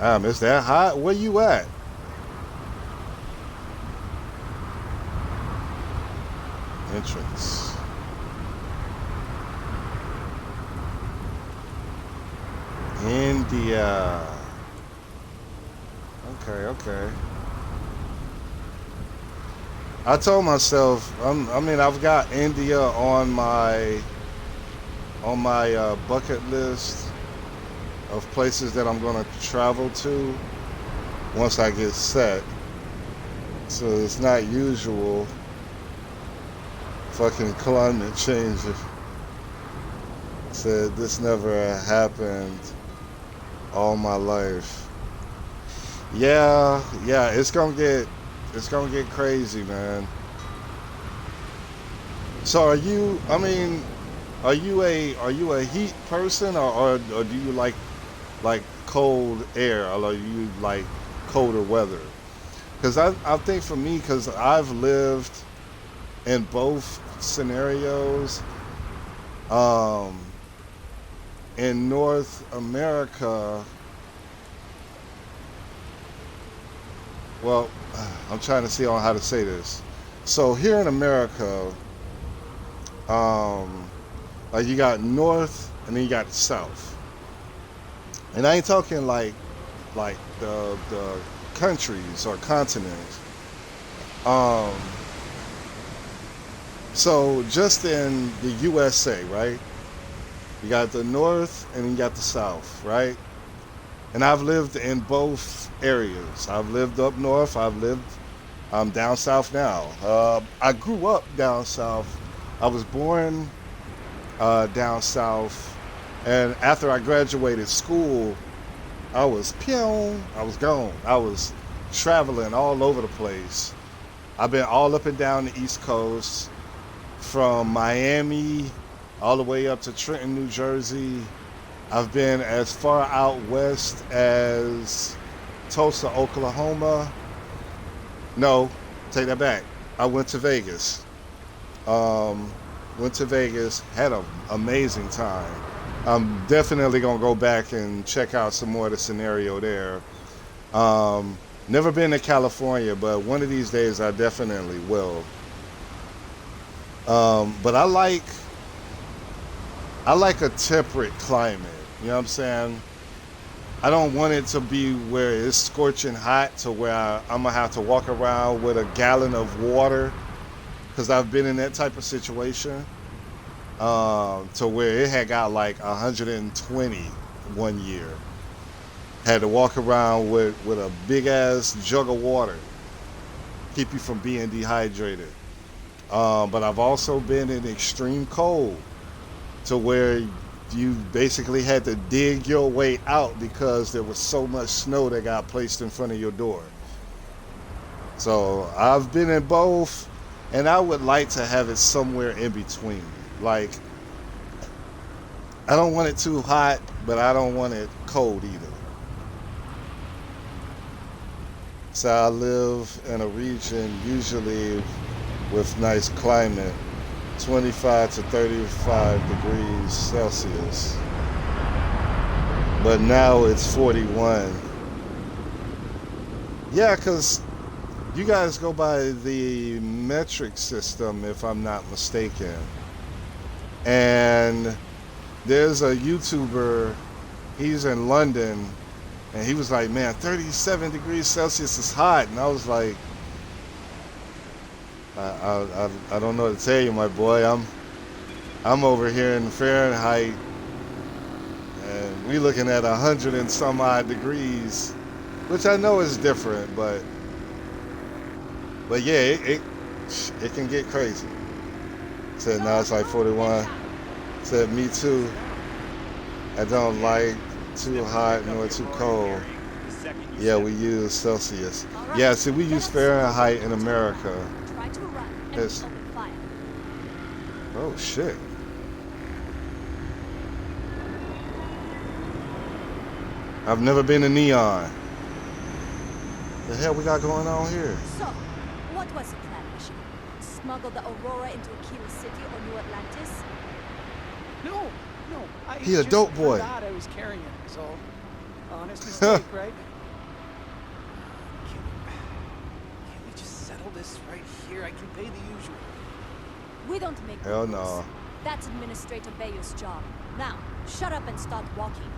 It's that hot? Where you at? Entrance. India. Okay. I told myself, I've got India on my bucket list of places that I'm gonna travel to once I get set. So it's not usual. Fucking climate change. Said this never happened all my life. Yeah, it's gonna get crazy, man. So are you a heat person or do you like cold air, or you like colder weather? Because I think for me, because I've lived in both scenarios. In North America, well, I'm trying to see on how to say this. So here in America, like you got north and then you got the south. And I ain't talking like the countries or continents. So just in the USA, right? You got the north and then you got the south, right? And I've lived in both areas. I've lived up north. I'm down south now. I grew up down south. I was born down south. And after I graduated school, I was gone. I was traveling all over the place. I've been all up and down the East Coast, from Miami all the way up to Trenton, New Jersey. I've been as far out west as Tulsa, Oklahoma. No, take that back. I went to Vegas. Had an amazing time. I'm definitely gonna go back and check out some more of the scenario there. Never been to California, but one of these days I definitely will. But I like a temperate climate. You know what I'm saying? I don't want it to be where it's scorching hot to where I'm gonna have to walk around with a gallon of water, because I've been in that type of situation. To where it had got like 120 one year. Had to walk around with a big ass jug of water, keep you from being dehydrated. But I've also been in extreme cold, to where you basically had to dig your way out because there was so much snow that got placed in front of your door. So I've been in both, and I would like to have it somewhere in between. Like, I don't want it too hot, but I don't want it cold either. So I live in a region usually with nice climate, 25 to 35 degrees Celsius. But now it's 41. Yeah, because you guys go by the metric system, if I'm not mistaken. And there's a YouTuber, he's in London, and he was like, man, 37 degrees Celsius is hot. And I was like, I don't know what to tell you, my boy. I'm over here in Fahrenheit, and we looking at 100 and some odd degrees, which I know is different, but yeah, it can get crazy. Said now it's like 41. Said me too. I don't like too hot nor too cold. Yeah, we use Celsius. Yeah, see, we use Fahrenheit in America. It's, oh shit. I've never been to Neon. The hell we got going on here? So, what was the plan, Mission? Smuggle the Aurora into Aquila City or New Atlantis? No. He a dope boy. I was carrying it, so honest mistake, right? Can we just settle this right here? I can pay the usual. We don't make Hell rules. no. That's Administrator Bayer's job. Now, shut up and start walking.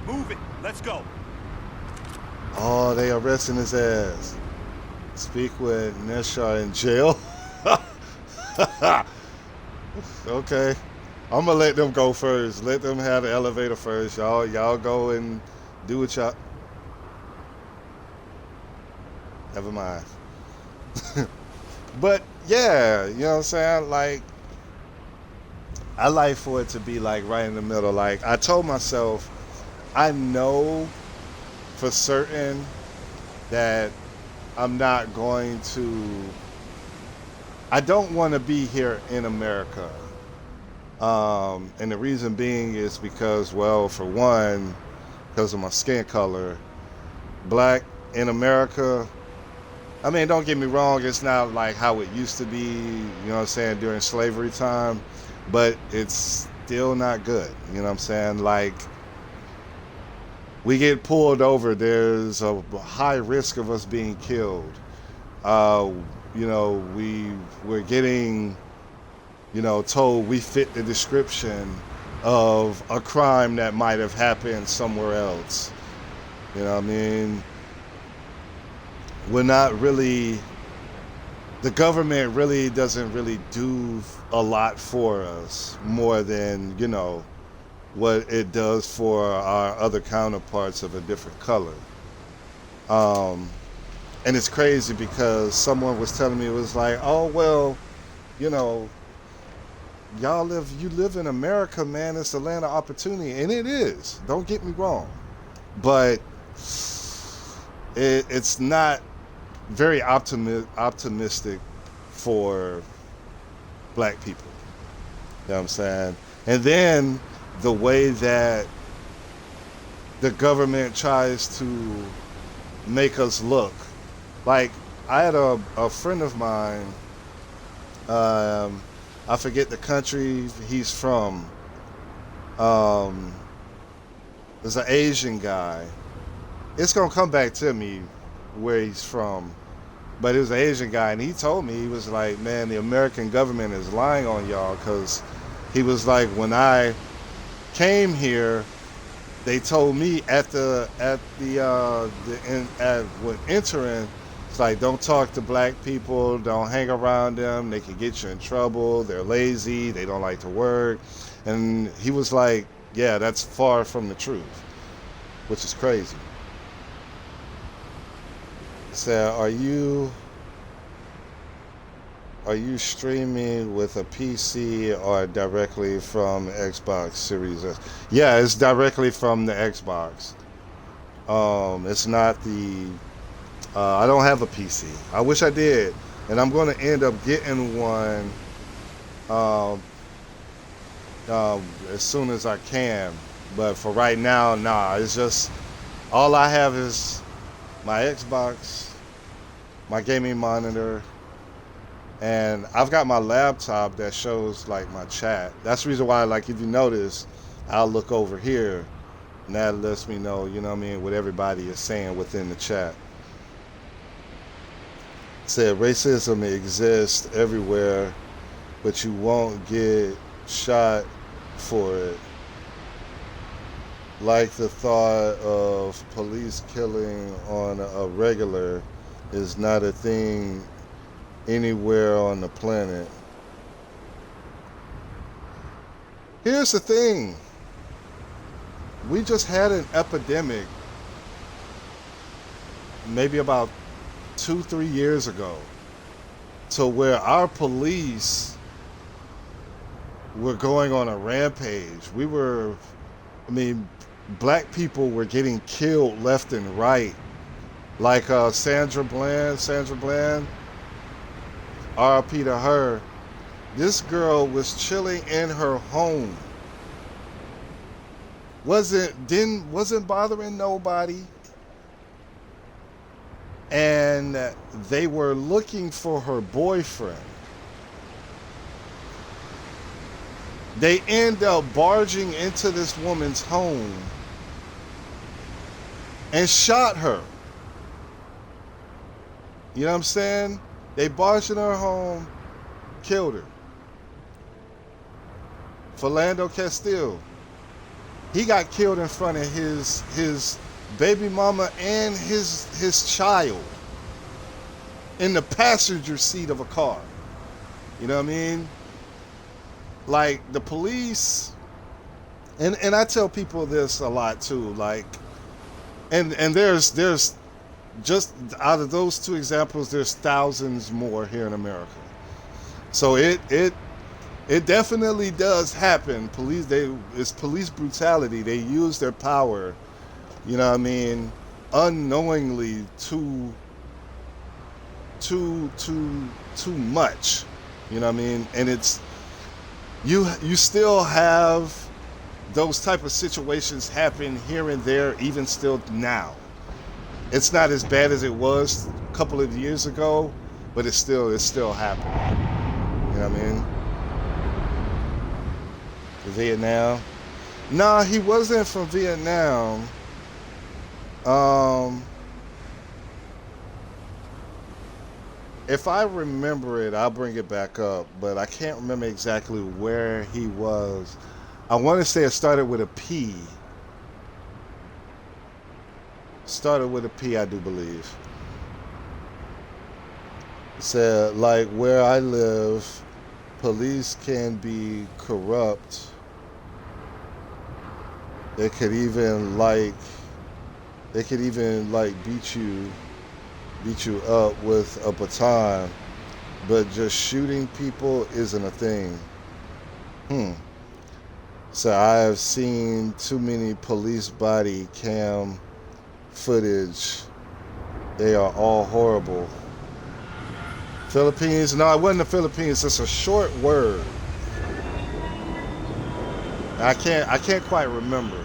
Move it. Let's go. Oh, they arresting his ass. Speak with Neshar in jail. Okay. I'm gonna let them go first. Let them have the elevator first. Y'all go and do what y'all. Never mind. But yeah, you know what I'm saying? Like, I like for it to be like right in the middle. Like, I told myself, I know for certain that I'm not going to. I don't want to be here in America. And the reason being is because, well, for one, because of my skin color, black in America, I mean, don't get me wrong, it's not like how it used to be, you know what I'm saying, during slavery time, but it's still not good, you know what I'm saying? Like, we get pulled over, there's a high risk of us being killed. You know, we're getting, you know, told we fit the description of a crime that might have happened somewhere else. You know what I mean? We're not really, the government really doesn't really do a lot for us more than, you know, what it does for our other counterparts of a different color. And it's crazy because someone was telling me, it was like, oh, well, you know, you live in America, man. It's the land of opportunity. And it is. Don't get me wrong. But it's not very optimistic for black people. You know what I'm saying? And then the way that the government tries to make us look. Like, I had a friend of mine, I forget the country he's from. There's an Asian guy. It's gonna come back to me where he's from, but it was an Asian guy, and he told me, he was like, man, the American government is lying on y'all, because he was like, when I came here, they told me when entering, it's like, don't talk to black people, don't hang around them, they can get you in trouble, they're lazy, they don't like to work. And he was like, yeah, that's far from the truth, which is crazy. Said, are you streaming with a PC or directly from Xbox Series S? Yeah, it's directly from the Xbox. It's not the I don't have a PC. I wish I did, and I'm going to end up getting one as soon as I can. But for right now, nah, it's just all I have is my Xbox, my gaming monitor, and I've got my laptop that shows like my chat. That's the reason why, like, if you notice, I'll look over here and that lets me know, you know what I mean, what everybody is saying within the chat. Said racism exists everywhere, but you won't get shot for it. Like the thought of police killing on a regular is not a thing anywhere on the planet. Here's the thing. We just had an epidemic maybe about 2-3 years ago to where our police were going on a rampage. Black people were getting killed left and right. Like Sandra Bland, RIP to her. This girl was chilling in her home. Wasn't bothering nobody. And they were looking for her boyfriend. They end up barging into this woman's home and shot her. You know what I'm saying? They barged in her home, killed her. Philando Castile, he got killed in front of his baby mama and his child in the passenger seat of a car. You know what I mean? Like, the police, and I tell people this a lot too, like, and there's just out of those two examples, there's thousands more here in America. So it definitely does happen. It's police brutality. They use their power, you know what I mean, unknowingly too much. You know what I mean? And it's you still have those type of situations happen here and there, even still now. It's not as bad as it was a couple of years ago, but it's still happening. You know what I mean? Vietnam. Nah, he wasn't from Vietnam. If I remember it, I'll bring it back up, but I can't remember exactly where he was. I want to say it started with a P. Started with a P, I do believe. It said, like, where I live, police can be corrupt. They could even beat you up with a baton, but just shooting people isn't a thing. So I have seen too many police body cam footage. They are all horrible. Philippines? No, it wasn't the Philippines. It's a short word. I can't quite remember.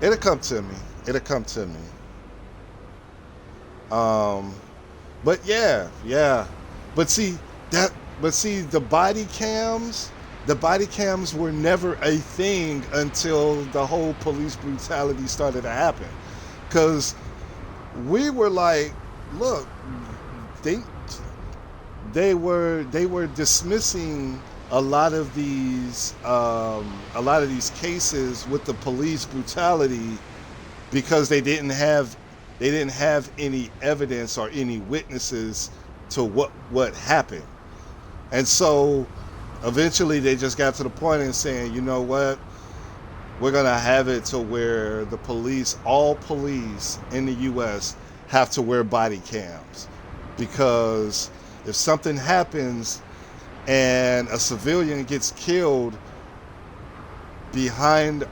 It'll come to me. But yeah. But see, But see, the body cams were never a thing until the whole police brutality started to happen. Because we were like, look, they were dismissing a lot of these cases with the police brutality because they didn't have any evidence or any witnesses to what happened. And so eventually they just got to the point in saying, you know what, we're going to have it to where all police in the US have to wear body cams, because if something happens and a civilian gets killed behind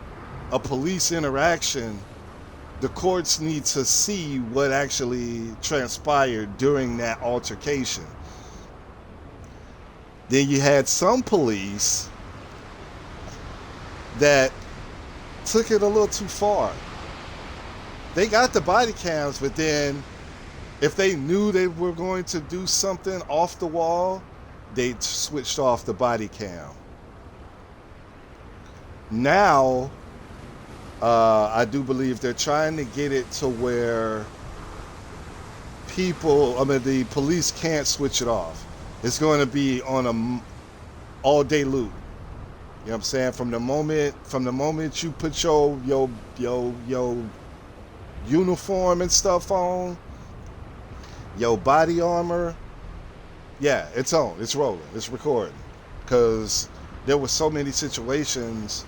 a police interaction, the courts need to see what actually transpired during that altercation. Then you had some police that took it a little too far. They got the body cams, but then if they knew they were going to do something off the wall, they switched off the body cam. Now, I do believe they're trying to get it to where the police can't switch it off. It's going to be on a all-day loop. You know what I'm saying? From the moment you put your uniform and stuff on, your body armor, yeah, it's on, it's rolling, it's recording. Because there were so many situations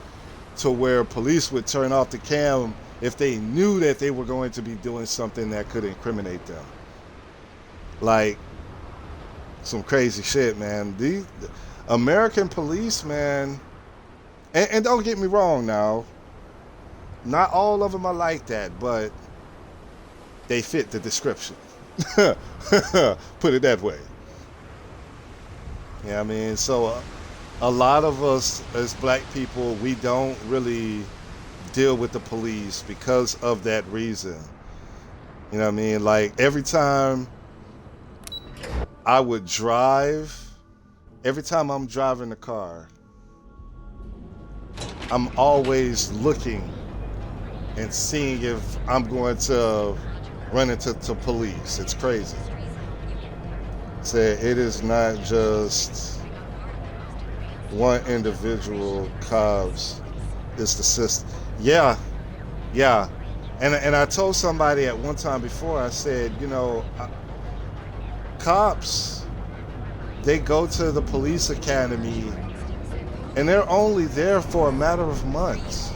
to where police would turn off the cam if they knew that they were going to be doing something that could incriminate them. Like some crazy shit, man. The American police, man, and don't get me wrong now, not all of them are like that, but they fit the description. Put it that way. Yeah, I mean, so a lot of us as black people, we don't really deal with the police because of that reason. You know what I mean? Like every time I would drive, every time I'm driving the car, I'm always looking and seeing if I'm going to run into police. It's crazy. So it is not just one individual cops, it's the system. Yeah. And I told somebody at one time before, I said, you know, cops, they go to the police academy and they're only there for a matter of months.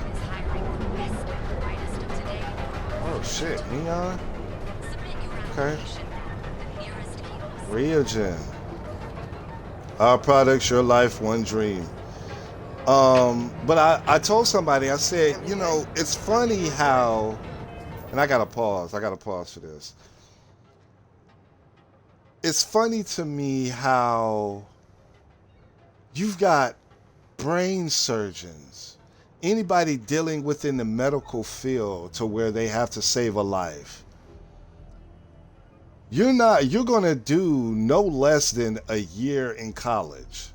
Oh shit, Neon? Okay. Riogen. Our products, your life, one dream. But I told somebody, I said, you know, it's funny how, and I gotta pause for this. It's funny to me how you've got brain surgeons, anybody dealing within the medical field to where they have to save a life. You're gonna do no less than a year in college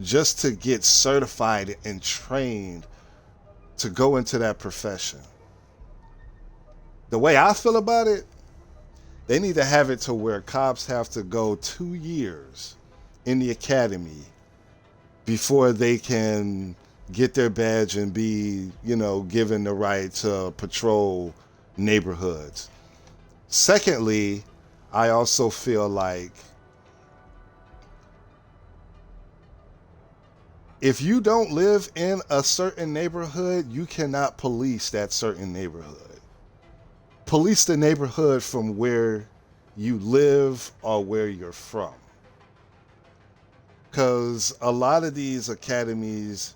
just to get certified and trained to go into that profession. The way I feel about it, they need to have it to where cops have to go 2 years in the academy before they can get their badge and be, you know, given the right to patrol neighborhoods. Secondly, I also feel like if you don't live in a certain neighborhood, you cannot police that certain neighborhood. Police the neighborhood from where you live or where you're from. Because a lot of these academies,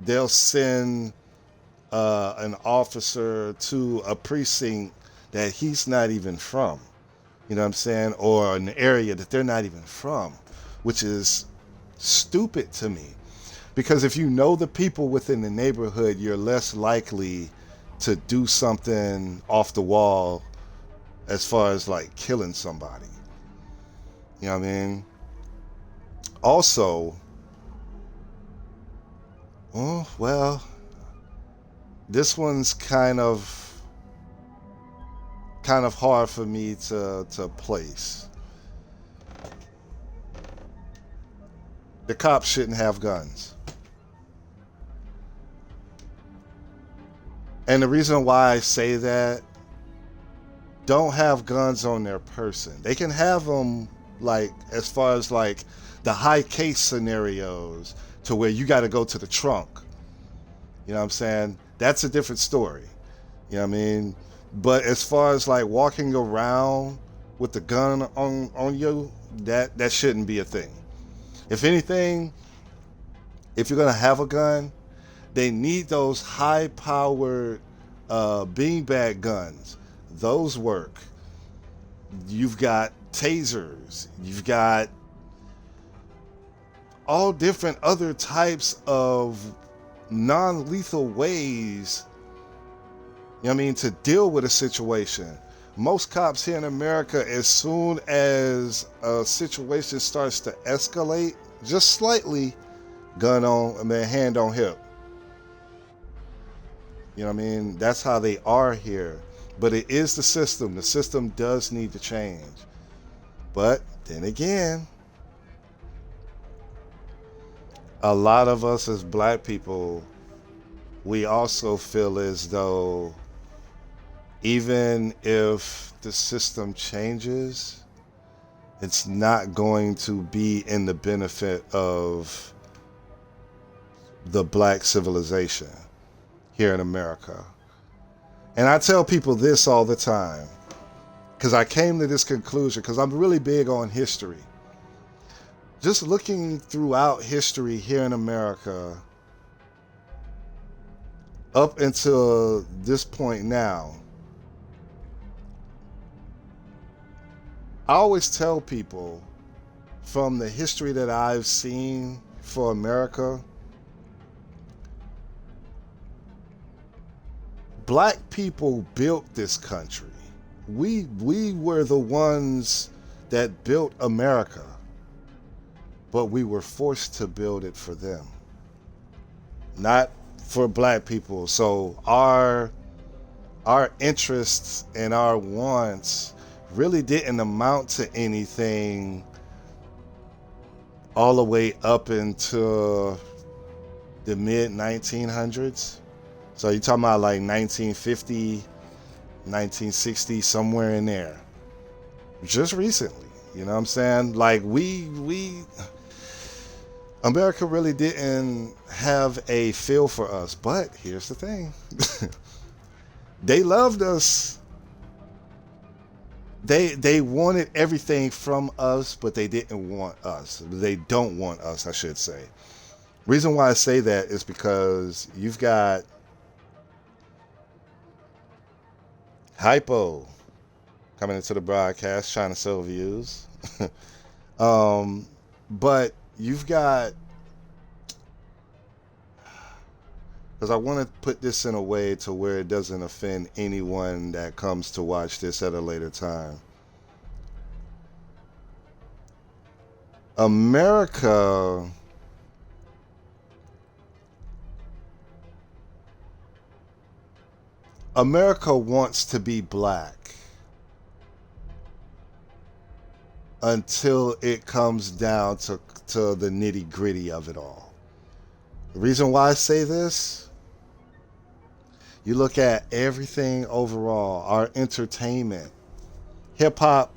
they'll send an officer to a precinct that he's not even from. You know what I'm saying? Or an area that they're not even from, which is stupid to me. Because if you know the people within the neighborhood, you're less likely to do something off the wall as far as like killing somebody. You know what I mean? Also, oh, well, this one's kind of hard for me to place. The cops shouldn't have guns. And the reason why I say that, don't have guns on their person. They can have them, like, as far as like the high case scenarios to where you got to go to the trunk. You know what I'm saying? That's a different story. You know what I mean? But as far as like walking around with the gun on you, that shouldn't be a thing. If anything, if you're gonna have a gun, they need those high-powered beanbag guns. Those work. You've got tasers. You've got all different other types of non-lethal ways, you know what I mean, to deal with a situation. Most cops here in America, as soon as a situation starts to escalate, just slightly, gun on, hand on hip. You know what I mean? That's how they are here. But it is the system. The system does need to change. But then again, a lot of us as black people, we also feel as though even if the system changes, it's not going to be in the benefit of the black civilization here in America. And I tell people this all the time, because I came to this conclusion, because I'm really big on history. Just looking throughout history here in America, up until this point now, I always tell people from the history that I've seen for America, black people built this country. We were the ones that built America, but we were forced to build it for them, not for black people. So our interests and our wants really didn't amount to anything all the way up into the mid 1900s. So you're talking about like 1950, 1960, somewhere in there. Just recently, you know what I'm saying? Like America really didn't have a feel for us. But here's the thing. They loved us. They wanted everything from us, but they didn't want us. They don't want us, I should say. Reason why I say that is because you've got Hypo coming into the broadcast trying to sell views. But you've got, because I want to put this in a way to where it doesn't offend anyone that comes to watch this at a later time. America wants to be black until it comes down to the nitty-gritty of it all. The reason why I say this, you look at everything overall, our entertainment, hip-hop,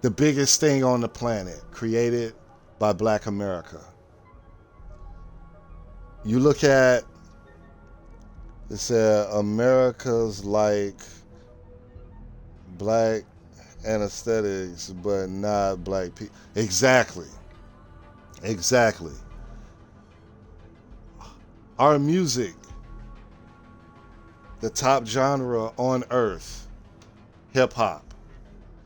the biggest thing on the planet, created by Black America. You look at, it said America's like black anesthetics, but not black people. Exactly. Our music, the top genre on earth, hip hop.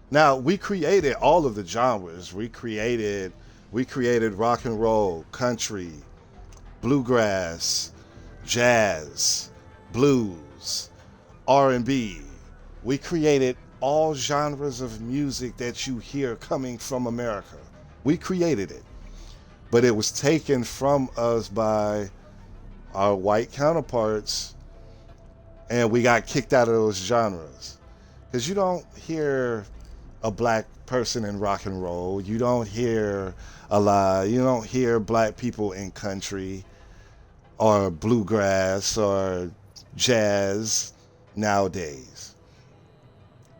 Now, we created all of the genres. We created rock and roll, country, bluegrass, jazz, blues, R&B. We created all genres of music that you hear coming from America. We created it. but it was taken from us by our white counterparts, and we got kicked out of those genres. Because you don't hear a black person in rock and roll. You don't hear you don't hear black people in country or bluegrass or jazz nowadays.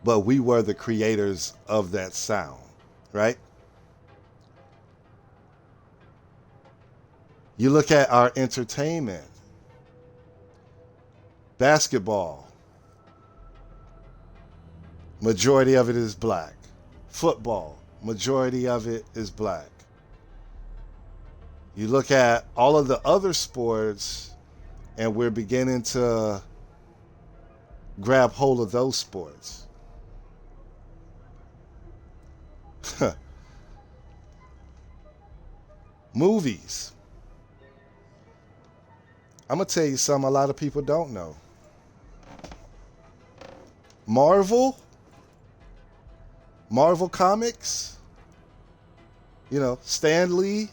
But we were the creators of that sound, right? You look at our entertainment. Basketball. Majority of it is black. Football. Majority of it is black. You look at all of the other sports, and we're beginning to grab hold of those sports. Movies. I'm going to tell you something a lot of people don't know. Marvel Comics, you know, Stan Lee,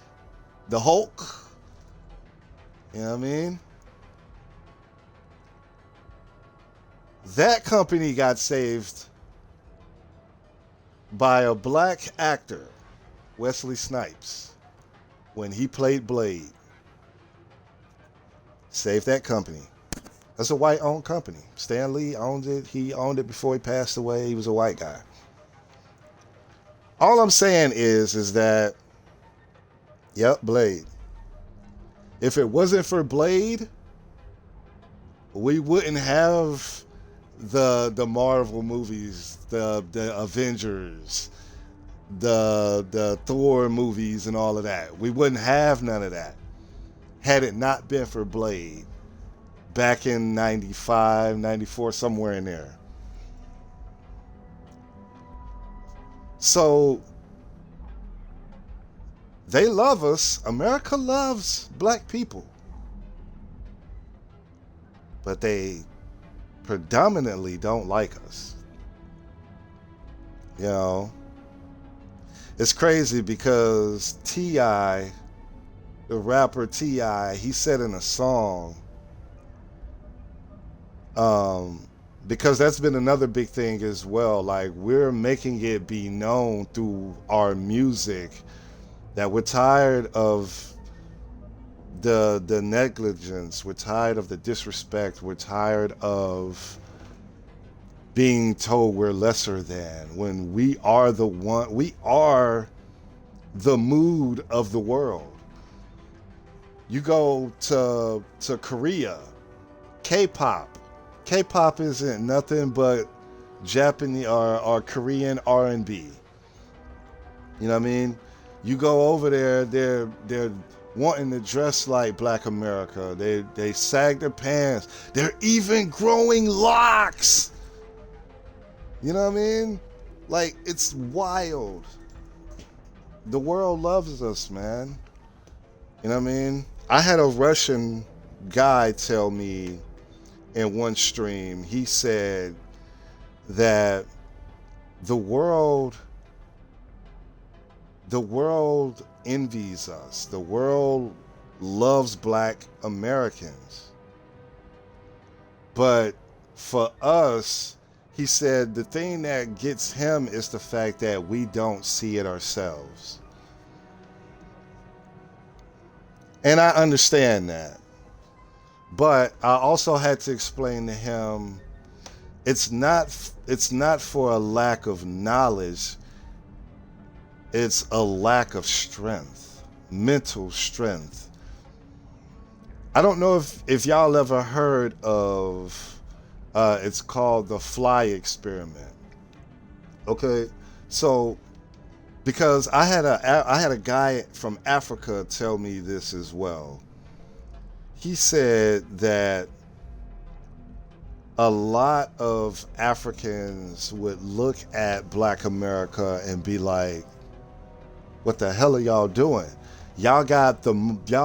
the Hulk, you know what I mean? That company got saved by a black actor, Wesley Snipes, when he played Blade. Saved that company. That's a white-owned company. Stan Lee owned it. He owned it before he passed away. He was a white guy. All I'm saying is that, yep, Blade. If it wasn't for Blade, we wouldn't have the Marvel movies, the Avengers, the Thor movies and all of that. We wouldn't have none of that had it not been for Blade back in 95, 94, somewhere in there. So they love us. America loves black people. But they predominantly don't like us. You know, it's crazy because T.I., the rapper T.I., he said in a song, because that's been another big thing as well, like we're making it be known through our music that we're tired of the negligence, we're tired of the disrespect, we're tired of being told we're lesser than, when we are the mood of the world. You go to Korea, K-pop isn't nothing but Japanese or Korean R&B. You know what I mean? You go over there, they're wanting to dress like Black America. They sag their pants. They're even growing locks. You know what I mean? Like, it's wild. The world loves us, man. You know what I mean? I had a Russian guy tell me in one stream, he said that the world envies us. The world loves Black Americans. But for us, he said the thing that gets him is the fact that we don't see it ourselves. And I understand that. But I also had to explain to him it's not for a lack of knowledge. It's a lack of strength, mental strength. I don't know if y'all ever heard of, it's called the fly experiment. Okay, so because I had a guy from Africa tell me this as well. He said that a lot of Africans would look at Black America and be like, what the hell are y'all doing? Y'all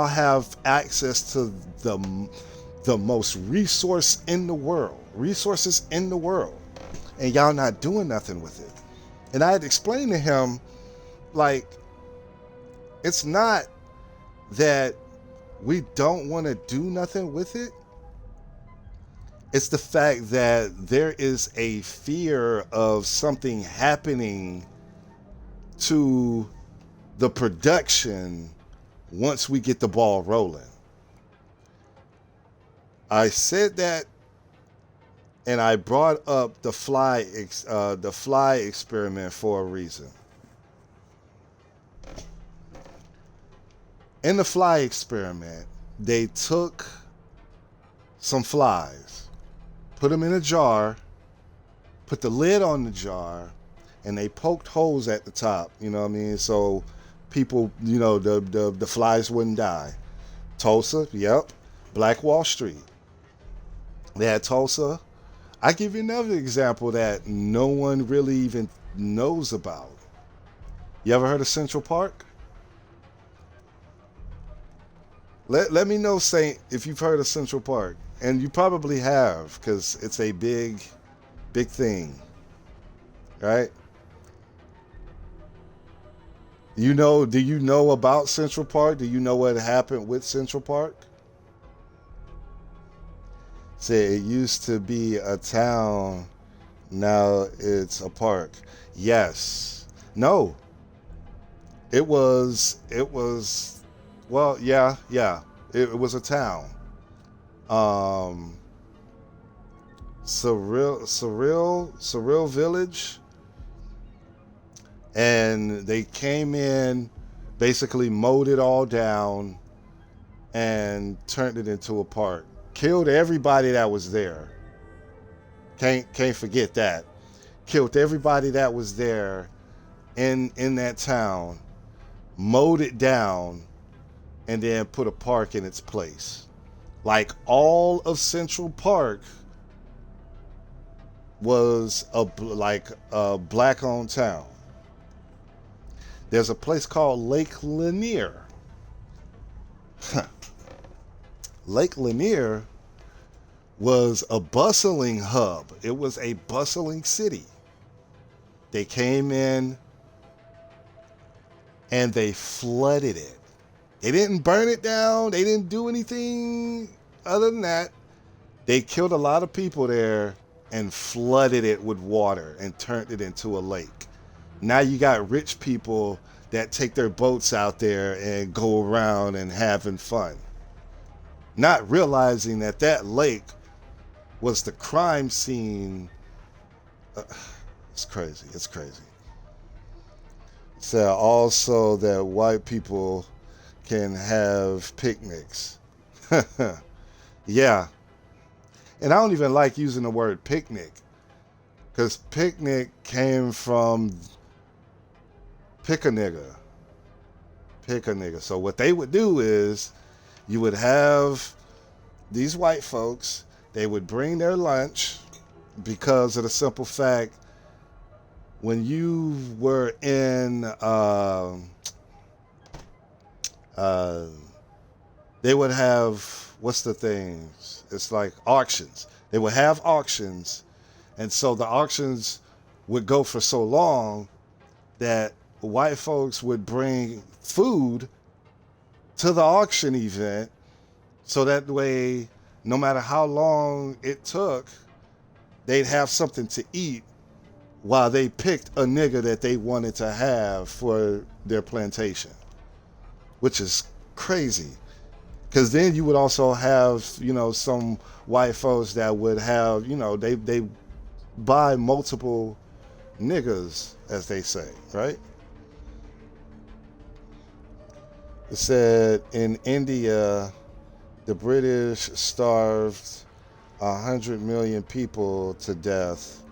have access to the most resources in the world, and y'all not doing nothing with it. And I had explained to him, like, it's not that we don't want to do nothing with it. It's the fact that there is a fear of something happening to the production once we get the ball rolling. I said that, and I brought up the fly experiment for a reason. In the fly experiment, they took some flies, put them in a jar, put the lid on the jar, and they poked holes at the top, you know what I mean? So people, you know, the flies wouldn't die. Tulsa, yep. Black Wall Street. They had Tulsa. I give you another example that no one really even knows about. You ever heard of Central Park? Let me know, Saint, if you've heard of Central Park. And you probably have, because it's a big thing. Right? Do you know about Central Park? Do you know what happened with Central Park? Say it used to be a town, now it's a park. Yes. No. It was well, yeah. It was a town. Surreal Village. And they came in, basically mowed it all down and turned it into a park. Killed everybody that was there. Can't forget that. Killed everybody that was there in that town, mowed it down, and then put a park in its place. Like all of Central Park was a black-owned town. There's a place called Lake Lanier. Lake Lanier was a bustling hub. It was a bustling city. They came in and they flooded it. They didn't burn it down. They didn't do anything other than that. They killed a lot of people there and flooded it with water and turned it into a lake. Now you got rich people that take their boats out there and go around and having fun, not realizing that lake was the crime scene. It's crazy. It's crazy. So also that white people can have picnics. Yeah. And I don't even like using the word picnic, because picnic came from pick a nigga. Pick a nigga. So what they would do is you would have these white folks, they would bring their lunch, because of the simple fact, when you were in, they would have, what's the things? It's like auctions. They would have auctions. And so the auctions would go for so long that white folks would bring food to the auction event, so that way, no matter how long it took, they'd have something to eat while they picked a nigga that they wanted to have for their plantation, which is crazy. Because then you would also have, some white folks that would have, they buy multiple niggas, as they say, right? It said in India, the British starved 100 million people to death.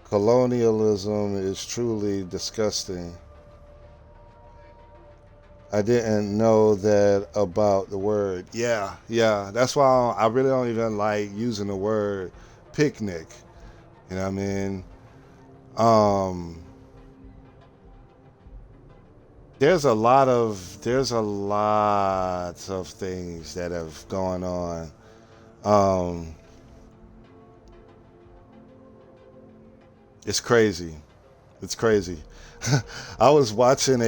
Colonialism is truly disgusting. I didn't know that about the word. Yeah. That's why I really don't even like using the word picnic. You know what I mean? There's a lot of things that have gone on. It's crazy. I was watching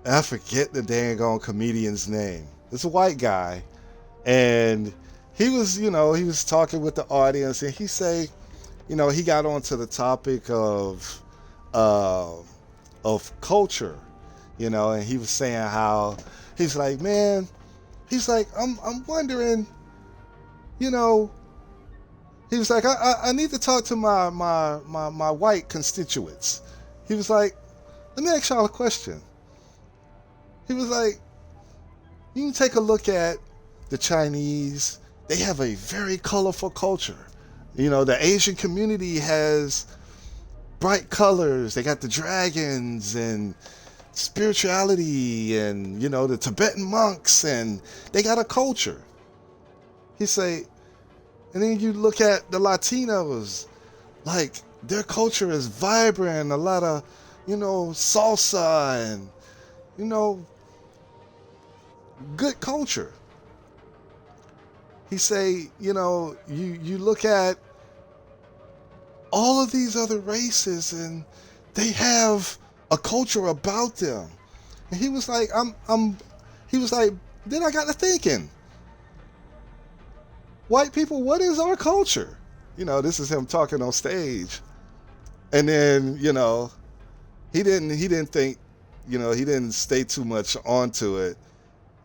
I forget the dang on comedian's name. It's a white guy, and he was, he was talking with the audience, and he say, he got onto the topic uh, of culture, and he was saying how he's like, man, he's like, I'm wondering, you know, he was like, I need to talk to my white constituents. He was like, let me ask y'all a question. He was like, you can take a look at the Chinese. They have a very colorful culture. The Asian community has bright colors. They got the dragons and spirituality and, the Tibetan monks, and they got a culture. He say, and then you look at the Latinos, like their culture is vibrant, a lot of, salsa and, good culture. He say, you look at all of these other races and they have a culture about them. And he was like, then I got to thinking, white people, what is our culture? This is him talking on stage. And then, he didn't think, he didn't stay too much onto it.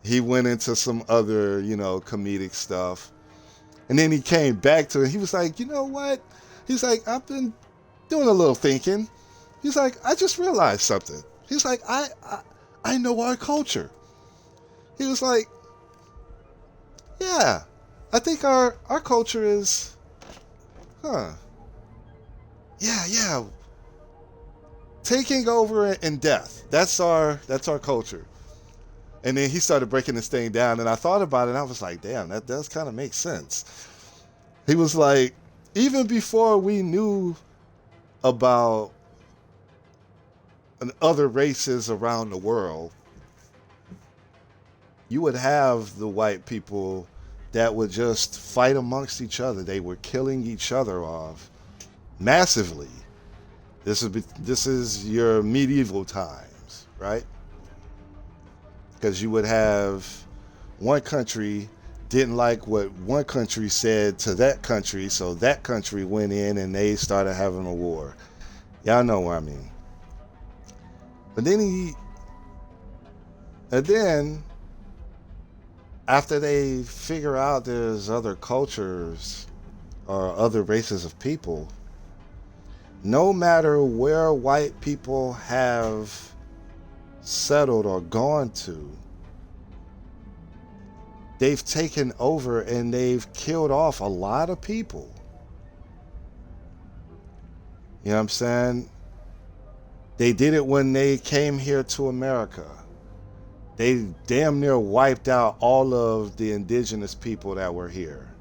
He went into some other, comedic stuff. And then he came back to it. He was like, you know what? He's like, I've been doing a little thinking. He's like, I just realized something. He's like, I know our culture. He was like, yeah, I think our culture is, yeah, taking over in death. That's our culture. And then he started breaking this thing down, and I thought about it, and I was like, damn, that does kind of make sense. He was like, even before we knew about other races around the world, you would have the white people that would just fight amongst each other. They were killing each other off massively. This is your medieval times, right? Because you would have one country didn't like what one country said to that country, so that country went in and they started having a war. Y'all know what I mean. But then after they figure out there's other cultures or other races of people, no matter where white people have settled or gone to, they've taken over and they've killed off a lot of people. You know what I'm saying? They did it when they came here to America. They damn near wiped out all of the indigenous people that were here.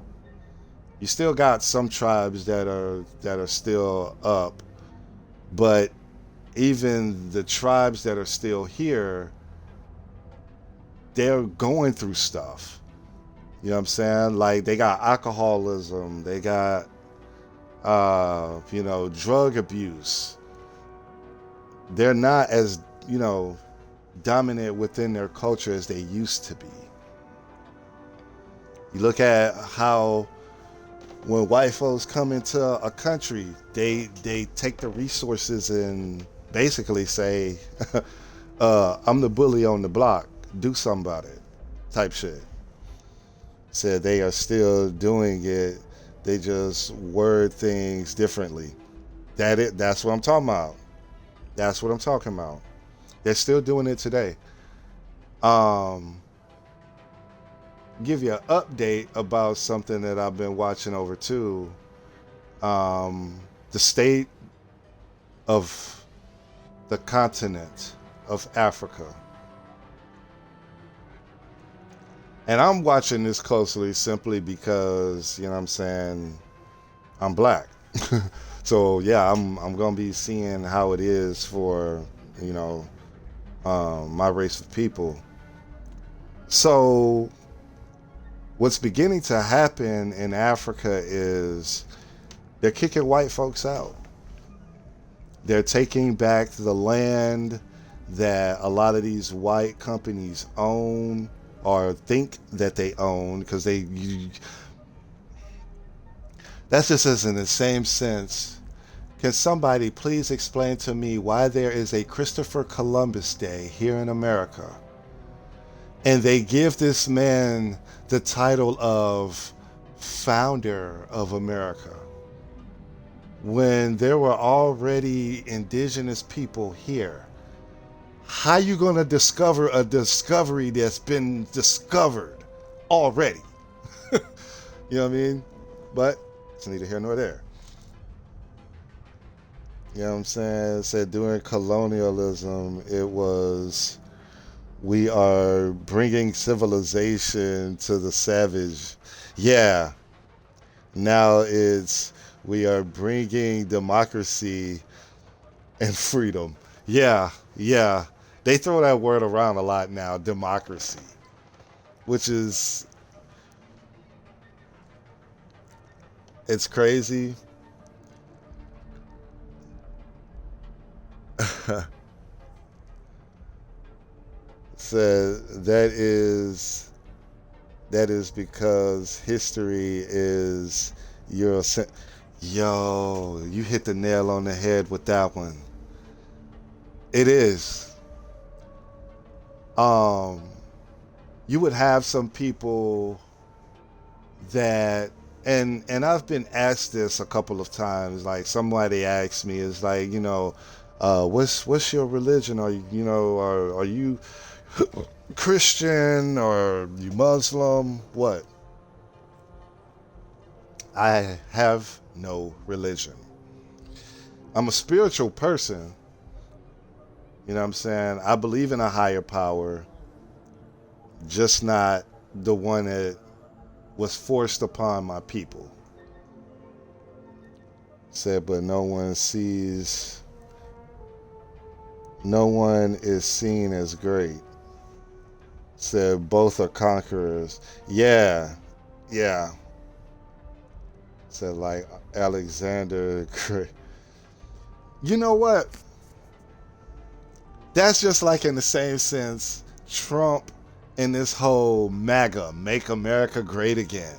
You still got some tribes that are still up, but even the tribes that are still here, they're going through stuff. You know what I'm saying? Like, they got alcoholism, they got drug abuse. They're not as, dominant within their culture as they used to be. You look at how when white folks come into a country, they take the resources and basically say, I'm the bully on the block, do something about it, type shit. Said they are still doing it, they just word things differently. That's what I'm talking about. That's what I'm talking about. They're still doing it today. Give you an update about something that I've been watching over too. The state of the continent of Africa. And I'm watching this closely simply because, you know what I'm saying, I'm black. So yeah, I'm gonna be seeing how it is for, my race of people. So what's beginning to happen in Africa is they're kicking white folks out. They're taking back the land that a lot of these white companies own or think that they own, because that's just as in the same sense. Can somebody please explain to me why there is a Christopher Columbus Day here in America, and they give this man the title of founder of America, when there were already indigenous people here? How you going to discover a discovery that's been discovered already? You know what I mean? But it's neither here nor there. You know what I'm saying? It said during colonialism, it was, we are bringing civilization to the savage. Yeah. Now it's, we are bringing democracy and freedom. Yeah, yeah. They throw that word around a lot now, democracy, which is, it's crazy. So that is because history is your, yo, you hit the nail on the head with that one. It is. You would have some people that, and I've been asked this a couple of times. Like somebody asked me, is like, you know, what's your religion? Are you Christian, or you Muslim? What? I have no religion. I'm a spiritual person. You know what I'm saying? I believe in a higher power, just not the one that was forced upon my people. Said, but no one is seen as great. Said both are conquerors. Yeah. Said like Alexander. You know what? That's just like in the same sense, Trump and this whole MAGA, Make America Great Again.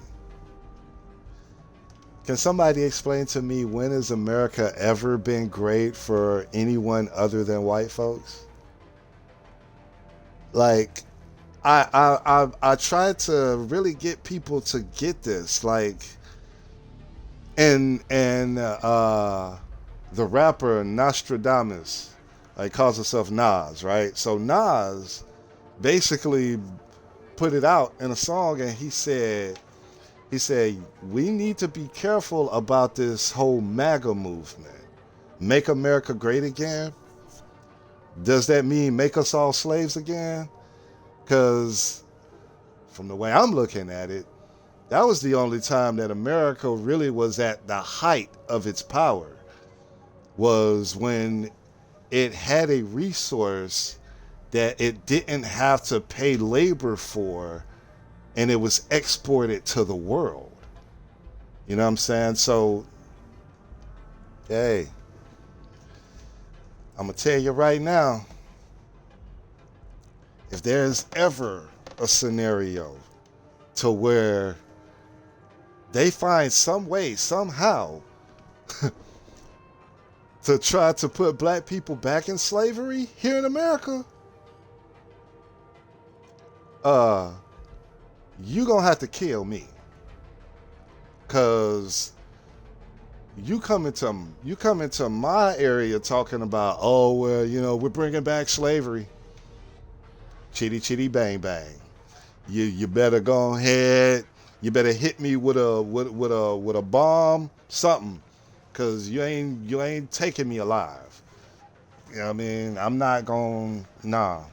Can somebody explain to me, when has America ever been great for anyone other than white folks? Like, I tried to really get people to get this, like, and the rapper Nostradamus, like, calls himself Nas, right? So Nas basically put it out in a song, and he said, we need to be careful about this whole MAGA movement. Make America Great Again? Does that mean make us all slaves again? Because from the way I'm looking at it, that was the only time that America really was at the height of its power, was when it had a resource that it didn't have to pay labor for, and it was exported to the world. You know what I'm saying? So, hey, I'm going to tell you right now, if there's ever a scenario to where they find some way, somehow, to try to put black people back in slavery here in America, you gonna have to kill me. Cause you come into my area talking about, oh, well, you know, we're bringing back slavery. Chitty chitty bang bang. You better go ahead. You better hit me with a bomb, something, cause you ain't taking me alive. You know what I mean? I'm not going. Nah.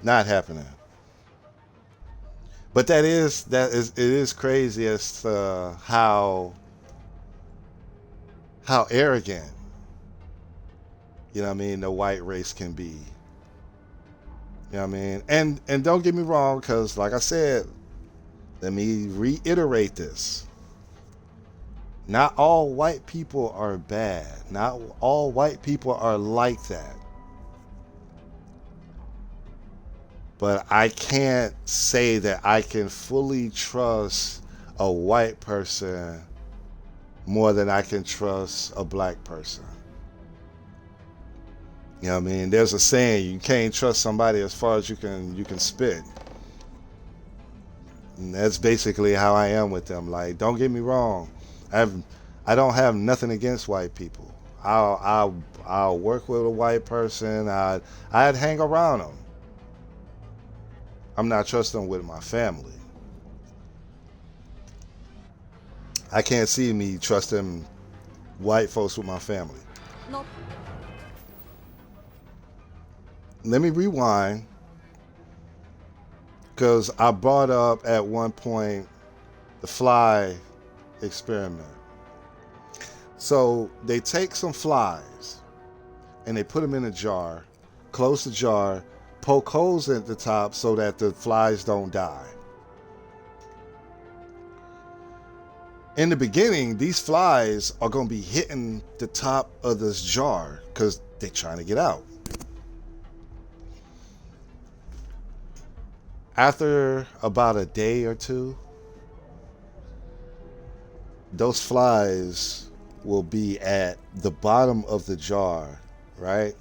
Not happening. But it is crazy as to how arrogant, you know what I mean, the white race can be. You know what I mean? And don't get me wrong, because like I said, let me reiterate this. Not all white people are bad. Not all white people are like that. but I can't say that I can fully trust a white person more than I can trust a black person. You know what I mean? There's a saying, you can't trust somebody as far as you can spit. And that's basically how I am with them. Like, don't get me wrong, I don't have nothing against white people. I'll work with a white person. I'd hang around them. I'm not trusting them with my family. I can't see me trusting white folks with my family. Nope. Let me rewind, because I brought up at one point the fly experiment. So they take some flies and they put them in a jar, close the jar, poke holes at the top so that the flies don't die. In the beginning, these flies are going to be hitting the top of this jar because they're trying to get out. After about a day or two, those flies will be at the bottom of the jar, right?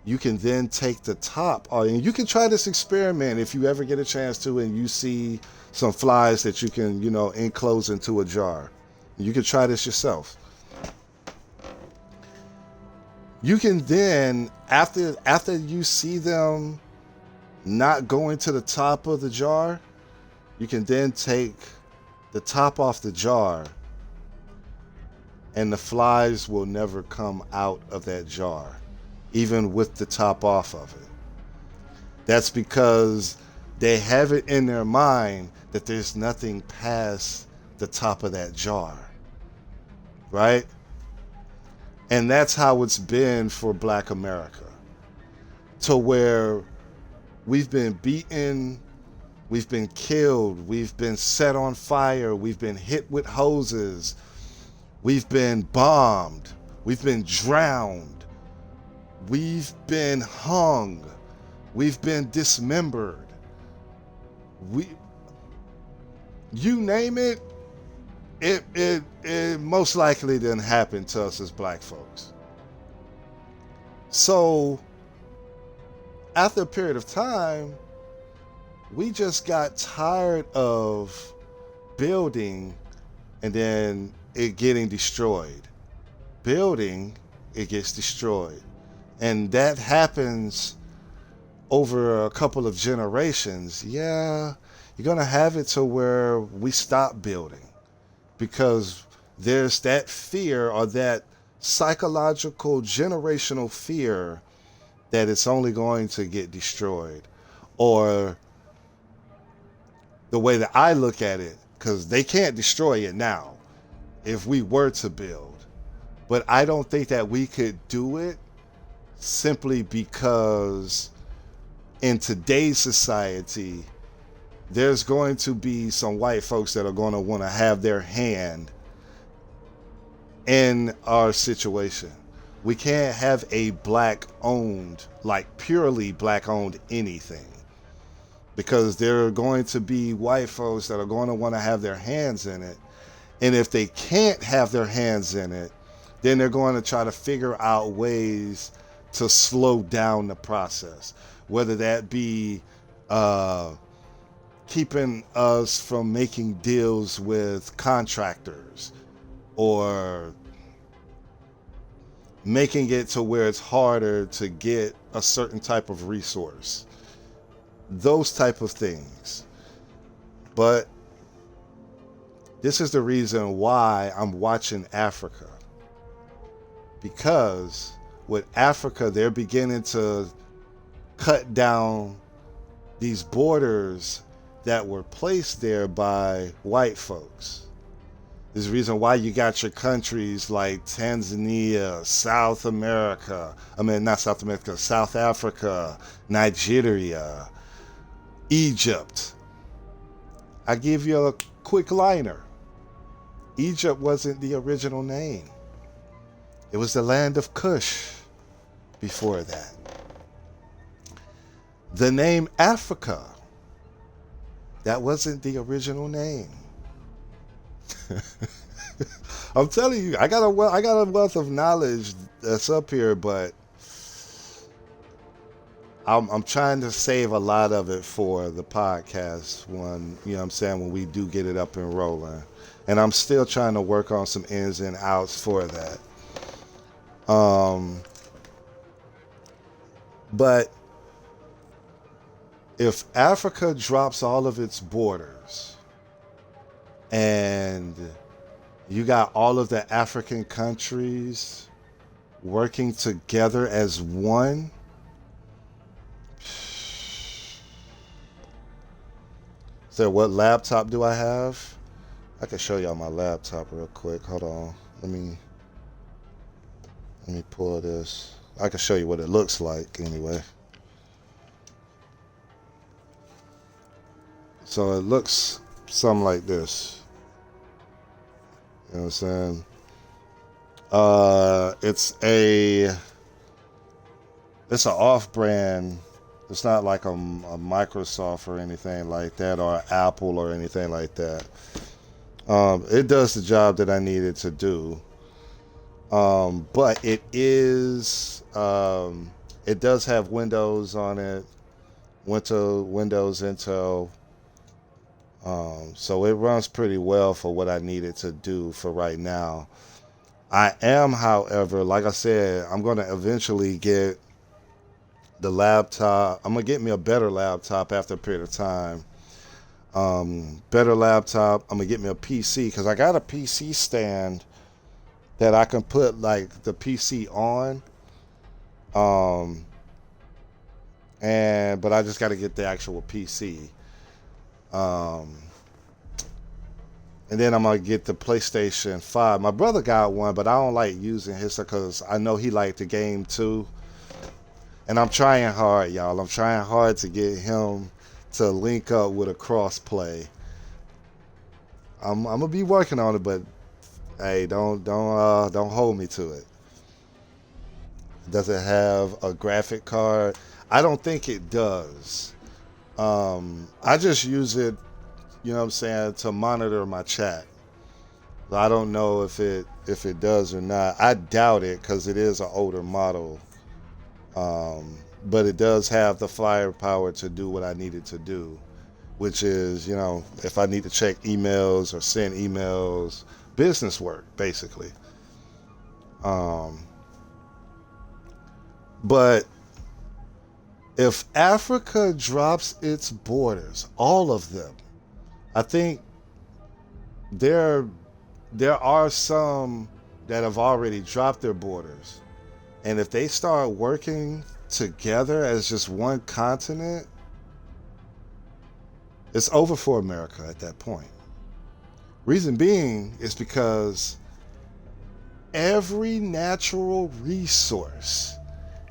You can then take the top, and you can try this experiment if you ever get a chance to, and you see some flies that you can, enclose into a jar. You can try this yourself. You can then, after you see them not going to the top of the jar, you can then take the top off the jar, and the flies will never come out of that jar, even with the top off of it. That's because they have it in their mind that there's nothing past the top of that jar, right? And that's how it's been for Black America, to where we've been beaten, we've been killed, we've been set on fire, we've been hit with hoses, we've been bombed, we've been drowned, we've been hung, we've been dismembered. You name it, it most likely didn't happen to us as black folks. So after a period of time, we just got tired of building and then it getting destroyed. Building, it gets destroyed. And that happens over a couple of generations. Yeah, you're going to have it to where we stop building because there's that fear, or that psychological generational fear, that it's only going to get destroyed. Or the way that I look at it, because they can't destroy it now if we were to build. But I don't think that we could do it simply because in today's society, there's going to be some white folks that are going to want to have their hand in our situation. We can't have a black owned, like purely black owned anything, because there are going to be white folks that are going to want to have their hands in it. And if they can't have their hands in it, then they're going to try to figure out ways to slow down the process, whether that be keeping us from making deals with contractors, or making it to where it's harder to get a certain type of resource, those type of things. But this is the reason why I'm watching Africa, because with Africa, they're beginning to cut down these borders that were placed there by white folks. There's a reason why you got your countries like Tanzania, South Africa, Nigeria, Egypt. I give you a quick liner. Egypt wasn't the original name. It was the land of Kush before that. The name Africa, that wasn't the original name. I'm telling you, I got a wealth of knowledge that's up here, but I'm trying to save a lot of it for the podcast when, you know what I'm saying, when we do get it up and rolling. And I'm still trying to work on some ins and outs for that. But if Africa drops all of its borders and you got all of the African countries working together as one, so what laptop do I have? I can show y'all my laptop real quick. Hold on. Let me pull this. I can show you what it looks like anyway. So it looks something like this. You know what I'm saying? It's an off-brand. It's not like a Microsoft or anything like that, or Apple or anything like that. It does the job that I needed to do. But it does have Windows on it, Windows Intel. So it runs pretty well for what I needed to do for right now. I am, however, like I said, I'm going to eventually get the laptop. I'm going to get me a better laptop after a period of time. Better laptop. I'm going to get me a PC because I got a PC stand that I can put like the PC on. But I just got to get the actual PC. And then I'm going to get the PlayStation 5. My brother got one, but I don't like using his because I know he liked the game too. And I'm trying hard, y'all. I'm trying hard to get him to link up with a cross-play. I'm going to be working on it, but hey, don't hold me to it. Does it have a graphic card? I don't think it does. I just use it, you know what I'm saying, to monitor my chat. I don't know if it does or not. I doubt it because it is an older model. But it does have the firepower to do what I needed to do, which is, you know, if I need to check emails or send emails, business work, basically. But if Africa drops its borders, all of them, I think there are some that have already dropped their borders. And if they start working together as just one continent, it's over for America at that point. Reason being is because every natural resource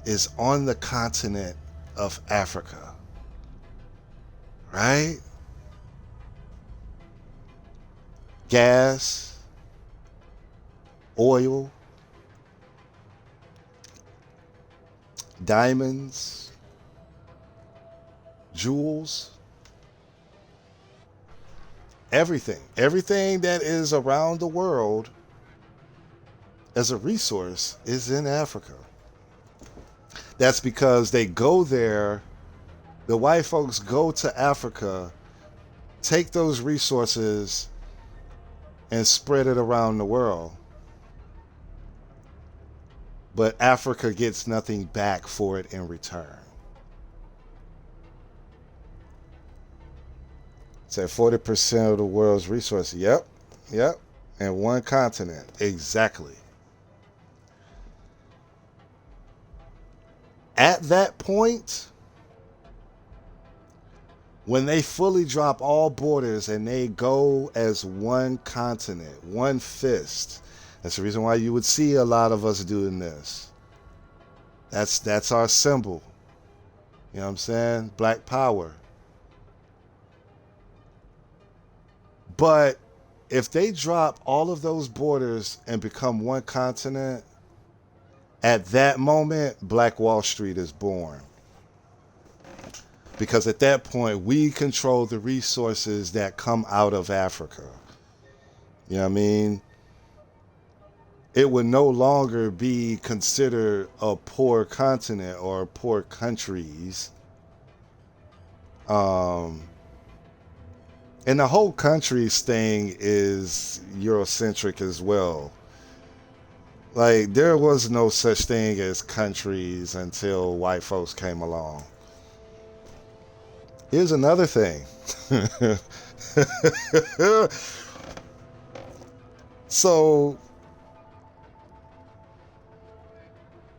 is on the continent of Africa, right? Gas, oil, diamonds, jewels, everything that is around the world as a resource is in Africa. That's because they go there, the white folks go to Africa, take those resources and spread it around the world. But Africa gets nothing back for it in return. It's at 40% of the world's resources. Yep. And one continent. Exactly. At that point, when they fully drop all borders and they go as one continent, one fist, that's the reason why you would see a lot of us doing this. That's our symbol. You know what I'm saying? Black power. But if they drop all of those borders and become one continent, at that moment, Black Wall Street is born. because at that point we control the resources that come out of Africa. You know what I mean? It would no longer be considered a poor continent or poor countries. And the whole countries thing is Eurocentric as well. Like, there was no such thing as countries until white folks came along. Here's another thing. So,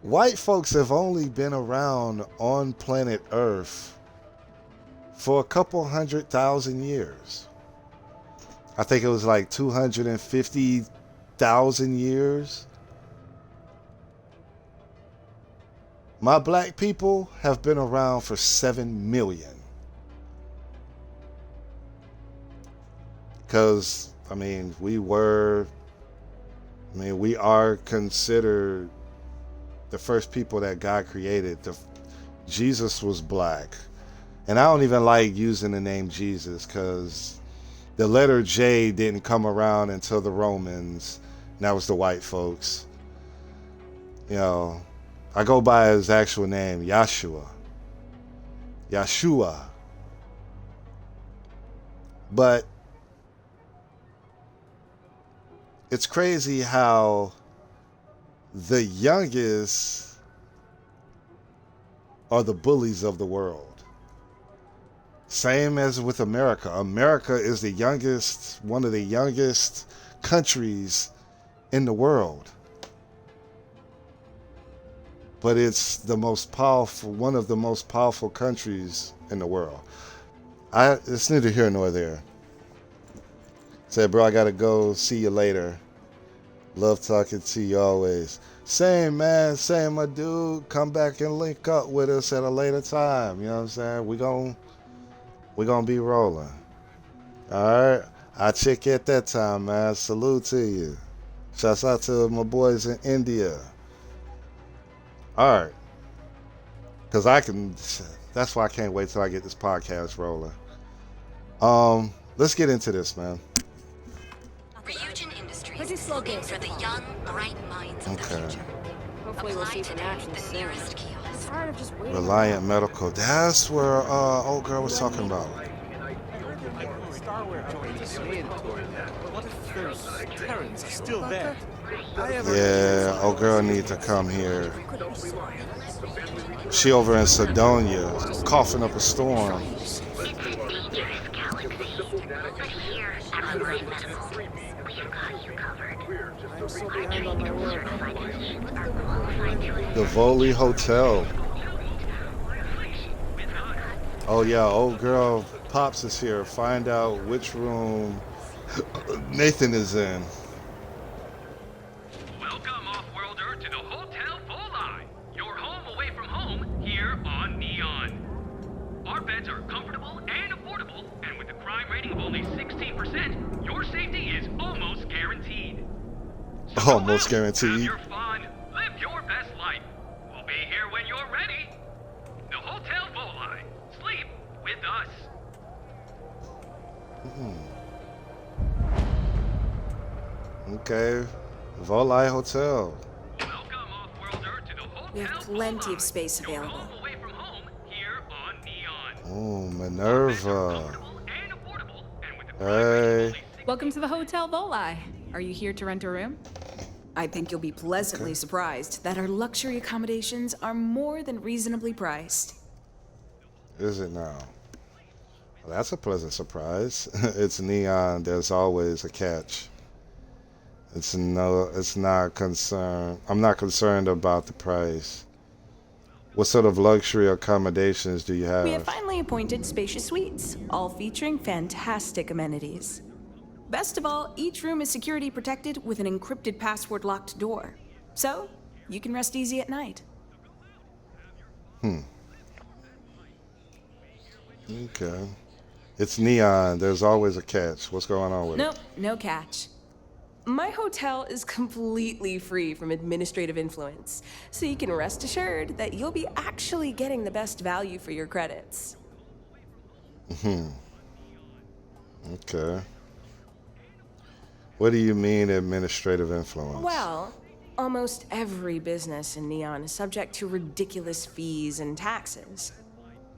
white folks have only been around on planet Earth for a couple 100,000 years. I think it was like 250,000 years. My black people have been around for 7 million. Because, I mean, we are considered the first people that God created. Jesus was black. And I don't even like using the name Jesus because the letter J didn't come around until the Romans. And that was the white folks. You know, I go by his actual name, Yahshua. Yahshua. But it's crazy how the youngest are the bullies of the world. Same as with America. America is the youngest, one of the youngest countries in the world. But it's the most powerful, one of the most powerful countries in the world. It's neither here nor there. Said, bro, I gotta go. See you later. Love talking to you always. Same, man. Same, my dude. Come back and link up with us at a later time. You know what I'm saying? We're gonna be rolling. All right? I'll check you at that time, man. Salute to you. Shouts out to my boys in India. All right. Because that's why I can't wait till I get this podcast rolling. Let's get into this, man. Ryujin Industries is looking for the young, bright minds of the future. Hopefully we'll see some action soon. I'm tired of just waiting. Reliant Medical. That's where old girl was talking about. What if those Terrans are still there? Yeah, old girl need to come here. She over in Sidonia, coughing up a storm. The Voli Hotel. Oh yeah, old girl Pops is here. Find out which room Nathan is in. Welcome, off-worlder, to the Hotel Voli, your home away from home here on Neon. Our beds are comfortable and affordable, and with a crime rating of only 16%, your safety is almost guaranteed. Almost guaranteed. Have your fun, live your best life. We'll be here when you're ready. The Hotel Voli. Sleep with us. Okay. Voli Hotel. We have plenty of space available. Oh, Minerva. Hey. Welcome to the Hotel Voli. Are you here to rent a room? I think you'll be pleasantly surprised that our luxury accommodations are more than reasonably priced. Is it now? Well, that's a pleasant surprise. It's Neon. There's always a catch. It's not concerned. I'm not concerned about the price. What sort of luxury accommodations do you have? We have finally appointed spacious suites, all featuring fantastic amenities. Best of all, each room is security protected with an encrypted password locked door. So, you can rest easy at night. Okay. It's Neon. There's always a catch. What's going on with it? Nope, no catch. My hotel is completely free from administrative influence, so you can rest assured that you'll be actually getting the best value for your credits. Hmm. Okay. What do you mean administrative influence? Well, almost every business in Neon is subject to ridiculous fees and taxes.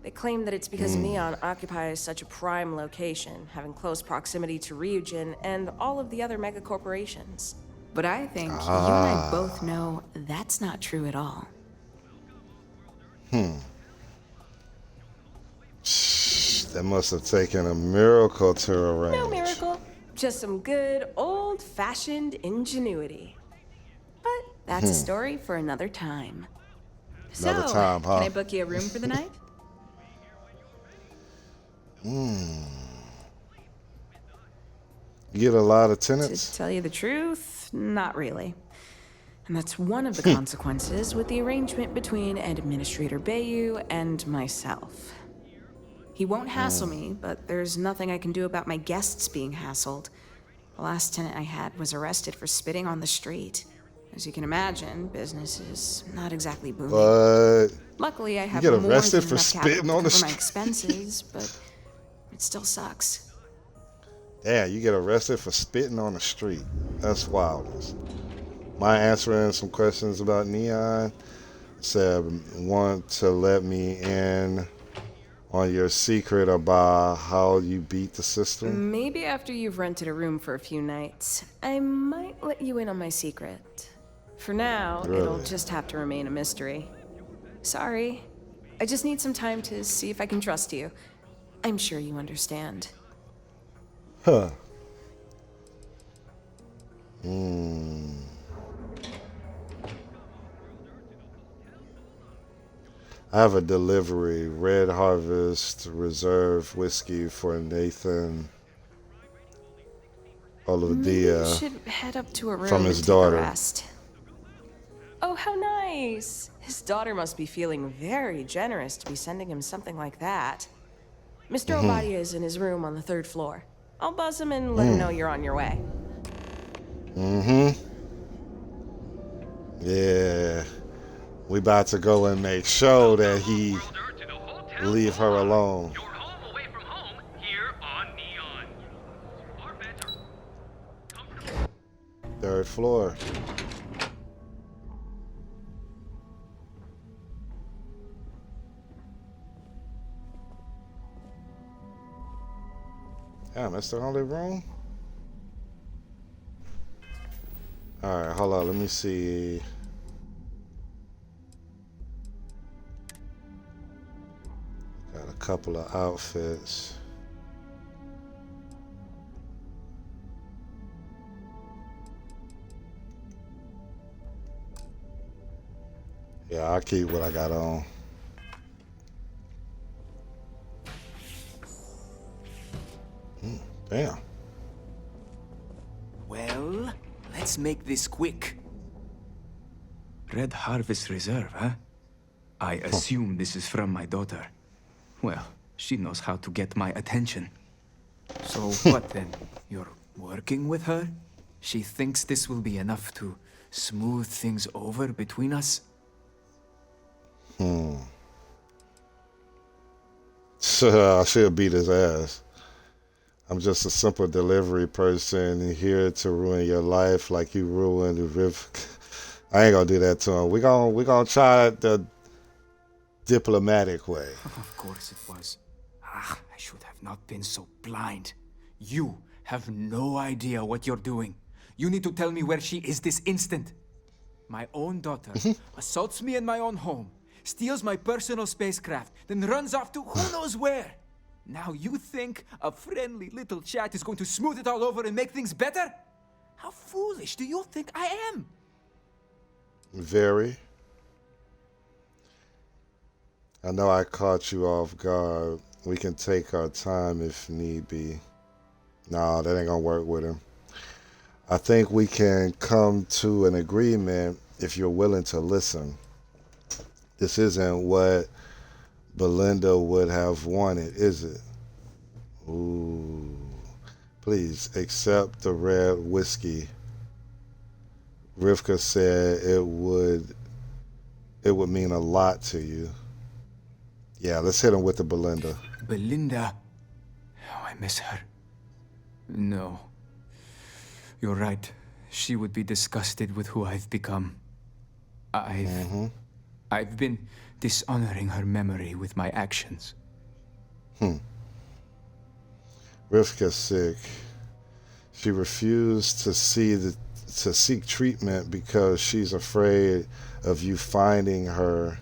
They claim that it's because Neon occupies such a prime location, having close proximity to Ryujin and all of the other megacorporations. But I think you and I both know that's not true at all. That must have taken a miracle to arrange. No miracle, just some good old-fashioned ingenuity. But that's a story for another time. Another time, huh? Can I book you a room for the night? You get a lot of tenants? To tell you the truth, not really. And that's one of the consequences with the arrangement between Administrator Bayu and myself. He won't hassle me, but there's nothing I can do about my guests being hassled. The last tenant I had was arrested for spitting on the street. As you can imagine, business is not exactly booming. But luckily, I have you get more arrested than for enough capital spitting to on the cover my street. expenses, but it still sucks. Yeah, you get arrested for spitting on the street. That's wildness. My answering some questions about Neon said, want to let me in on your secret about how you beat the system? Maybe after you've rented a room for a few nights, I might let you in on my secret. For now, it'll just have to remain a mystery. Sorry. I just need some time to see if I can trust you. I'm sure you understand. Huh. I have a delivery, Red Harvest Reserve whiskey for Nathan Maybe you Oladia should head up to a room from his and take a daughter. rest. Oh, how nice! His daughter must be feeling very generous to be sending him something like that. Mr. Obadia is in his room on the 3rd floor. I'll buzz him and let him know you're on your way. Yeah. We about to go and make sure that he leave her alone. Your home away from home here on Neon. Our beds are 3rd floor. Damn, that's the only room? Alright, hold on, let me see. Got a couple of outfits. Yeah, I'll keep what I got on. Damn. Well, let's make this quick. Red Harvest Reserve, huh? I assume this is from my daughter. Well, she knows how to get my attention. So what then? You're working with her? She thinks this will be enough to smooth things over between us? I should beat his ass. I'm just a simple delivery person here to ruin your life like you ruined the river. I ain't gonna do that to him. We gonna try it the diplomatic way. Of course it was. I should have not been so blind. You have no idea what you're doing. You need to tell me where she is this instant. My own daughter assaults me in my own home, steals my personal spacecraft, then runs off to who knows where. Now you think a friendly little chat is going to smooth it all over and make things better? How foolish do you think I am? Very. I know I caught you off guard. We can take our time if need be. No, that ain't gonna work with him. I think we can come to an agreement if you're willing to listen. This isn't what Belinda would have wanted, is it? Ooh. Please accept the red whiskey. Rivka said it would mean a lot to you. Yeah, let's hit him with the Belinda. Belinda, miss her. No. You're right. She would be disgusted with who I've become. I've been dishonoring her memory with my actions. Rivka's sick. She refused to seek treatment because she's afraid of you finding her.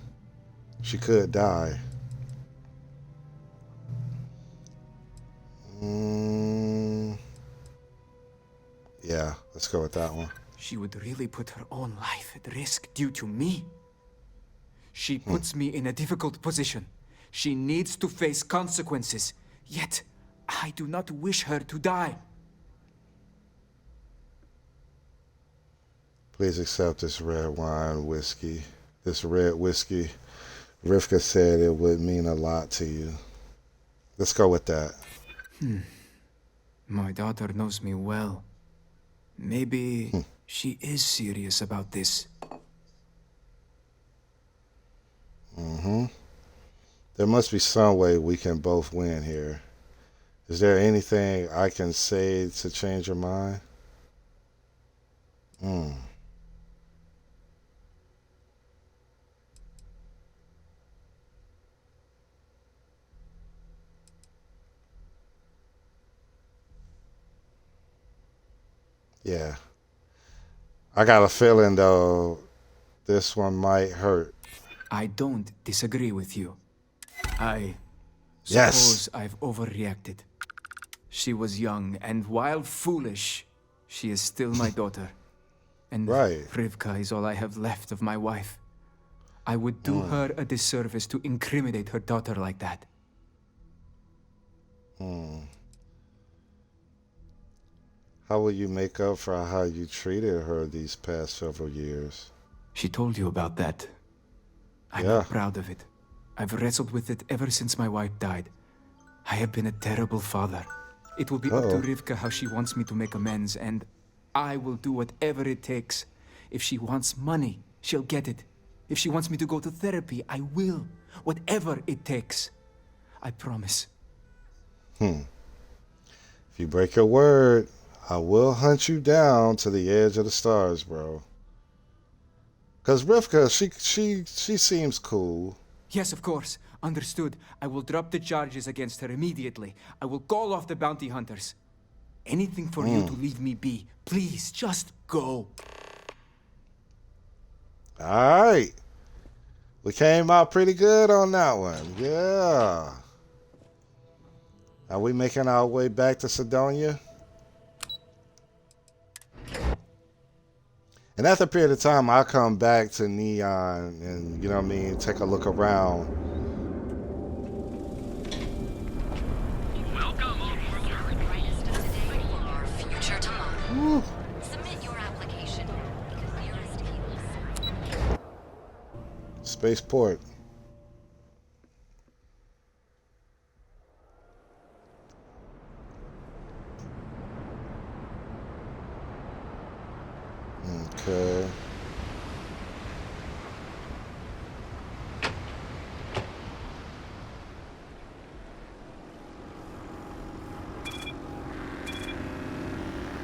She could die. Yeah, let's go with that one. She would really put her own life at risk due to me. She puts me in a difficult position. She needs to face consequences. Yet, I do not wish her to die. Please accept this red wine whiskey. This red whiskey. Rivka said it would mean a lot to you. Let's go with that. My daughter knows me well. Maybe she is serious about this. There must be some way we can both win here. Is there anything I can say to change your mind? Yeah. I got a feeling, though, this one might hurt. I don't disagree with you. I Yes. suppose I've overreacted. She was young, and while foolish, she is still my daughter. And Rivka is all I have left of my wife. I would do her a disservice to incriminate her daughter like that. How will you make up for how you treated her these past several years? She told you about that. I'm not proud of it. I've wrestled with it ever since my wife died. I have been a terrible father. It will be up to Rivka how she wants me to make amends, and I will do whatever it takes. If she wants money, she'll get it. If she wants me to go to therapy, I will. Whatever it takes. I promise. If you break your word, I will hunt you down to the edge of the stars, bro. Because Rivka, she seems cool. Yes, of course. Understood. I will drop the charges against her immediately. I will call off the bounty hunters. Anything for you to leave me be. Please, just go. All right. We came out pretty good on that one. Yeah. Are we making our way back to Sidonia? And after a period of time, I'll come back to Neon and, you know what I mean, take a look around. Welcome, our future tomorrow. Submit your application. Spaceport. Okay.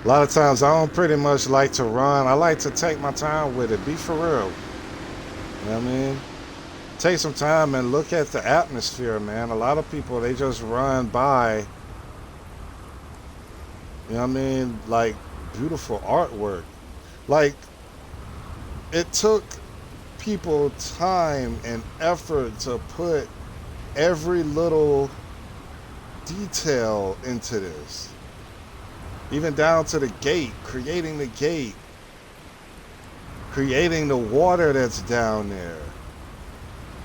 A lot of times I don't pretty much like to run. I like to take my time with it. Be for real. You know what I mean? Take some time and look at the atmosphere, man. A lot of people, they just run by. You know what I mean? Like beautiful artwork. Like, it took people time and effort to put every little detail into this. Even down to the gate, creating the gate, creating the water that's down there.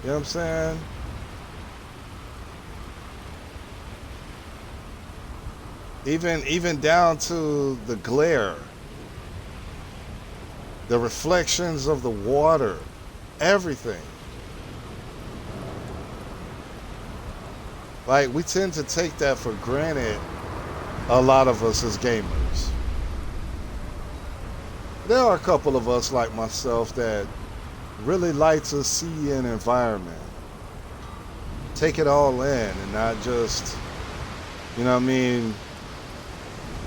You know what I'm saying? Even down to the glare. The reflections of the water, everything. Like, we tend to take that for granted, a lot of us as gamers. There are a couple of us like myself that really like to see an environment, take it all in and not just You know what I mean?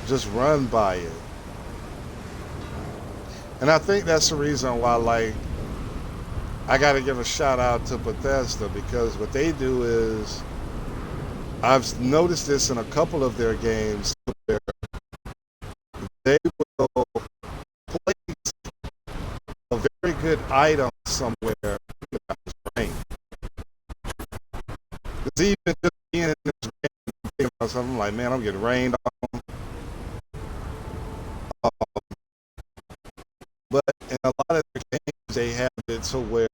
Just run by it. And I think that's the reason why, like, I got to give a shout out to Bethesda, because what they do is, I've noticed this in a couple of their games, where they will place a very good item somewhere without rain. Because even just being in this rain, I'm like, man, I'm getting rained on. But in a lot of their games, they have it to where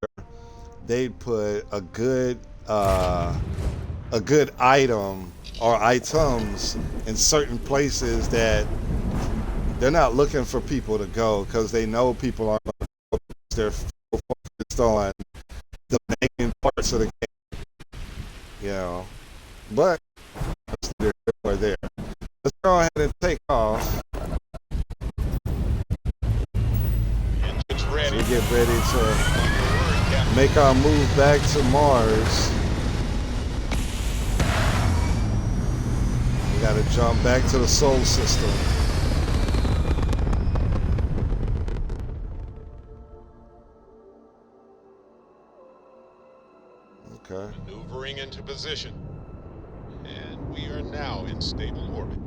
they put a good item or items in certain places that they're not looking for people to go, because they know people aren't going to go. They're focused on the main parts of the game, you know. But they're there. Let's go ahead and take off. So we get ready to make our move back to Mars. We gotta jump back to the Sol system. Okay. Maneuvering into position. And we are now in stable orbit.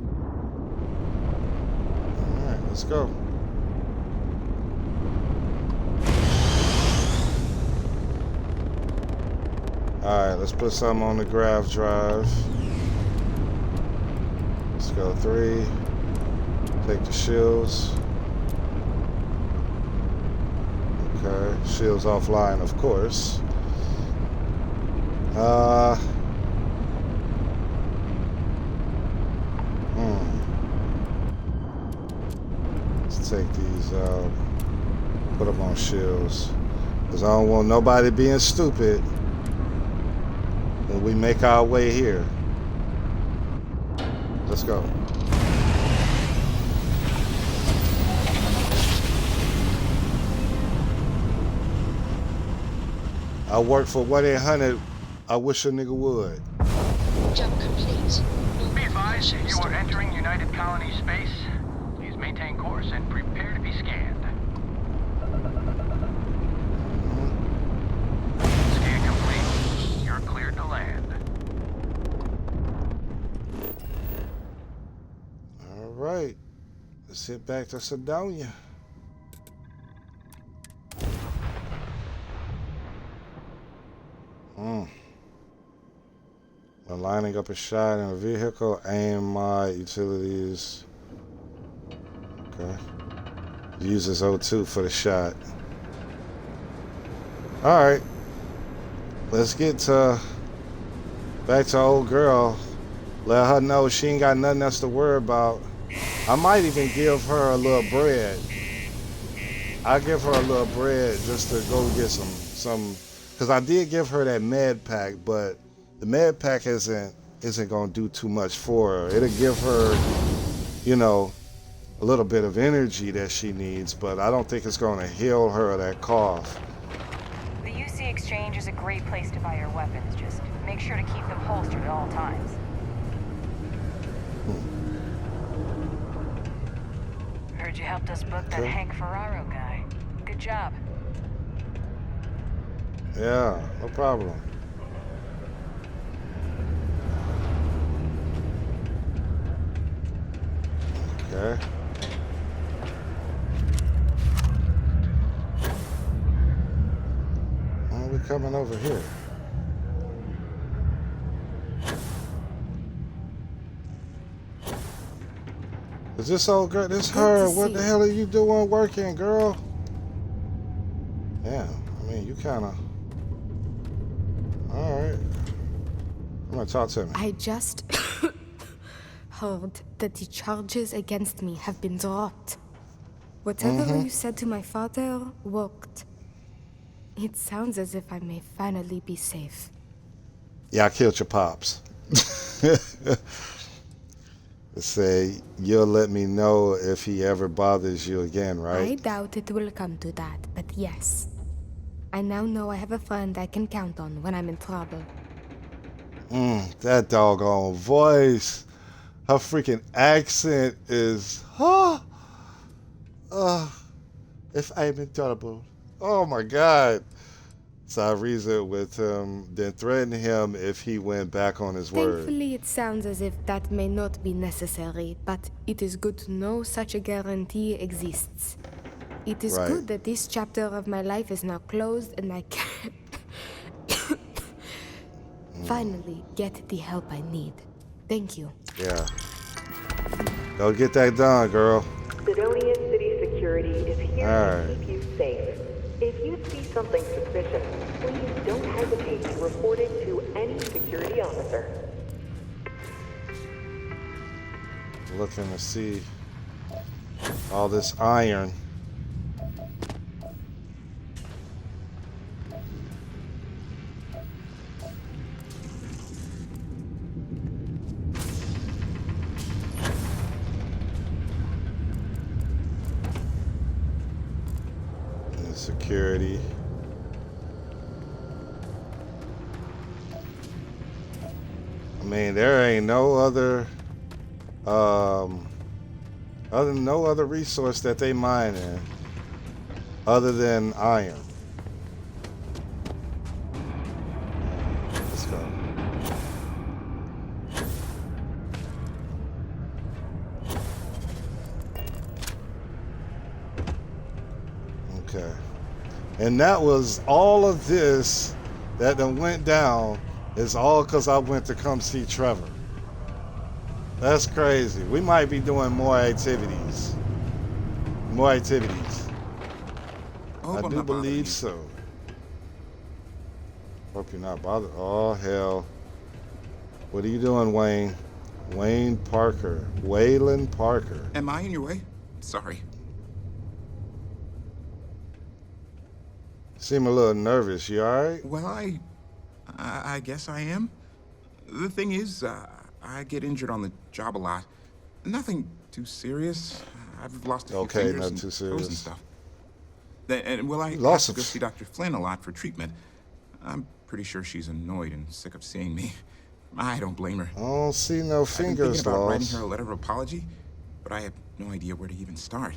Alright, let's go. Alright, let's put something on the grav drive. Let's go 3. Take the shields. Okay, shields offline, of course. Let's take these out. Put them on shields. Because I don't want nobody being stupid when we make our way here. Let's go. I work for 1-800. I wish a nigga would. Jump complete. Be advised, you are entering United Colony space. Please maintain course and prepare to be scanned. Scan complete. You're cleared to land. All right. Let's head back to Sedonia. When lining up a shot in a vehicle, aim my utilities. Okay. Uses O2 for the shot. Alright. Let's get back to old girl. Let her know she ain't got nothing else to worry about. I might even give her a little bread. I'll give her a little bread just to go get some, because I did give her that med pack, but the med pack isn't gonna do too much for her. It'll give her, you know, a little bit of energy that she needs, but I don't think it's gonna heal her of that cough. The UC Exchange is a great place to buy your weapons. Just make sure to keep them holstered at all times. Heard you helped us book that Hank Ferraro guy. Good job. Yeah, no problem. Okay. Why are we coming over here? Is this old girl? This her? What the hell are you doing working, girl? Yeah, I mean, you kind of... Alright. I'm gonna talk to me. I just heard that the charges against me have been dropped. Whatever you said to my father worked. It sounds as if I may finally be safe. Yeah, I killed your pops. Say, you'll let me know if he ever bothers you again, right? I doubt it will come to that, but yes. I now know I have a friend I can count on when I'm in trouble. That doggone voice. Her freaking accent is, if I'm intolerable. Oh my God. So I reasoned with him, then threatened him if he went back on his word. Thankfully, it sounds as if that may not be necessary, but it is good to know such a guarantee exists. It is Right. good that this chapter of my life is now closed and I can finally get the help I need. Thank you. Yeah. Go get that done, girl. Sidonian City Security is here Alright. to keep you safe. If you see something suspicious, please don't hesitate to report it to any security officer. Looking to see all this iron. Security. I mean, there ain't no other no other resource that they mine in other than iron. Let's go. Okay. And that was all of this that done went down is all because I went to come see Trevor. That's crazy. We might be doing more activities. More activities. I do believe so. Hope you're not bothered. Oh, hell. What are you doing, Wayne? Wayne Parker. Waylon Parker. Am I in your way? Sorry. Seem a little nervous. You all right? Well, I guess I am. The thing is, I get injured on the job a lot. Nothing too serious. I've lost a few fingers not and too toes serious. and stuff. And well, I Lost have to go of- see Dr. Flynn a lot for treatment. I'm pretty sure she's annoyed and sick of seeing me. I don't blame her. I don't see no I've been fingers thinking about writing lost. her a letter of apology, but I have no idea where to even start.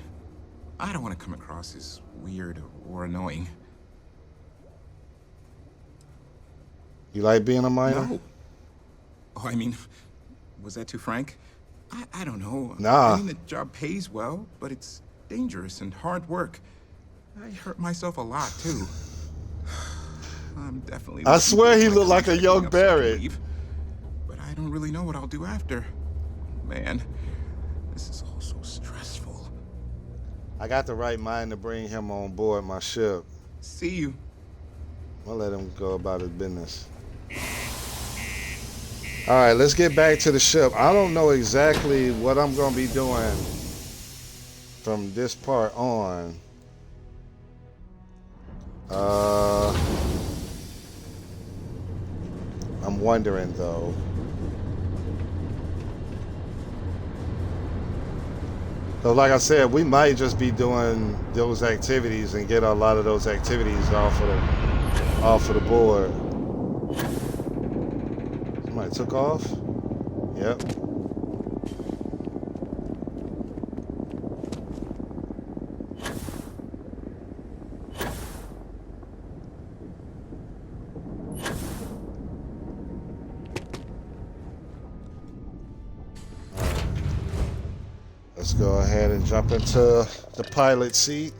I don't want to come across as weird or annoying. You like being a miner? No. Oh, I mean, was that too frank? I don't know. Nah. I mean, the job pays well, but it's dangerous and hard work. I hurt myself a lot, too. I'm definitely... I swear he looked like a young Barrett. But I don't really know what I'll do after. Man, this is all so stressful. I got the right mind to bring him on board my ship. See you. I'll let him go about his business. All right, let's get back to the ship. I don't know exactly what I'm going to be doing from this part on. I'm wondering, though. So like I said, we might just be doing those activities and get a lot of those activities off of the board. Somebody took off? Yep. Let's go ahead and jump into the pilot seat.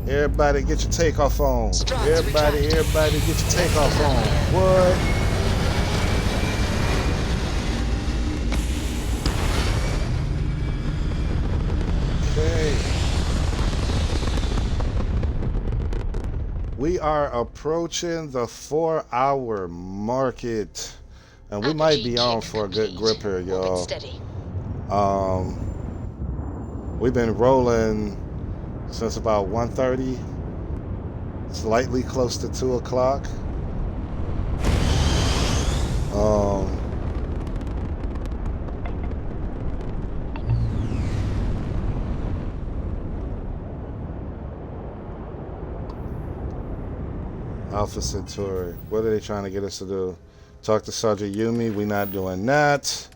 Everybody get your takeoff on. Everybody get your takeoff on. What? Okay. We are approaching the 4-hour market. And we might be on for a good grip here, y'all. We've been rolling since about 1:30, slightly close to 2 o'clock. Alpha Centauri, what are they trying to get us to do? Talk to Sergeant Yumi. We not doing that.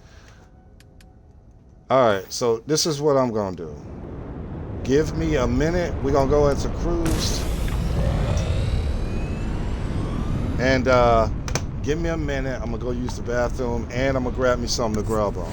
Alright, so this is what I'm gonna do. Give me a minute. We're gonna go into cruise. And give me a minute. I'm gonna go use the bathroom and I'm gonna grab me something to grub on.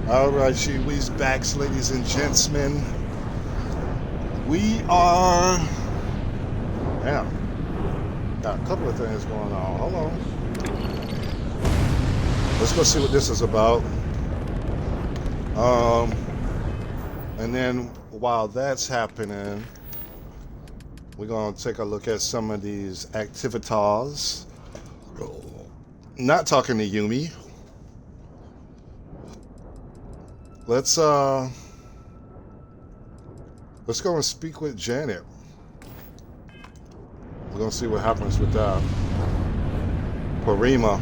Alright, we's back, ladies and gentlemen. We are... Damn. Got a couple of things going on. Hold on. Let's go see what this is about. And then while that's happening, we're going to take a look at some of these activities. Not talking to Yumi. Let's go and speak with Janet. We're gonna see what happens with that. Parima.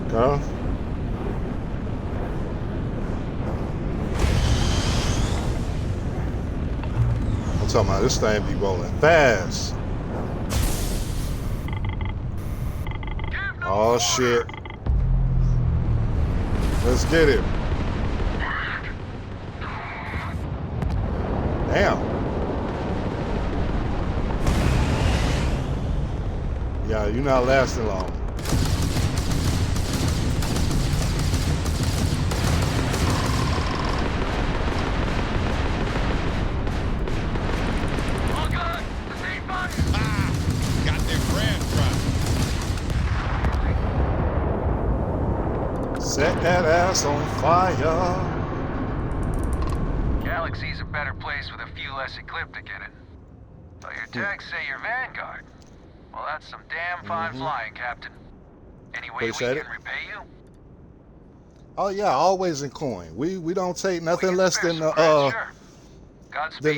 Okay. I'm talking about this thing be rolling fast. Oh shit. Let's get it. Damn. Yeah, you're not lasting long. All good. Sustained fire. Ah, got their brand front. Set that ass on fire. Galaxy's a better place with a few less ecliptic in it. So your texts say you're Vanguard. Well, that's some damn fine flying, Captain. Any way Appreciate we it. can repay you? Oh yeah, always in coin. We don't take nothing less than the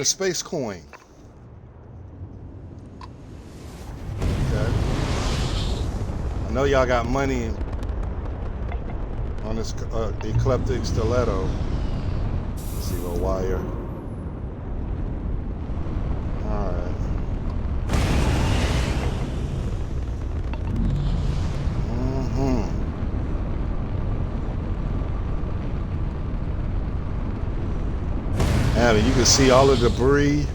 space coin. Okay. I know y'all got money on this eclectic stiletto. Let's see the wire. All right. And you can see all the debris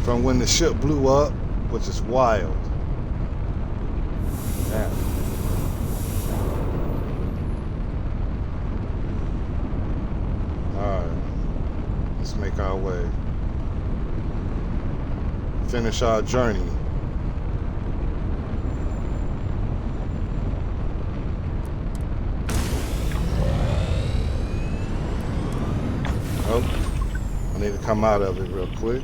from when the ship blew up, which is wild. Yeah. All right, let's make our way. Finish our journey. Oh, I need to come out of it real quick.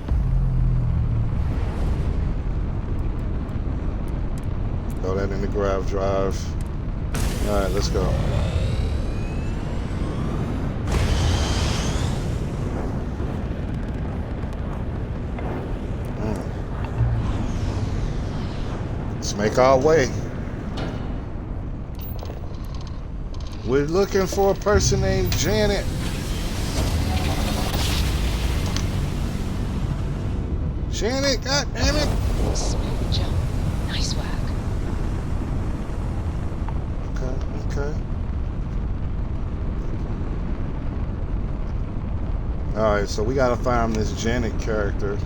Throw that in the grav drive. All right, let's go. Let's make our way. We're looking for a person named Janet. Janet, God damn it! Smooth jump. Nice work. Okay. Alright, so we gotta find this Janet character.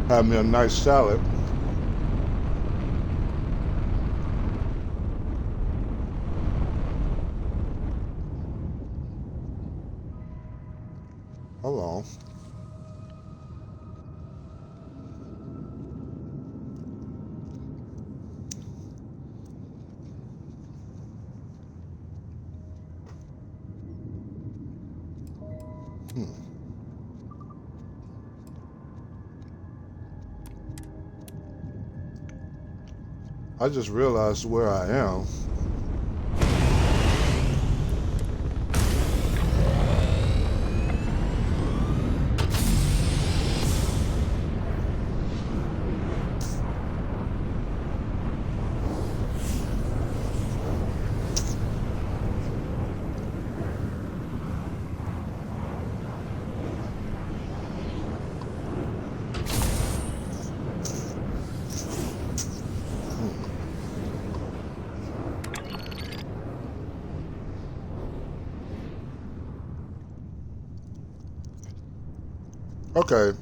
Have me a nice salad. Hold on. I just realized where I am. Okay,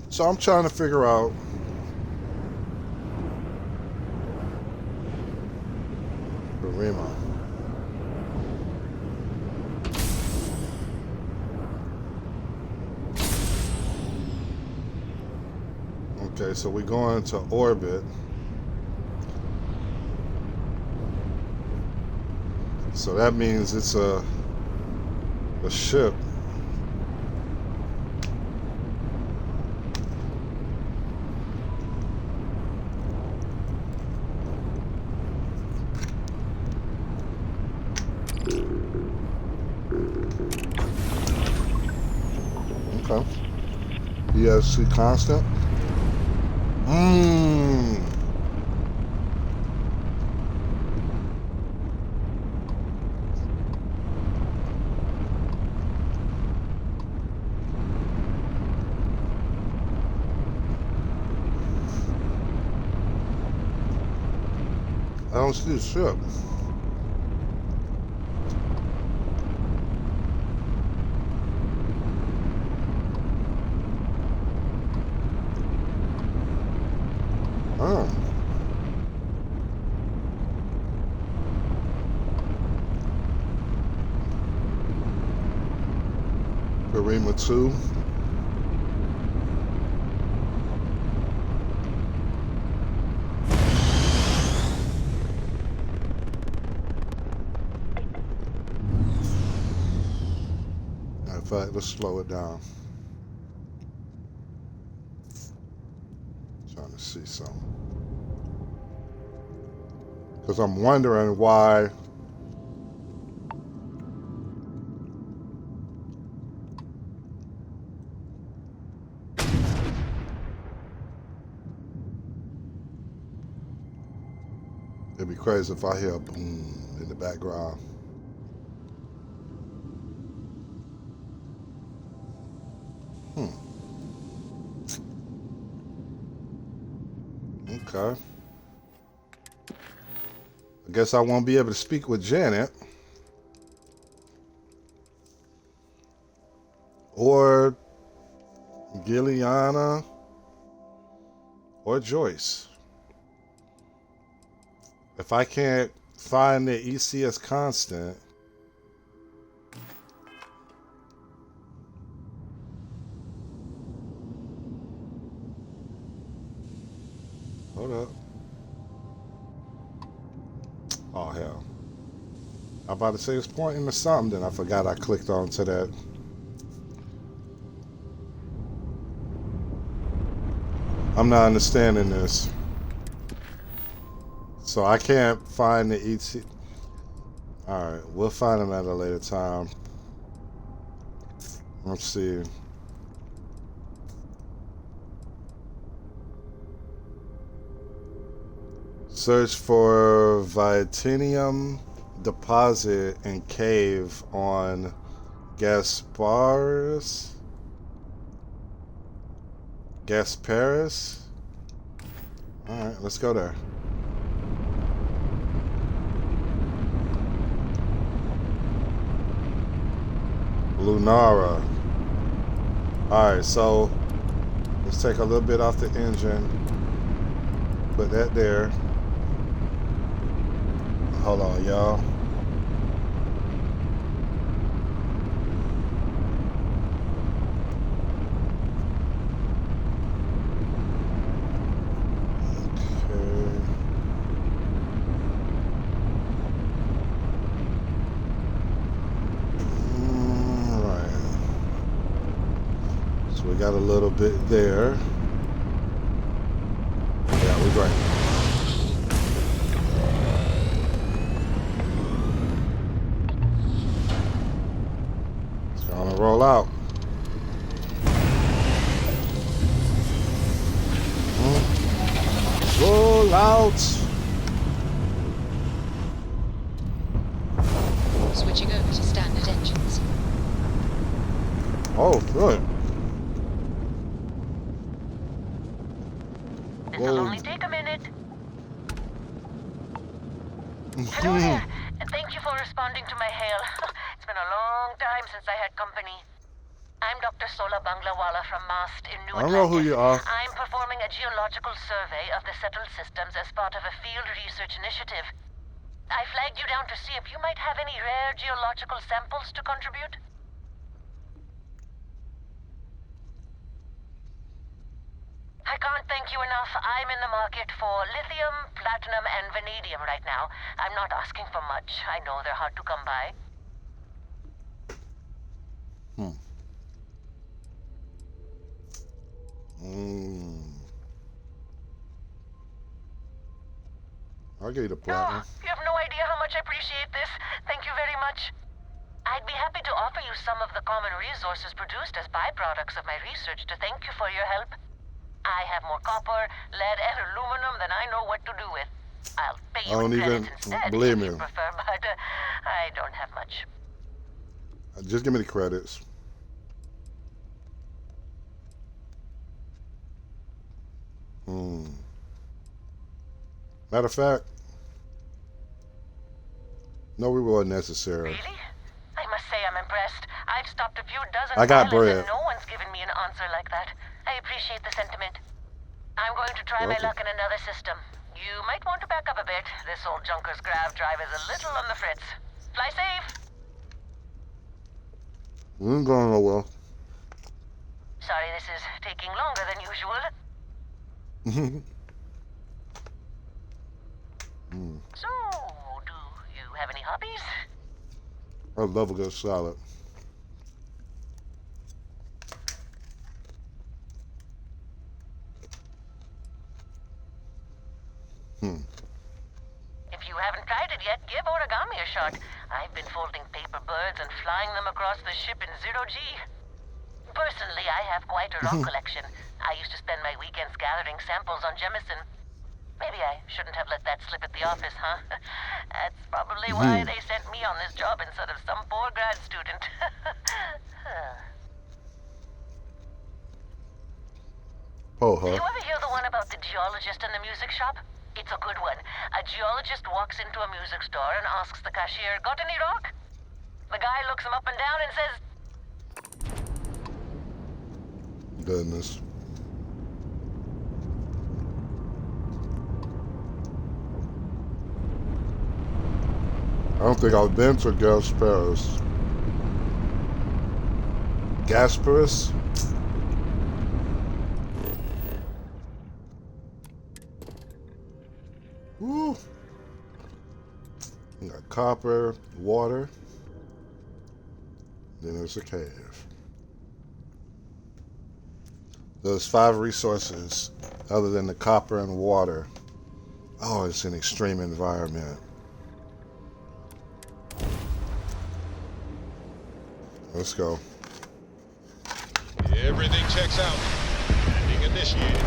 so I'm trying to figure out Rima. Okay, so we're going to orbit. So that means it's a ship. Okay. ESC constant. I don't see the ship. Oh. Karima 2. In fact, let's slow it down. Trying to see something. Because I'm wondering why it'd be crazy if I hear a boom in the background. Okay. I guess I won't be able to speak with Janet. Or Gilliana. Or Joyce. If I can't find the ECS constant, hold up. Oh, hell. I'm about to say it's pointing to something, then I forgot I clicked onto that. I'm not understanding this. So I can't find the ET. Alright, we'll find them at a later time. Let's see. Search for Vitinium deposit and cave on Gasparis. Alright, let's go there. Lunara. Alright, so let's take a little bit off the engine. Put that there. Hold on, y'all. We got a little bit there. Yeah, we're great. It's gonna roll out. Roll out. Switching over to standard engines. Oh, good. This'll only take a minute. Hello there, and thank you for responding to my hail. It's been a long time since I had company. I'm Dr. Sola Banglawala from MAST in New I don't know who you are. I'm performing a geological survey of the settled systems as part of a field research initiative. I flagged you down to see if you might have any rare geological samples to contribute. I can't thank you enough. I'm in the market for lithium, platinum, and vanadium right now. I'm not asking for much. I know they're hard to come by. I'll give you the platinum. You have no idea how much I appreciate this. Thank you very much. I'd be happy to offer you some of the common resources produced as byproducts of my research to thank you for your help. I have more copper, lead, and aluminum than I know what to do with. I'll pay you in credits instead believe if me. you prefer, but I don't have much. Just give me the credits. Matter of fact, No reward necessary. Really? I must say I'm impressed. I've stopped a few dozen I got violets bread. and no one's given me an answer like that. I appreciate the sentiment. I'm going to try my Welcome. luck in another system. You might want to back up a bit. This old junker's grav drive is a little on the fritz. Fly safe! We ain't going nowhere. Sorry this is taking longer than usual. So, do you have any hobbies? I love a good salad. If you haven't tried it yet, give origami a shot. I've been folding paper birds and flying them across the ship in 0G. Personally, I have quite a rock collection. I used to spend my weekends gathering samples on Jemison. Maybe I shouldn't have let that slip at the office, huh? That's probably why they sent me on this job instead of some poor grad student. Oh, Did huh? you ever hear the one about the geologist in the music shop? It's a good one. A geologist walks into a music store and asks the cashier, "Got any rock?" The guy looks him up and down and says, Goodness. I don't think I've been to Gasparis. Gasparis? Woo. You got copper, water. Then there's a cave. There's 5 resources other than the copper and water. Oh, it's an extreme environment. Let's go. Everything checks out. Landing initiated.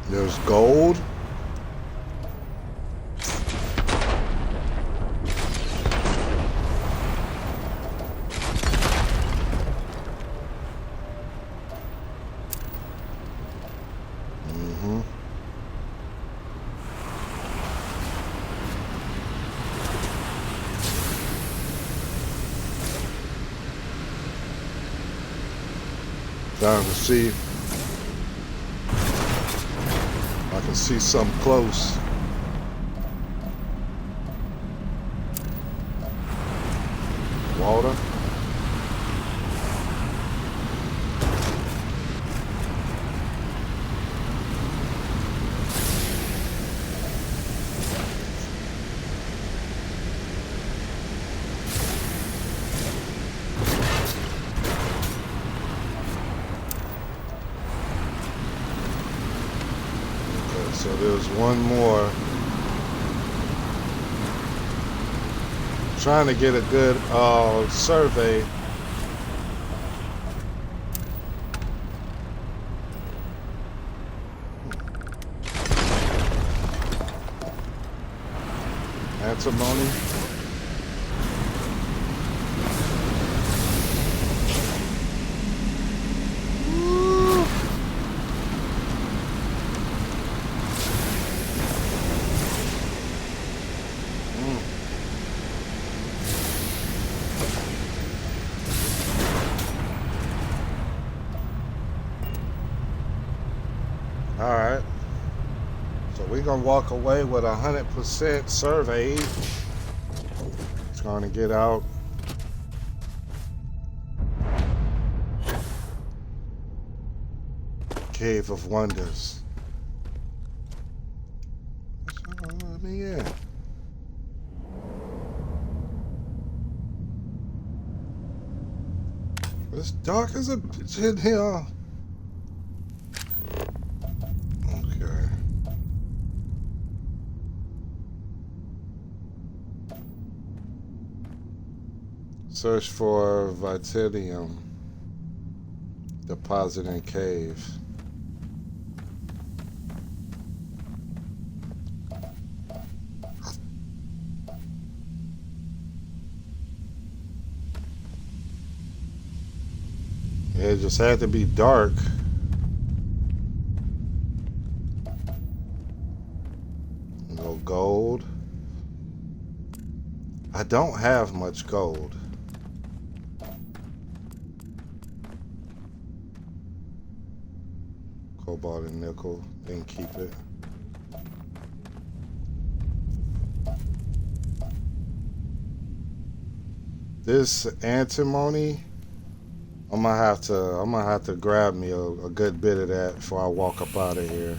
There's gold. Trying to see. I can see something close. Water. So there's one more. Trying to get a good survey. Antimony. All right. So we're gonna walk away with 100% surveyed. It's gonna get out. Cave of Wonders. Let me in. It's dark as a bitch in here. Okay. Search for Vitilium deposit in cave. It just had to be dark. No gold. I don't have much gold. Cobalt and nickel, didn't keep it. This antimony, I'm gonna have to grab me a good bit of that before I walk up out of here.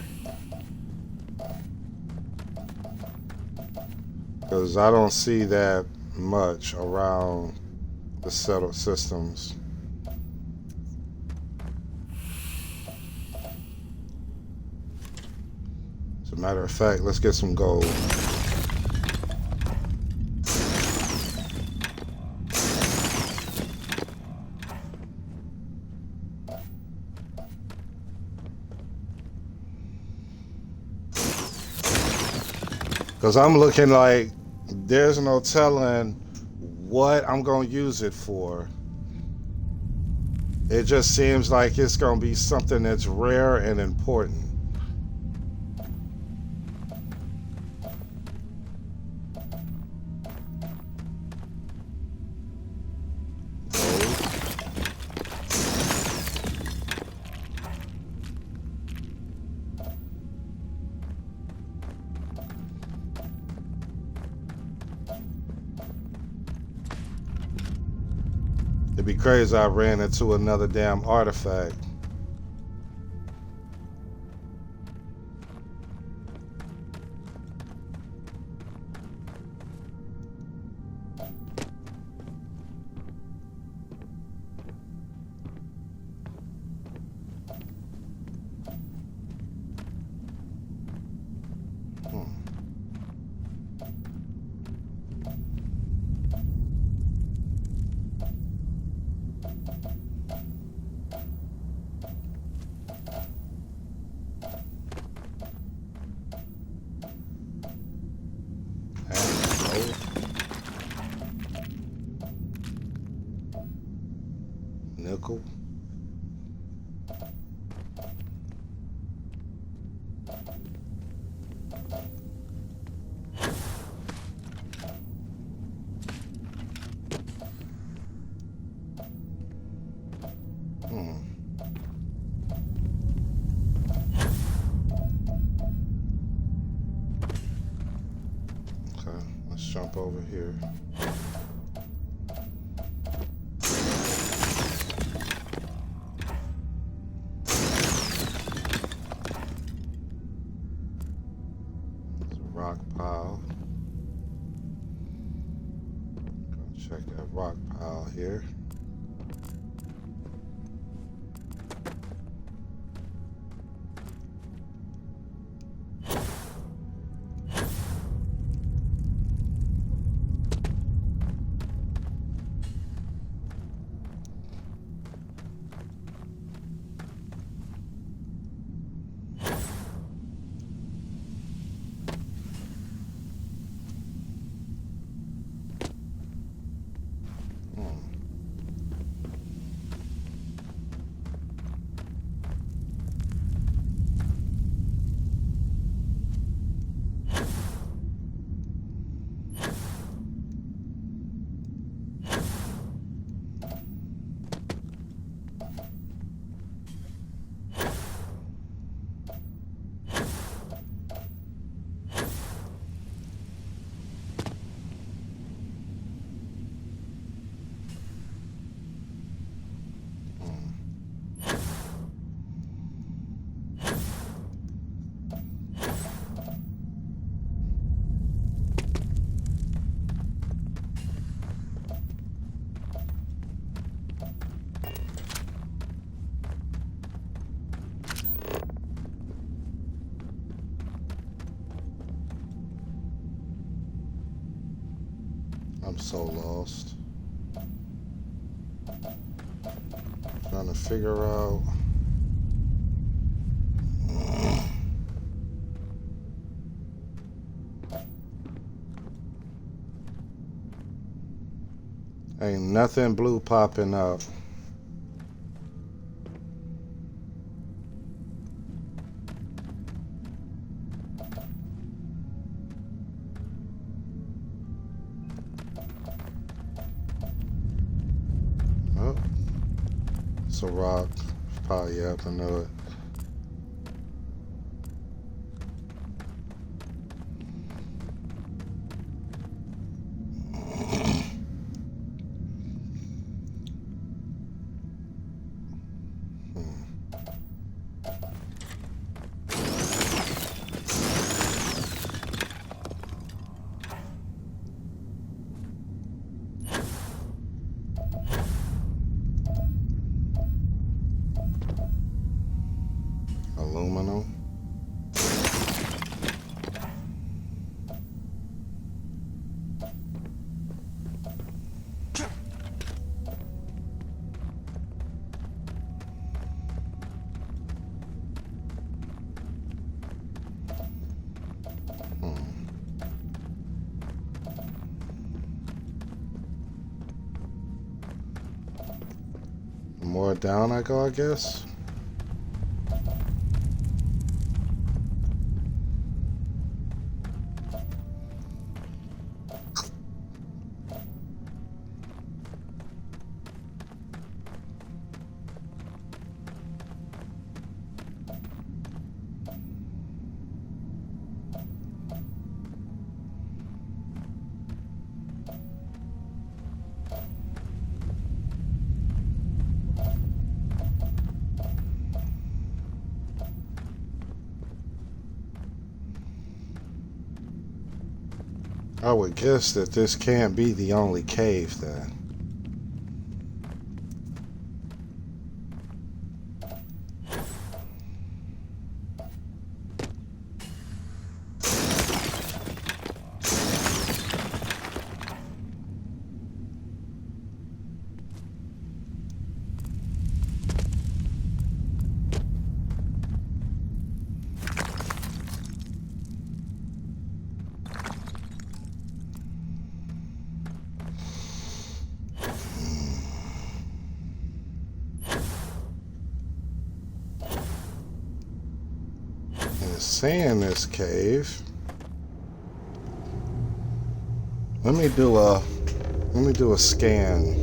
Because I don't see that much around the settled systems. As a matter of fact, let's get some gold. Because I'm looking like there's no telling what I'm going to use it for. It just seems like it's going to be something that's rare and important. It'd be crazy I ran into another damn artifact. Nickel. Okay, let's jump over here. Rock pile. Go check that rock pile here. I'm so lost. Trying to figure out. Ain't nothing blue popping up. Oh, it's a rock. Probably up, I know it. Aluminum. More down I go, I guess. I would guess that this can't be the only cave then. Saying this cave. Let me do a scan.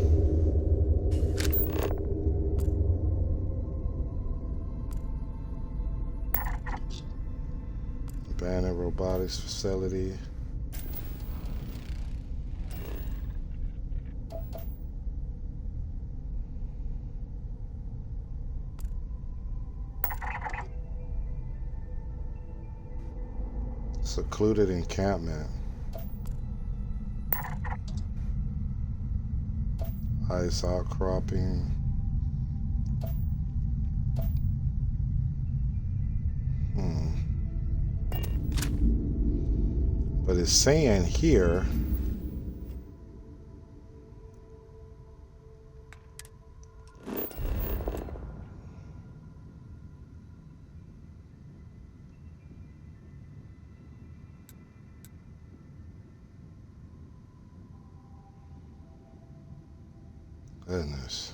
Abandoned robotics facility. Secluded encampment. Ice outcropping. But it's saying here goodness.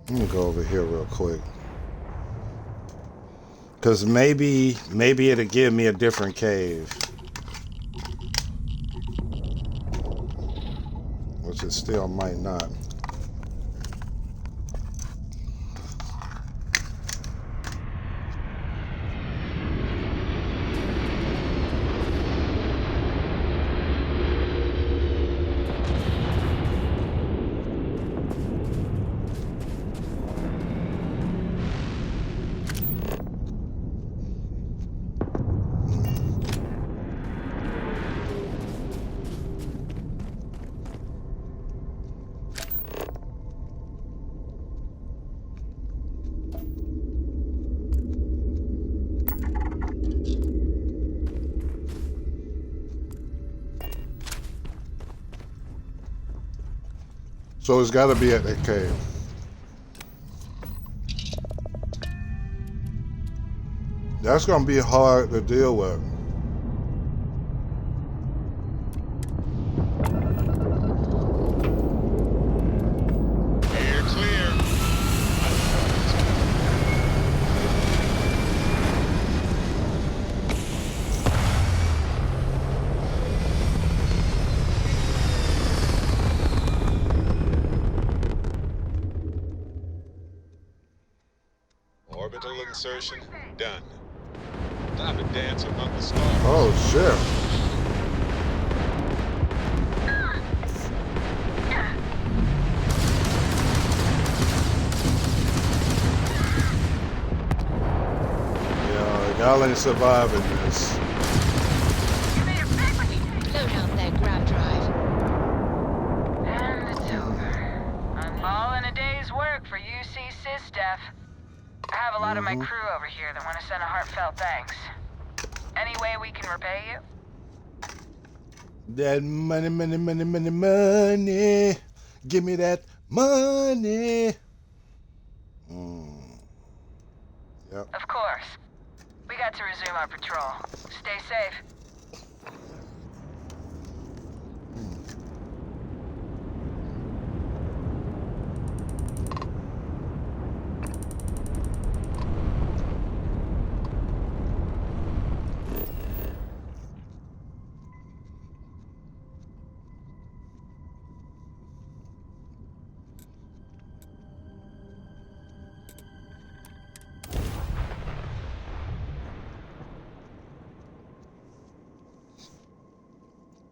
Let me go over here real quick. Cause maybe it'll give me a different cave. Which it still might not. So it's got to be at that cave. That's going to be hard to deal with. Orbital insertion done. Time to dance among the stars. Oh shit. Yeah, y'all ain't surviving this. Load out their grab drive. And it's over. All in a day's work for UC SysDef. I have a lot of my crew over here that want to send a heartfelt thanks. Any way we can repay you? That money, money, money, money, money. Give me that money. Yep. Of course. We got to resume our patrol. Stay safe.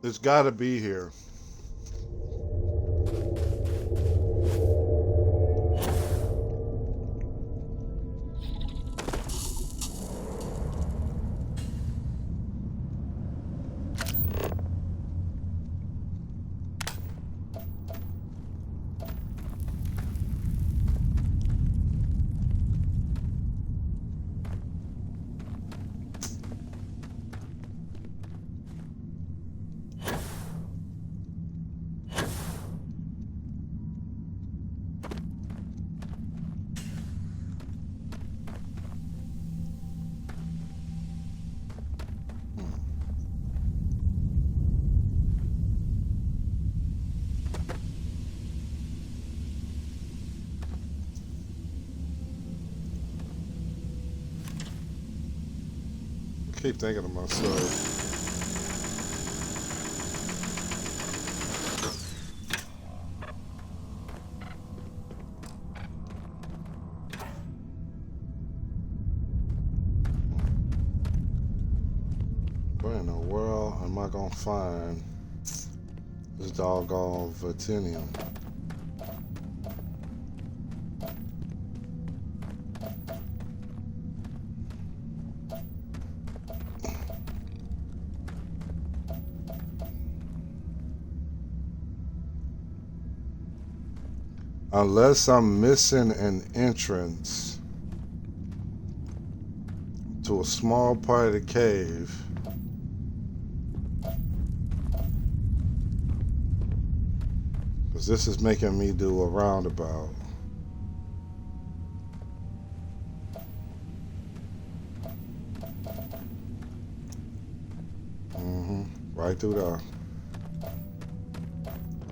It's got to be here. Keep thinking to myself. Where in the world am I gonna find this doggone Vatinium? Unless I'm missing an entrance to a small part of the cave. Because this is making me do a roundabout. Right through there.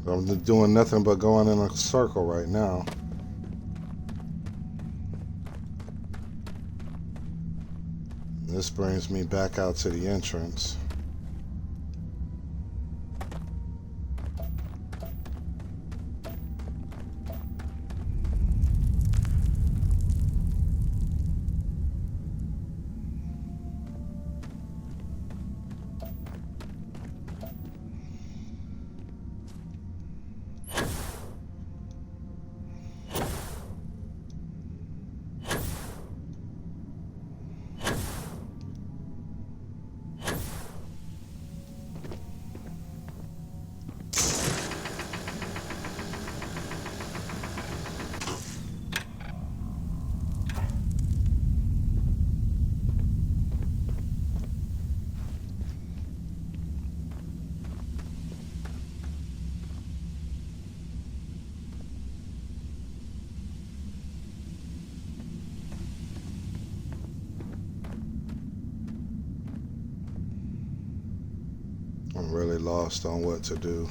I'm doing nothing but going in a circle right now. This brings me back out to the entrance. I'm really lost on what to do.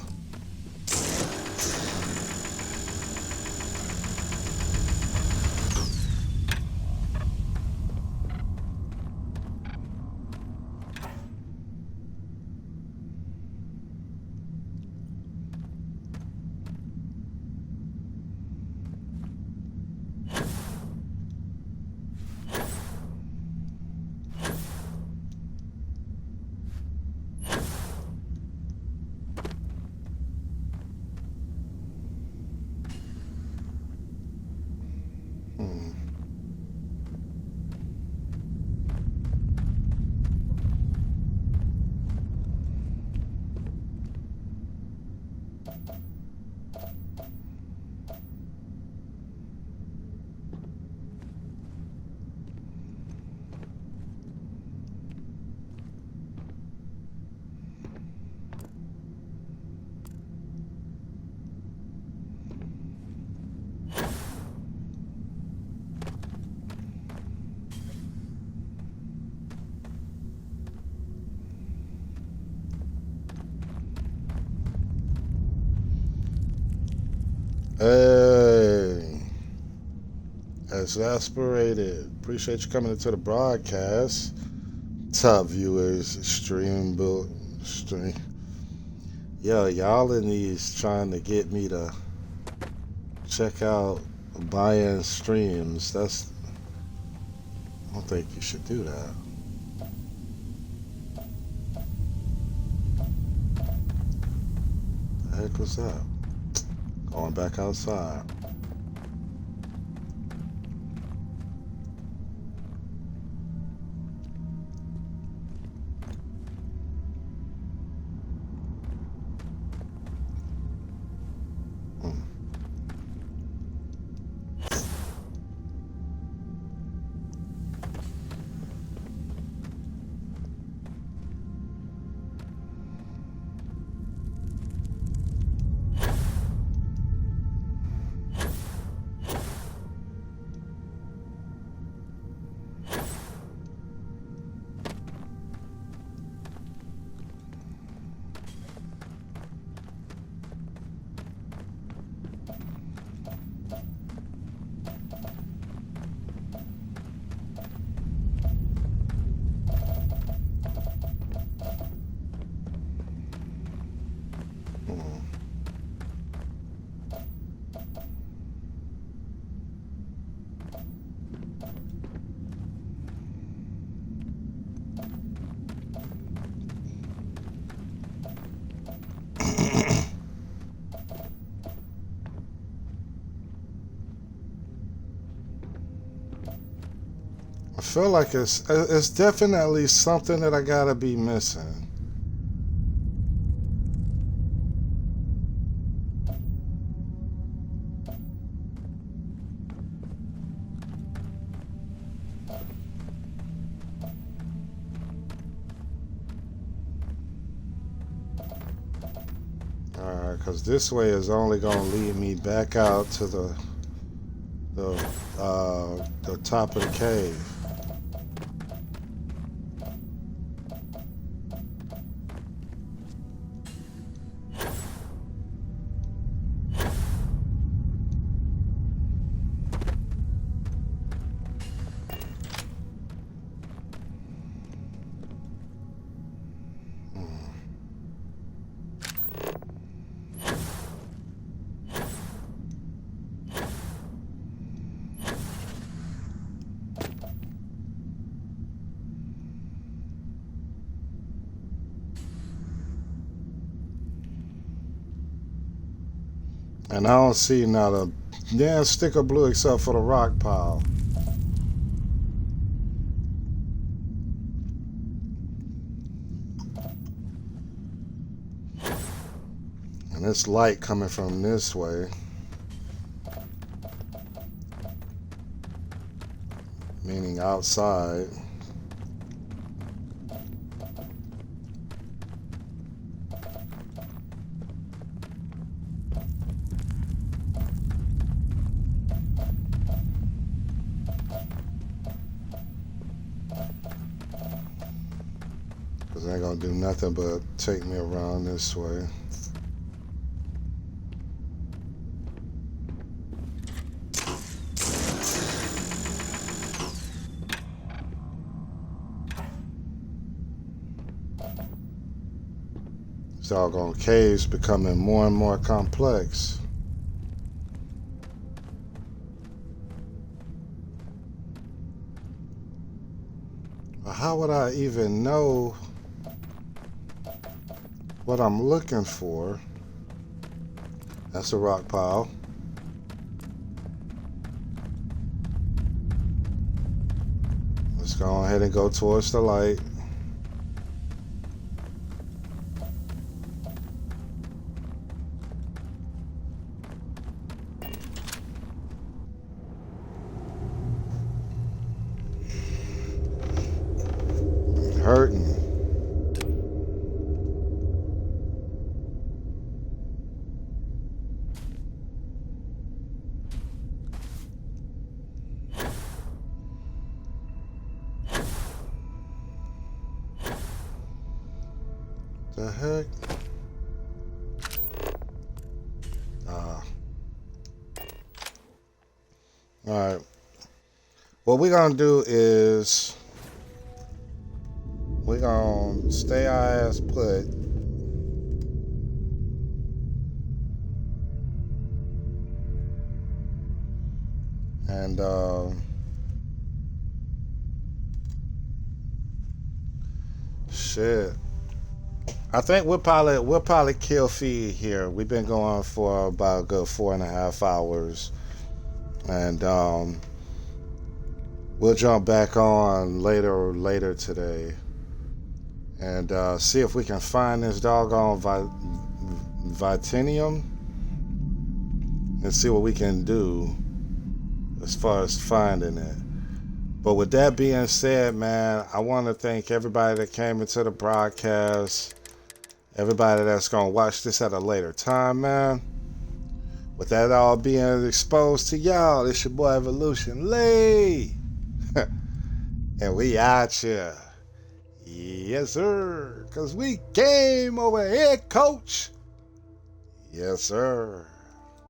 Hey, exasperated. Appreciate you coming into the broadcast. Top viewers, stream. Yo, y'all in these trying to get me to check out buy-in streams. I don't think you should do that. The heck was that? Going back outside. I feel like it's definitely something that I gotta be missing. Alright, because this way is only gonna lead me back out to the top of the cave. And I don't see not a damn stick of blue except for the rock pile. And it's light coming from this way. Meaning outside. Cause I ain't gonna do nothing but take me around this way. This doggone cave's becoming more and more complex. How would I even know what I'm looking for? That's a rock pile. Let's go ahead and go towards the light. Hurting. The heck? Alright. What we're gonna do is we're gonna stay our ass put. And shit. I think we'll probably kill feed here. We've been going for about a good 4.5 hours. And we'll jump back on later today. And see if we can find this doggone Vitinium and see what we can do as far as finding it. But with that being said, man, I want to thank everybody that came into the broadcast, everybody that's going to watch this at a later time, man. With that all being exposed to y'all, it's your boy Evolution Lee. And we out here. Yes, sir. Because we came over here, coach. Yes, sir.